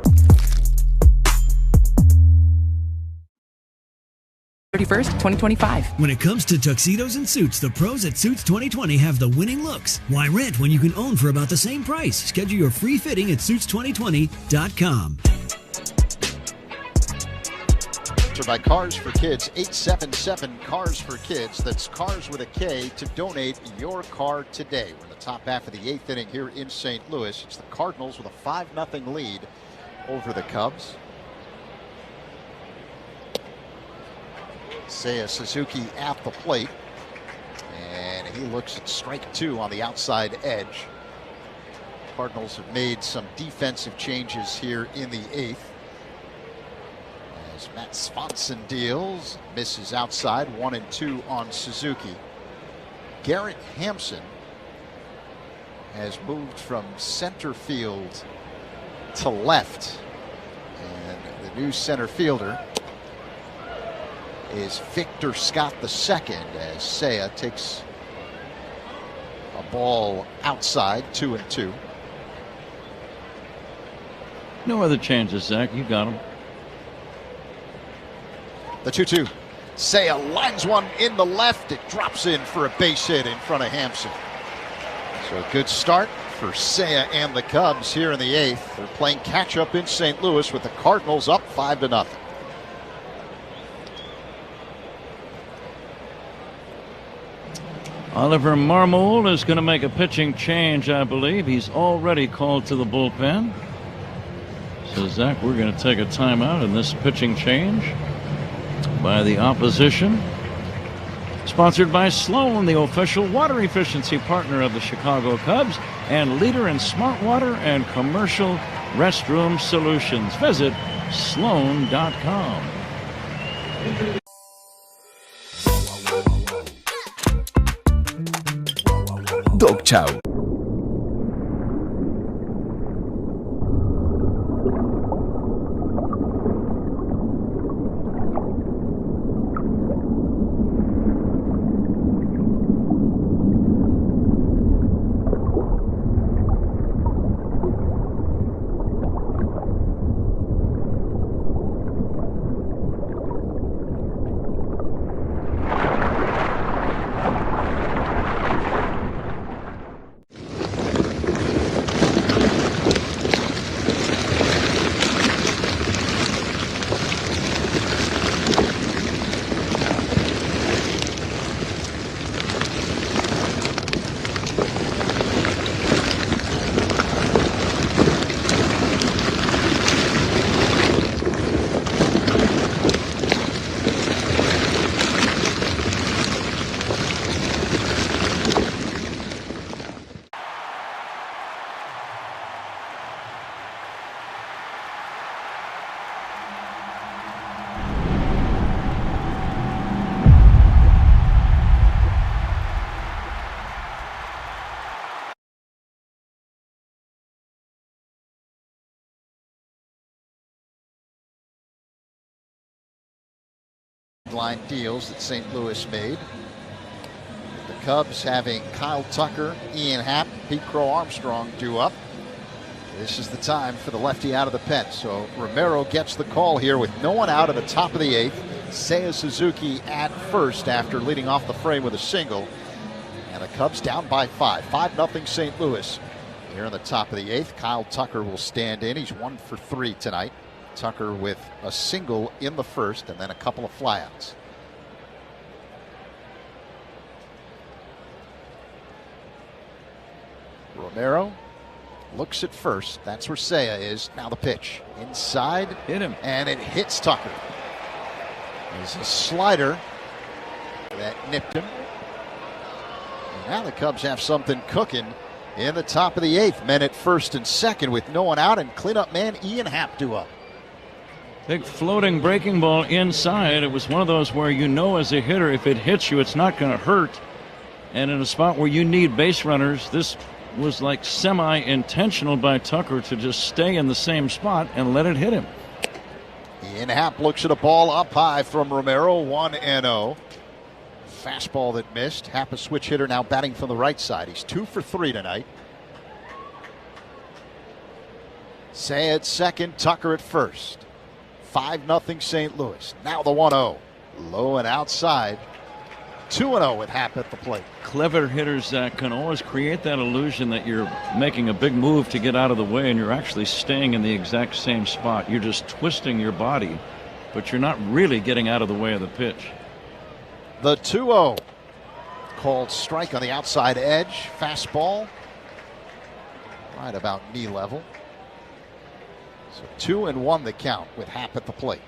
31st, 2025. When it comes to tuxedos and suits, the pros at Suits 2020 have the winning looks. Why rent when you can own for about the same price? Schedule your free fitting at Suits2020.com. sponsored by Cars for Kids. 877 Cars for Kids. That's Cars with a K to donate your car today. We're in the top half of the 8th inning here in St. Louis. It's the Cardinals with a 5-0 lead over the Cubs. Seiya Suzuki at the plate. And he looks at strike 2 on the outside edge. Cardinals have made some defensive changes here in the 8th. As Matt Swanson deals, misses outside, 1-2 on Suzuki. Garrett Hampson has moved from center field to left. And the new center fielder is Victor Scott II, as Seiya takes a ball outside, 2-2. No other changes, Zach. You got him. The 2-2. Seiya lines one in the left. It drops in for a base hit in front of Hampson. So a good start for Seiya and the Cubs here in the 8th. They're playing catch-up in St. Louis with the Cardinals up 5-0. Oliver Marmol is going to make a pitching change, I believe. He's already called to the bullpen. So, Zach, we're going to take a timeout in this pitching change by the opposition. Sponsored by Sloan, the official water efficiency partner of the Chicago Cubs and leader in smart water and commercial restroom solutions. Visit sloan.com. Dog Chow. Line deals that St. Louis made. The Cubs having Kyle Tucker, Ian Happ, Pete Crow Armstrong due up. This is the time for the lefty out of the pen. So Romero gets the call here with no one out at the top of the 8th. Seiya Suzuki at first after leading off the frame with a single. And the Cubs down by 5. 5-0 St. Louis. Here in the top of the 8th, Kyle Tucker will stand in. He's 1 for 3 tonight. Tucker with a single in the first and then a couple of flyouts. Romero looks at first. That's where Seiya is. Now the pitch. Inside. Hit him. And it hits Tucker. There's a slider that nipped him. And now the Cubs have something cooking in the top of the 8th. Men at first and second with no one out, and cleanup man Ian Happ due up. Big floating breaking ball inside. It was one of those where you know as a hitter if it hits you it's not going to hurt. And in a spot where you need base runners, this was like semi-intentional by Tucker to just stay in the same spot and let it hit him. Ian Happ looks at a ball up high from Romero, 1-0. Fastball that missed. Happ a switch hitter now batting from the right side. He's 2 for 3 tonight. Seiya at second, Tucker at first. 5-0 St. Louis. Now the 1-0. Low and outside. 2-0 with Happ at the plate. Clever hitters can always create that illusion that you're making a big move to get out of the way, and you're actually staying in the exact same spot. You're just twisting your body but you're not really getting out of the way of the pitch. The 2-0. Called strike on the outside edge. Fastball. Right about knee level. So 2-1 the count with Happ at the plate.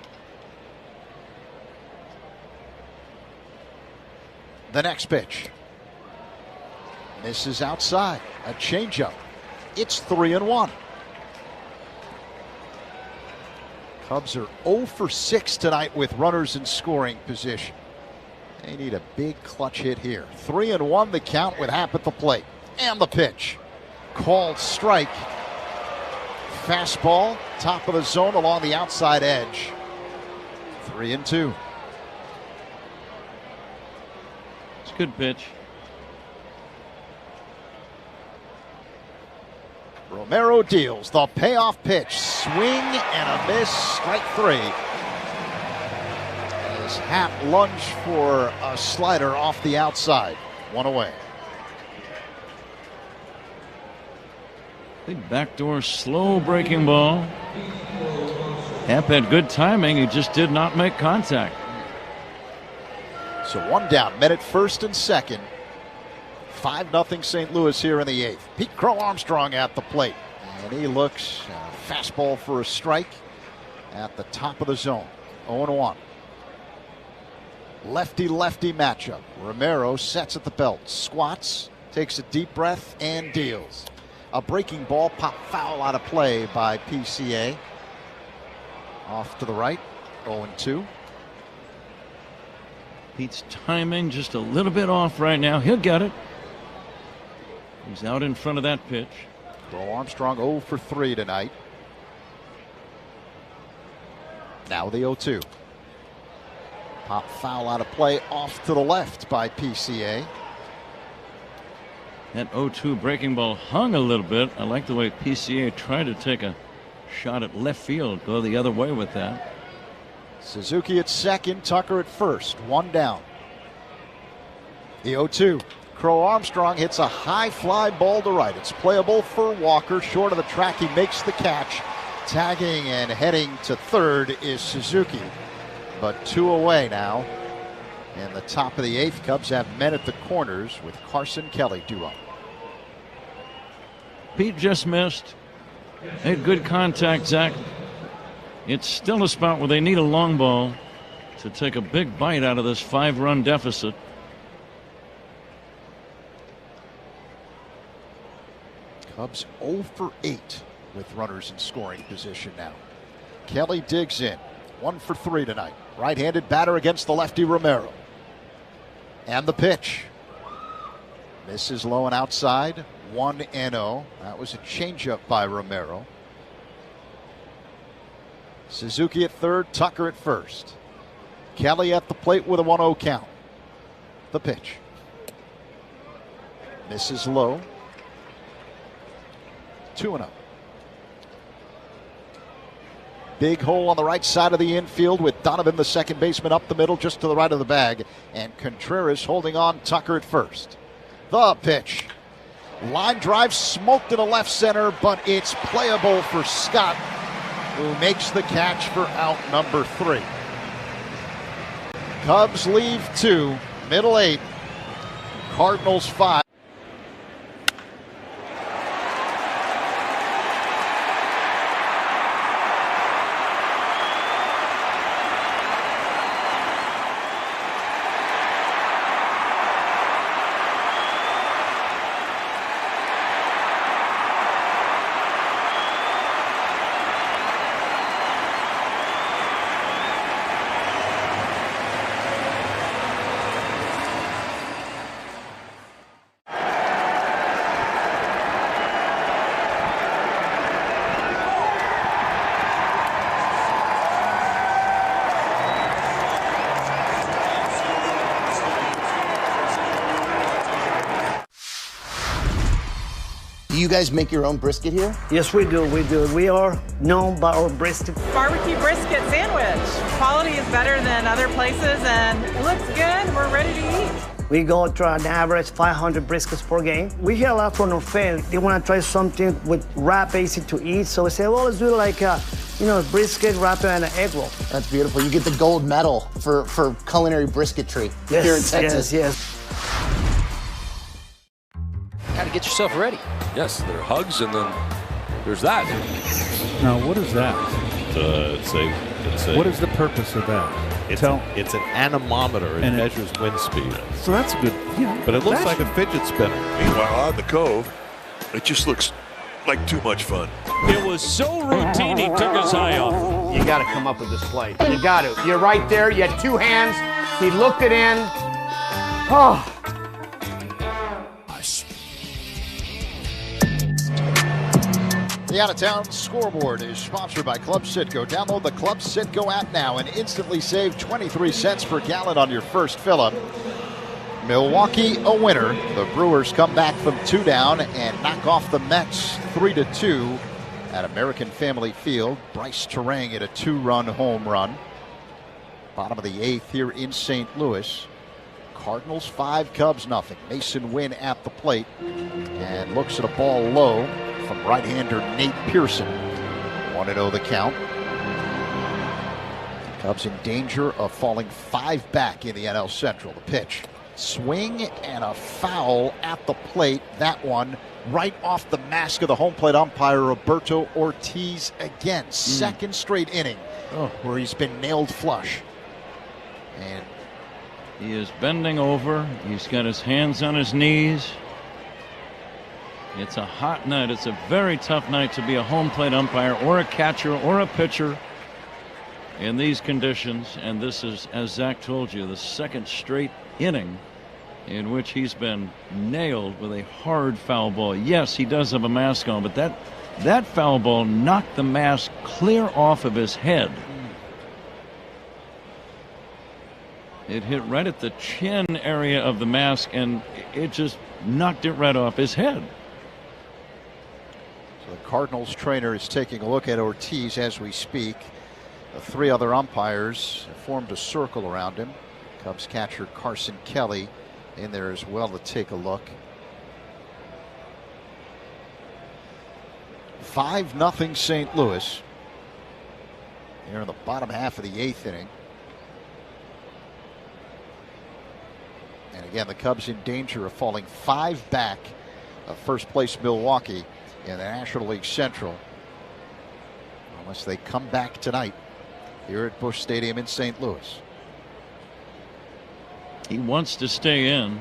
The next pitch. Misses outside. A changeup. It's 3-1. Cubs are 0 for 6 tonight with runners in scoring position. They need a big clutch hit here. 3-1 the count with Happ at the plate. And the pitch. Called strike. Fastball, top of the zone along the outside edge. 3-2. It's a good pitch. Romero deals the payoff pitch. Swing and a miss. Strike 3. As Happ lunged for a slider off the outside. 1 away. Big backdoor slow breaking ball. Happ had good timing. He just did not make contact. So 1 down. Men at first and second. 5-0 St. Louis here in the 8th. Pete Crow Armstrong at the plate. And he looks fastball for a strike at the top of the zone. 0-1. Lefty-lefty matchup. Romero sets at the belt. Squats, takes a deep breath, and deals. A breaking ball, pop foul out of play by PCA. Off to the right. 0-2. Pete's timing just a little bit off right now. He'll get it. He's out in front of that pitch. Crow Armstrong 0 for 3 tonight. Now the 0-2. Pop foul out of play off to the left by PCA. That 0-2 breaking ball hung a little bit. I like the way PCA tried to take a shot at left field. Go the other way with that. Suzuki at second, Tucker at first. 1 down. The 0-2. Crow Armstrong hits a high fly ball to right. It's playable for Walker. Short of the track, he makes the catch. Tagging and heading to third is Suzuki. But 2 away now. In the top of the 8th, Cubs have men at the corners with Carson Kelly due up. Pete just missed. Made good contact, Zach. It's still a spot where they need a long ball to take a big bite out of this 5-run deficit. Cubs 0 for 8 with runners in scoring position now. Kelly digs in. 1 for 3 tonight. Right-handed batter against the lefty Romero. And the pitch. Misses low and outside. 1-0. That was a changeup by Romero. Suzuki at third, Tucker at first. Kelly at the plate with a 1-0 count. The pitch. Misses low. 2-0. Big hole on the right side of the infield with Donovan, the second baseman, up the middle just to the right of the bag. And Contreras holding on, Tucker at first. The pitch. Line drive smoked to the left center, but it's playable for Scott, who makes the catch for out number 3. Cubs leave 2, middle 8, Cardinals 5. Do you guys make your own brisket here? Yes, we do. We do. We are known by our brisket. Barbecue brisket sandwich. Quality is better than other places, and it looks good. We're ready to eat. We go try an average 500 briskets per game. We hear a lot from our fans. They want to try something with wrap, easy to eat. So we say, well, let's do like a, brisket, wrap, and an egg roll. That's beautiful. You get the gold medal for culinary brisketry here in Texas. Yes. Got to get yourself ready. Yes, there are hugs, and then there's that. Now, what is that? What is the purpose of that? It's an anemometer. It measures wind speed. So that's good. But it looks like a fidget spinner. Meanwhile, on the Cove, it just looks like too much fun. It was so routine, he took his eye off. You got to come up with this play. You got to. You're right there. You had two hands. He looked it in. Oh. The out-of-town scoreboard is sponsored by Club Citgo. Download the Club Citgo app now and instantly save 23 cents per gallon on your first fill-up. Milwaukee a winner. The Brewers come back from 2 down and knock off the Mets 3-2 at American Family Field. Bryce Terang hit a 2-run home run. Bottom of the 8th here in St. Louis. Cardinals 5, Cubs nothing. Mason Wynn at the plate and looks at a ball low from right-hander Nate Pearson. 1-0 the count. Cubs in danger of falling 5 back in the NL Central. The pitch. Swing and a foul at the plate. That one right off the mask of the home plate umpire, Roberto Ortiz again. Second straight inning where he's been nailed flush. And he is bending over. He's got his hands on his knees. It's a hot night. It's a very tough night to be a home plate umpire or a catcher or a pitcher in these conditions. And this is, as Zach told you, the second straight inning in which he's been nailed with a hard foul ball. Yes, he does have a mask on, but that foul ball knocked the mask clear off of his head. It hit right at the chin area of the mask, and it just knocked it right off his head. So the Cardinals trainer is taking a look at Ortiz as we speak. The 3 other umpires have formed a circle around him. Cubs catcher Carson Kelly in there as well to take a look. 5-0 St. Louis. Here in the bottom half of the 8th inning. And again, the Cubs in danger of falling 5 back of first place Milwaukee in the National League Central, unless they come back tonight here at Busch Stadium in St. Louis. He wants to stay in.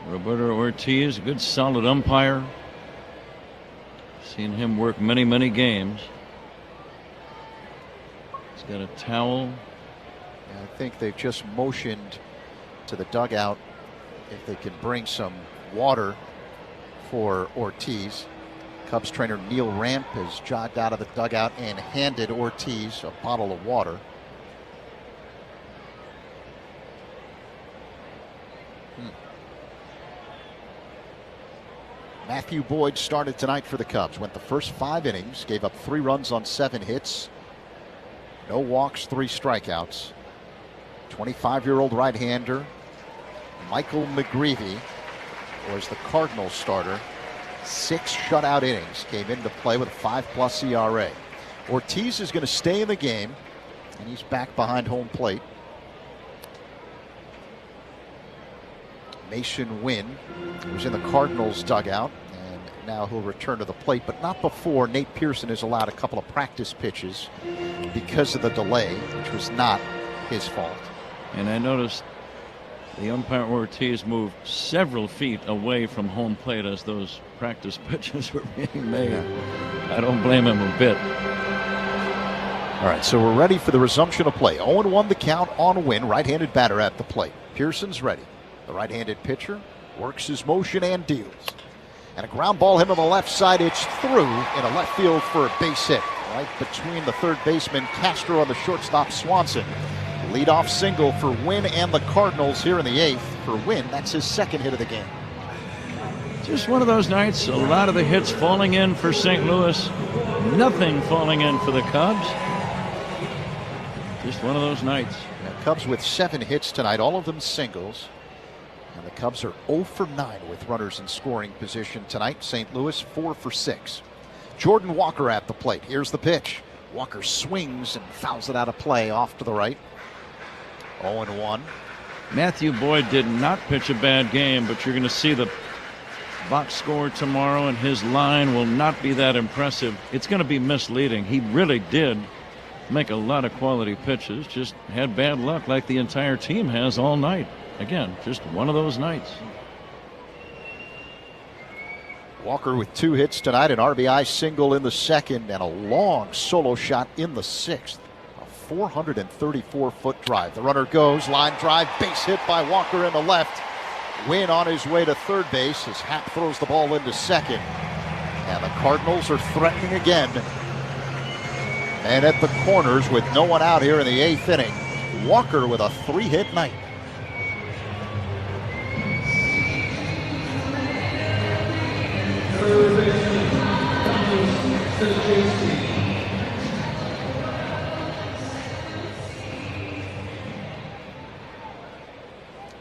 Roberto Ortiz, a good solid umpire. Seen him work many games. He's got a towel. I think they've just motioned to the dugout if they can bring some water for Ortiz. Cubs trainer Neil Ramp has jogged out of the dugout and handed Ortiz a bottle of water. Matthew Boyd started tonight for the Cubs. Went the first 5 innings, gave up 3 runs on 7 hits. No walks, 3 strikeouts. 25-year-old right-hander Michael McGreevy was the Cardinals starter. 6 shutout innings, came into play with a 5+ ERA. Ortiz is going to stay in the game, and he's back behind home plate. Mason Wynn was in the Cardinals dugout, and now he'll return to the plate, but not before Nate Pearson is allowed a couple of practice pitches because of the delay, which was not his fault. And I noticed the umpire Ortiz moved several feet away from home plate as those practice pitches were being made. I don't blame him a bit. All right, so we're ready for the resumption of play. 0-1 the count on Wynn, right-handed batter at the plate. Pearson's ready. The right-handed pitcher works his motion and deals. And a ground ball hit on the left side. It's through in a left field for a base hit. Right between the third baseman, Castro, on the shortstop, Swanson. Leadoff single for Wynn and the Cardinals here in the 8th. For Wynn, that's his 2nd hit of the game. Just one of those nights. A lot of the hits falling in for St. Louis. Nothing falling in for the Cubs. Just one of those nights. Cubs with 7 hits tonight, all of them singles. And the Cubs are 0 for 9 with runners in scoring position tonight. St. Louis 4 for 6. Jordan Walker at the plate. Here's the pitch. Walker swings and fouls it out of play off to the right. 0-1. Matthew Boyd did not pitch a bad game, but you're going to see the box score tomorrow, and his line will not be that impressive. It's going to be misleading. He really did make a lot of quality pitches, just had bad luck like the entire team has all night. Again, just one of those nights. Walker with 2 hits tonight, an RBI single in the second, and a long solo shot in the 6th. A 434-foot drive. The runner goes, line drive, base hit by Walker in the left. Wynn on his way to third base as Happ throws the ball into second. And the Cardinals are threatening again. And at the corners with no one out here in the 8th inning, Walker with a 3-hit night.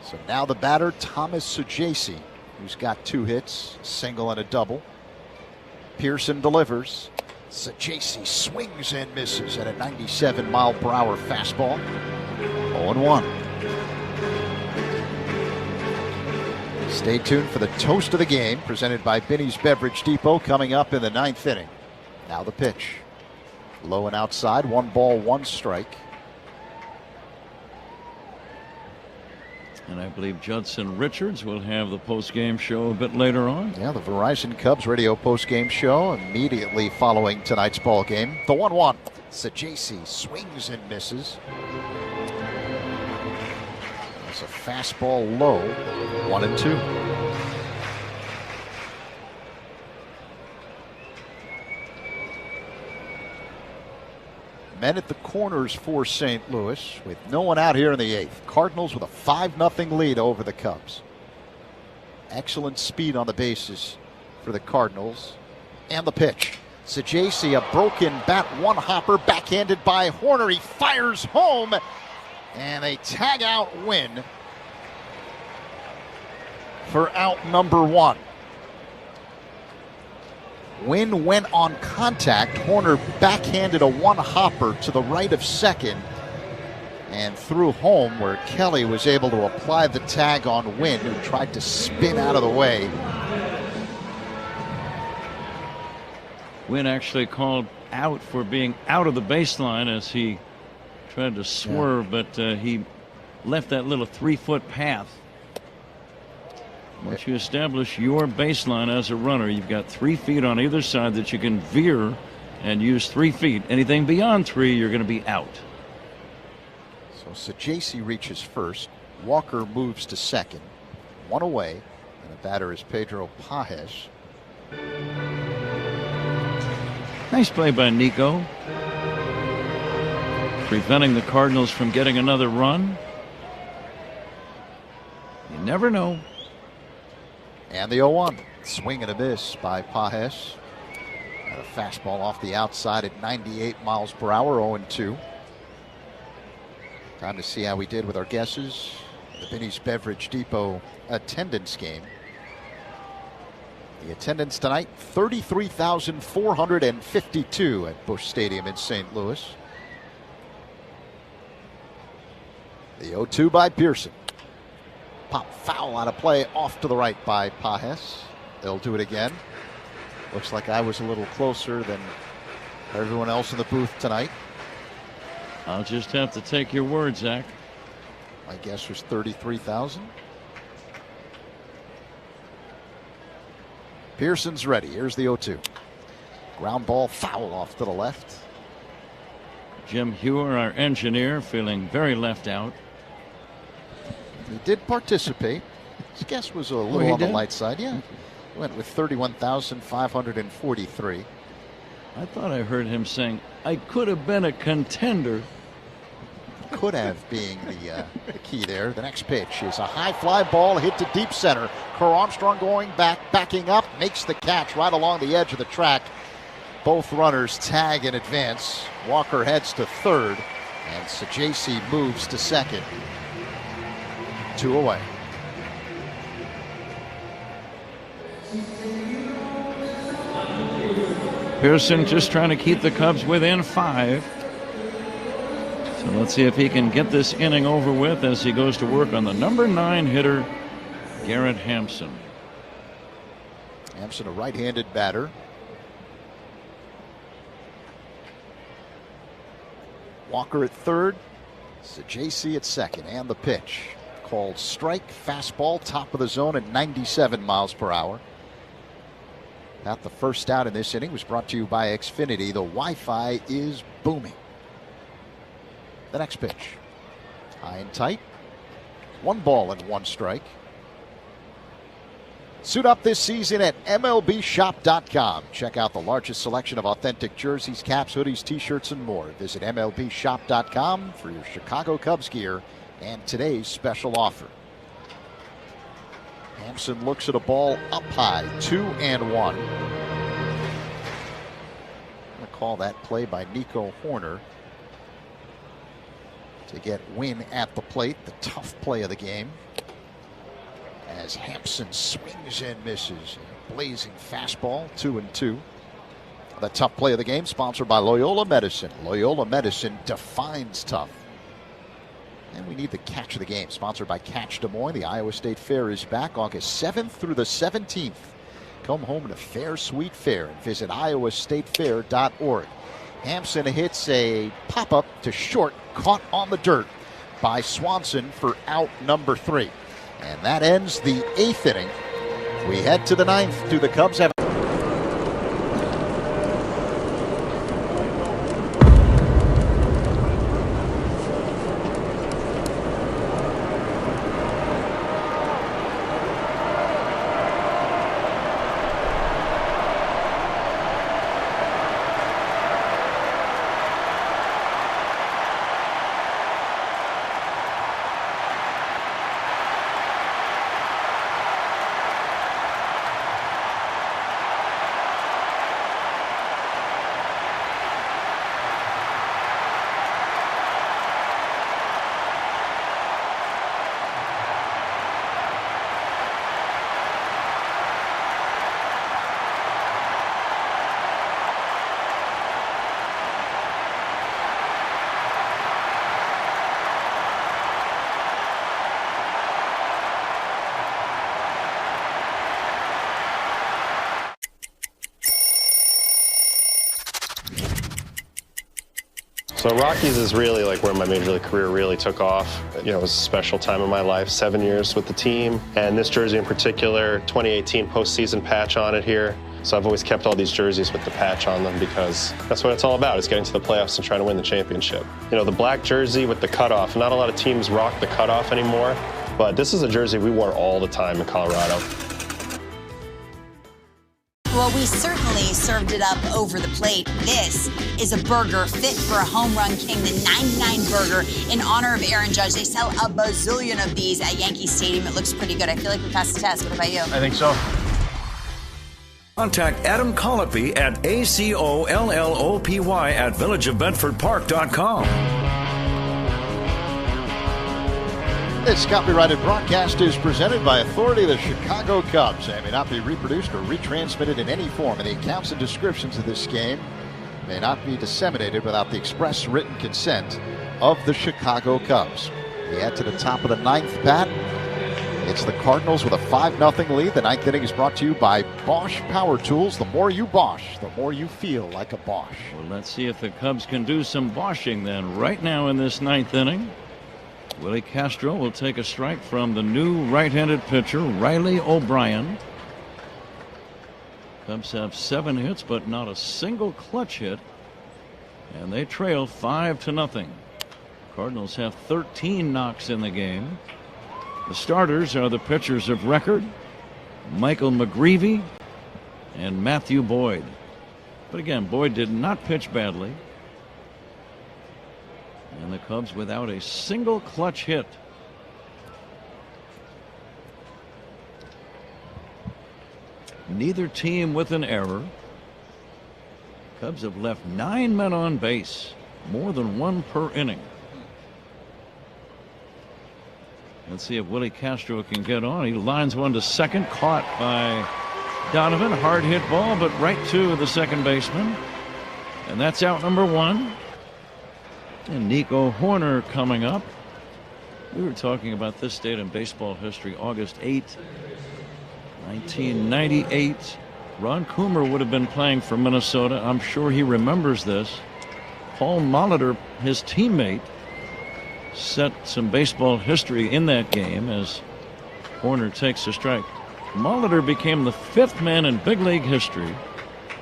So now the batter, Thomas Sajaci, who's got 2 hits, a single and a double. Pearson delivers. Sajaci swings and misses at a 97-mile-per-hour fastball. 0-1. Stay tuned for the toast of the game, presented by Binny's Beverage Depot, coming up in the 9th inning. Now the pitch. Low and outside, 1 ball, 1 strike. And I believe Judson Richards will have the post-game show a bit later on. Yeah, the Verizon Cubs radio post-game show immediately following tonight's ball game. The 1-1. Sajaci swings and misses. That's a fastball low. 1-2. Men at the corners for St. Louis with no one out here in the 8th. Cardinals with a 5-0 lead over the Cubs. Excellent speed on the bases for the Cardinals. And the pitch. Sajaci, a broken bat, 1-hopper, backhanded by Horner. He fires home, and they tag out Wynn for out number 1. Wynn went on contact. Horner backhanded a 1-hopper to the right of second and threw home, where Kelly was able to apply the tag on Wynn, who tried to spin out of the way. Wynn actually called out for being out of the baseline as he tried to swerve, but he left that little 3-foot path. Once you establish your baseline as a runner, you've got 3 feet on either side that you can veer and use 3 feet. Anything beyond 3, you're going to be out. So Sajaci reaches first. Walker moves to second. 1 away. And the batter is Pedro Pages. Nice play by Nico, preventing the Cardinals from getting another run. You never know. And the 0-1. Swing and a miss by Pages. And a fastball off the outside at 98 miles per hour, 0-2. Time to see how we did with our guesses. The Binny's Beverage Depot attendance game. The attendance tonight, 33,452 at Busch Stadium in St. Louis. The 0-2 by Pearson. Pop foul out of play off to the right by Pages. They'll do it again. Looks like I was a little closer than everyone else in the booth tonight. I'll just have to take your word, Zach. My guess was 33,000. Pearson's ready. Here's the 0-2. Ground ball foul off to the left. Jim Hewer, our engineer, feeling very left out. He did participate. His guess was a little on the light side. Yeah. Went with 31,543. I thought I heard him saying, I could have been a contender. Could have being the key there. The next pitch is a high fly ball hit to deep center. Kerr Armstrong going back, backing up, makes the catch right along the edge of the track. Both runners tag in advance. Walker heads to third, and Sajaci moves to second. 2 away. Pearson just trying to keep the Cubs within 5. So let's see if he can get this inning over with as he goes to work on the number 9 hitter, Garrett Hampson. Hampson, a right-handed batter. Walker at third. Sajaci at second. And the pitch. Called strike, fastball, top of the zone at 97 miles per hour. At the first out in this inning was brought to you by Xfinity. The Wi-Fi is booming. The next pitch. High and tight. 1 ball and 1 strike. Suit up this season at MLBshop.com. Check out the largest selection of authentic jerseys, caps, hoodies, t-shirts, and more. Visit MLBshop.com for your Chicago Cubs gear and today's special offer. Hampson looks at a ball up high, 2-1. I'm going to call that play by Nico Horner to get Wynn at the plate, the tough play of the game. As Hampson swings and misses. A blazing fastball, 2-2. The tough play of the game, sponsored by Loyola Medicine. Loyola Medicine defines tough. And we need the catch of the game, sponsored by Catch Des Moines. The Iowa State Fair is back August 7th through the 17th. Come home to Fair Sweet Fair and visit iowastatefair.org. Hampson hits a pop-up to short, caught on the dirt by Swanson for out number 3. And that ends the 8th inning. We head to the 9th. Do the Cubs have... So Rockies is really like where my major league career really took off. You know, it was a special time in my life, 7 years with the team. And this jersey in particular, 2018 postseason patch on it here. So I've always kept all these jerseys with the patch on them because that's what it's all about, is getting to the playoffs and trying to win the championship. You know, the black jersey with the cutoff, not a lot of teams rock the cutoff anymore, but this is a jersey we wore all the time in Colorado. Well, we certainly served it up over the plate. This is a burger fit for a home run king, the 99 burger in honor of Aaron Judge. They sell a bazillion of these at Yankee Stadium. It looks pretty good. I feel like we passed the test. What about you? I think so. Contact Adam Colopy at ACOLLOPY at villageofbedfordpark.com. This copyrighted broadcast is presented by authority of the Chicago Cubs and may not be reproduced or retransmitted in any form. And the accounts and descriptions of this game may not be disseminated without the express written consent of the Chicago Cubs. We head to the top of the 9th, Pat. It's the Cardinals with a 5-0 lead. The 9th inning is brought to you by Bosch Power Tools. The more you Bosch, the more you feel like a Bosch. Well, let's see if the Cubs can do some Bosching then right now in this 9th inning. Willie Castro will take a strike from the new right-handed pitcher, Riley O'Brien. Cubs have 7 hits, but not a single clutch hit. And they trail 5-0. Cardinals have 13 knocks in the game. The starters are the pitchers of record, Michael McGreevy and Matthew Boyd. But again, Boyd did not pitch badly. And the Cubs without a single clutch hit. Neither team with an error. Cubs have left 9 men on base, more than 1 per inning. Let's see if Willie Castro can get on. He lines one to second, caught by Donovan, hard hit ball, but right to the second baseman. And that's out number 1. And Nico Horner coming up. We were talking about this date in baseball history, August 8, 1998. Ron Coomer would have been playing for Minnesota. I'm sure he remembers this. Paul Molitor, his teammate, set some baseball history in that game as Horner takes a strike. Molitor became the 5th man in big league history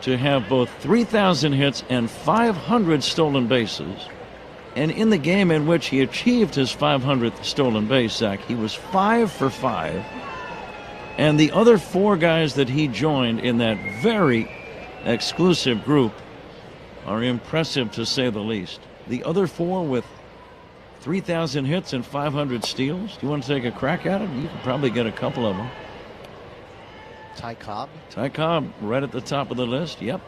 to have both 3,000 hits and 500 stolen bases. And in the game in which he achieved his 500th stolen base, Zach, he was 5 for 5. And the other 4 guys that he joined in that very exclusive group are impressive, to say the least. The other 4 with 3,000 hits and 500 steals. Do you want to take a crack at it? You can probably get a couple of them. Ty Cobb? Ty Cobb, right at the top of the list. Yep.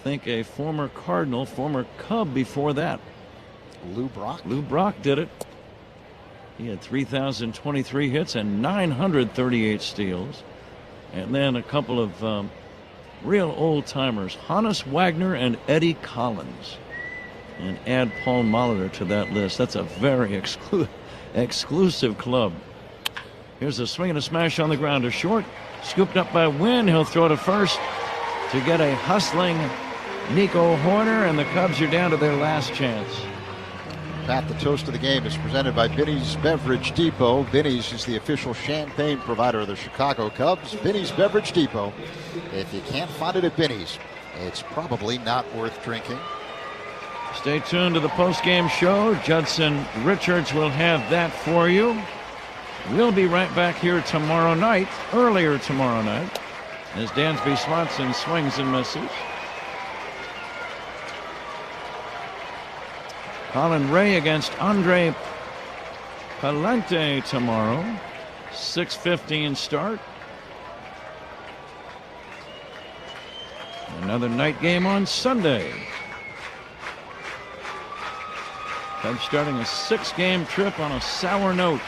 Think a former Cardinal, former Cub before that. Lou Brock? Lou Brock did it. He had 3,023 hits and 938 steals. And then a couple of real old-timers, Hannes Wagner and Eddie Collins. And add Paul Molitor to that list. That's a very exclusive club. Here's a swing and a smash on the ground to short. Scooped up by Wynn. He'll throw to first to get a hustling Nico Horner, and the Cubs are down to their last chance. Pat, the toast of the game is presented by Binny's Beverage Depot. Binny's is the official champagne provider of the Chicago Cubs. Binny's Beverage Depot. If you can't find it at Binny's, it's probably not worth drinking. Stay tuned to the post-game show. Judson Richards will have that for you. We'll be right back here tomorrow night, earlier tomorrow night, as Dansby Swanson swings and misses. Colin Ray against Andre Palente tomorrow. 6:15 start. Another night game on Sunday. Cubs starting a 6-game trip on a sour note.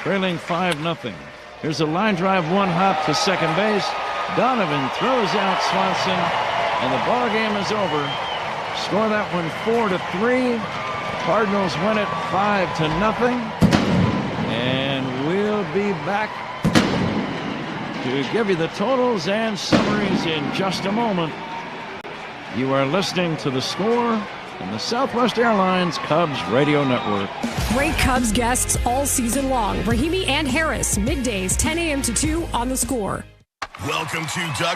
Trailing 5-0. Here's a line drive, 1 hop to second base. Donovan throws out Swanson, and the ball game is over. Score that one 4-3. Cardinals win it 5-0. And we'll be back to give you the totals and summaries in just a moment. You are listening to The Score and the Southwest Airlines Cubs Radio Network. Great Cubs guests all season long. Rahimi and Harris, middays 10 a.m. to 2 on The Score. Welcome to Doug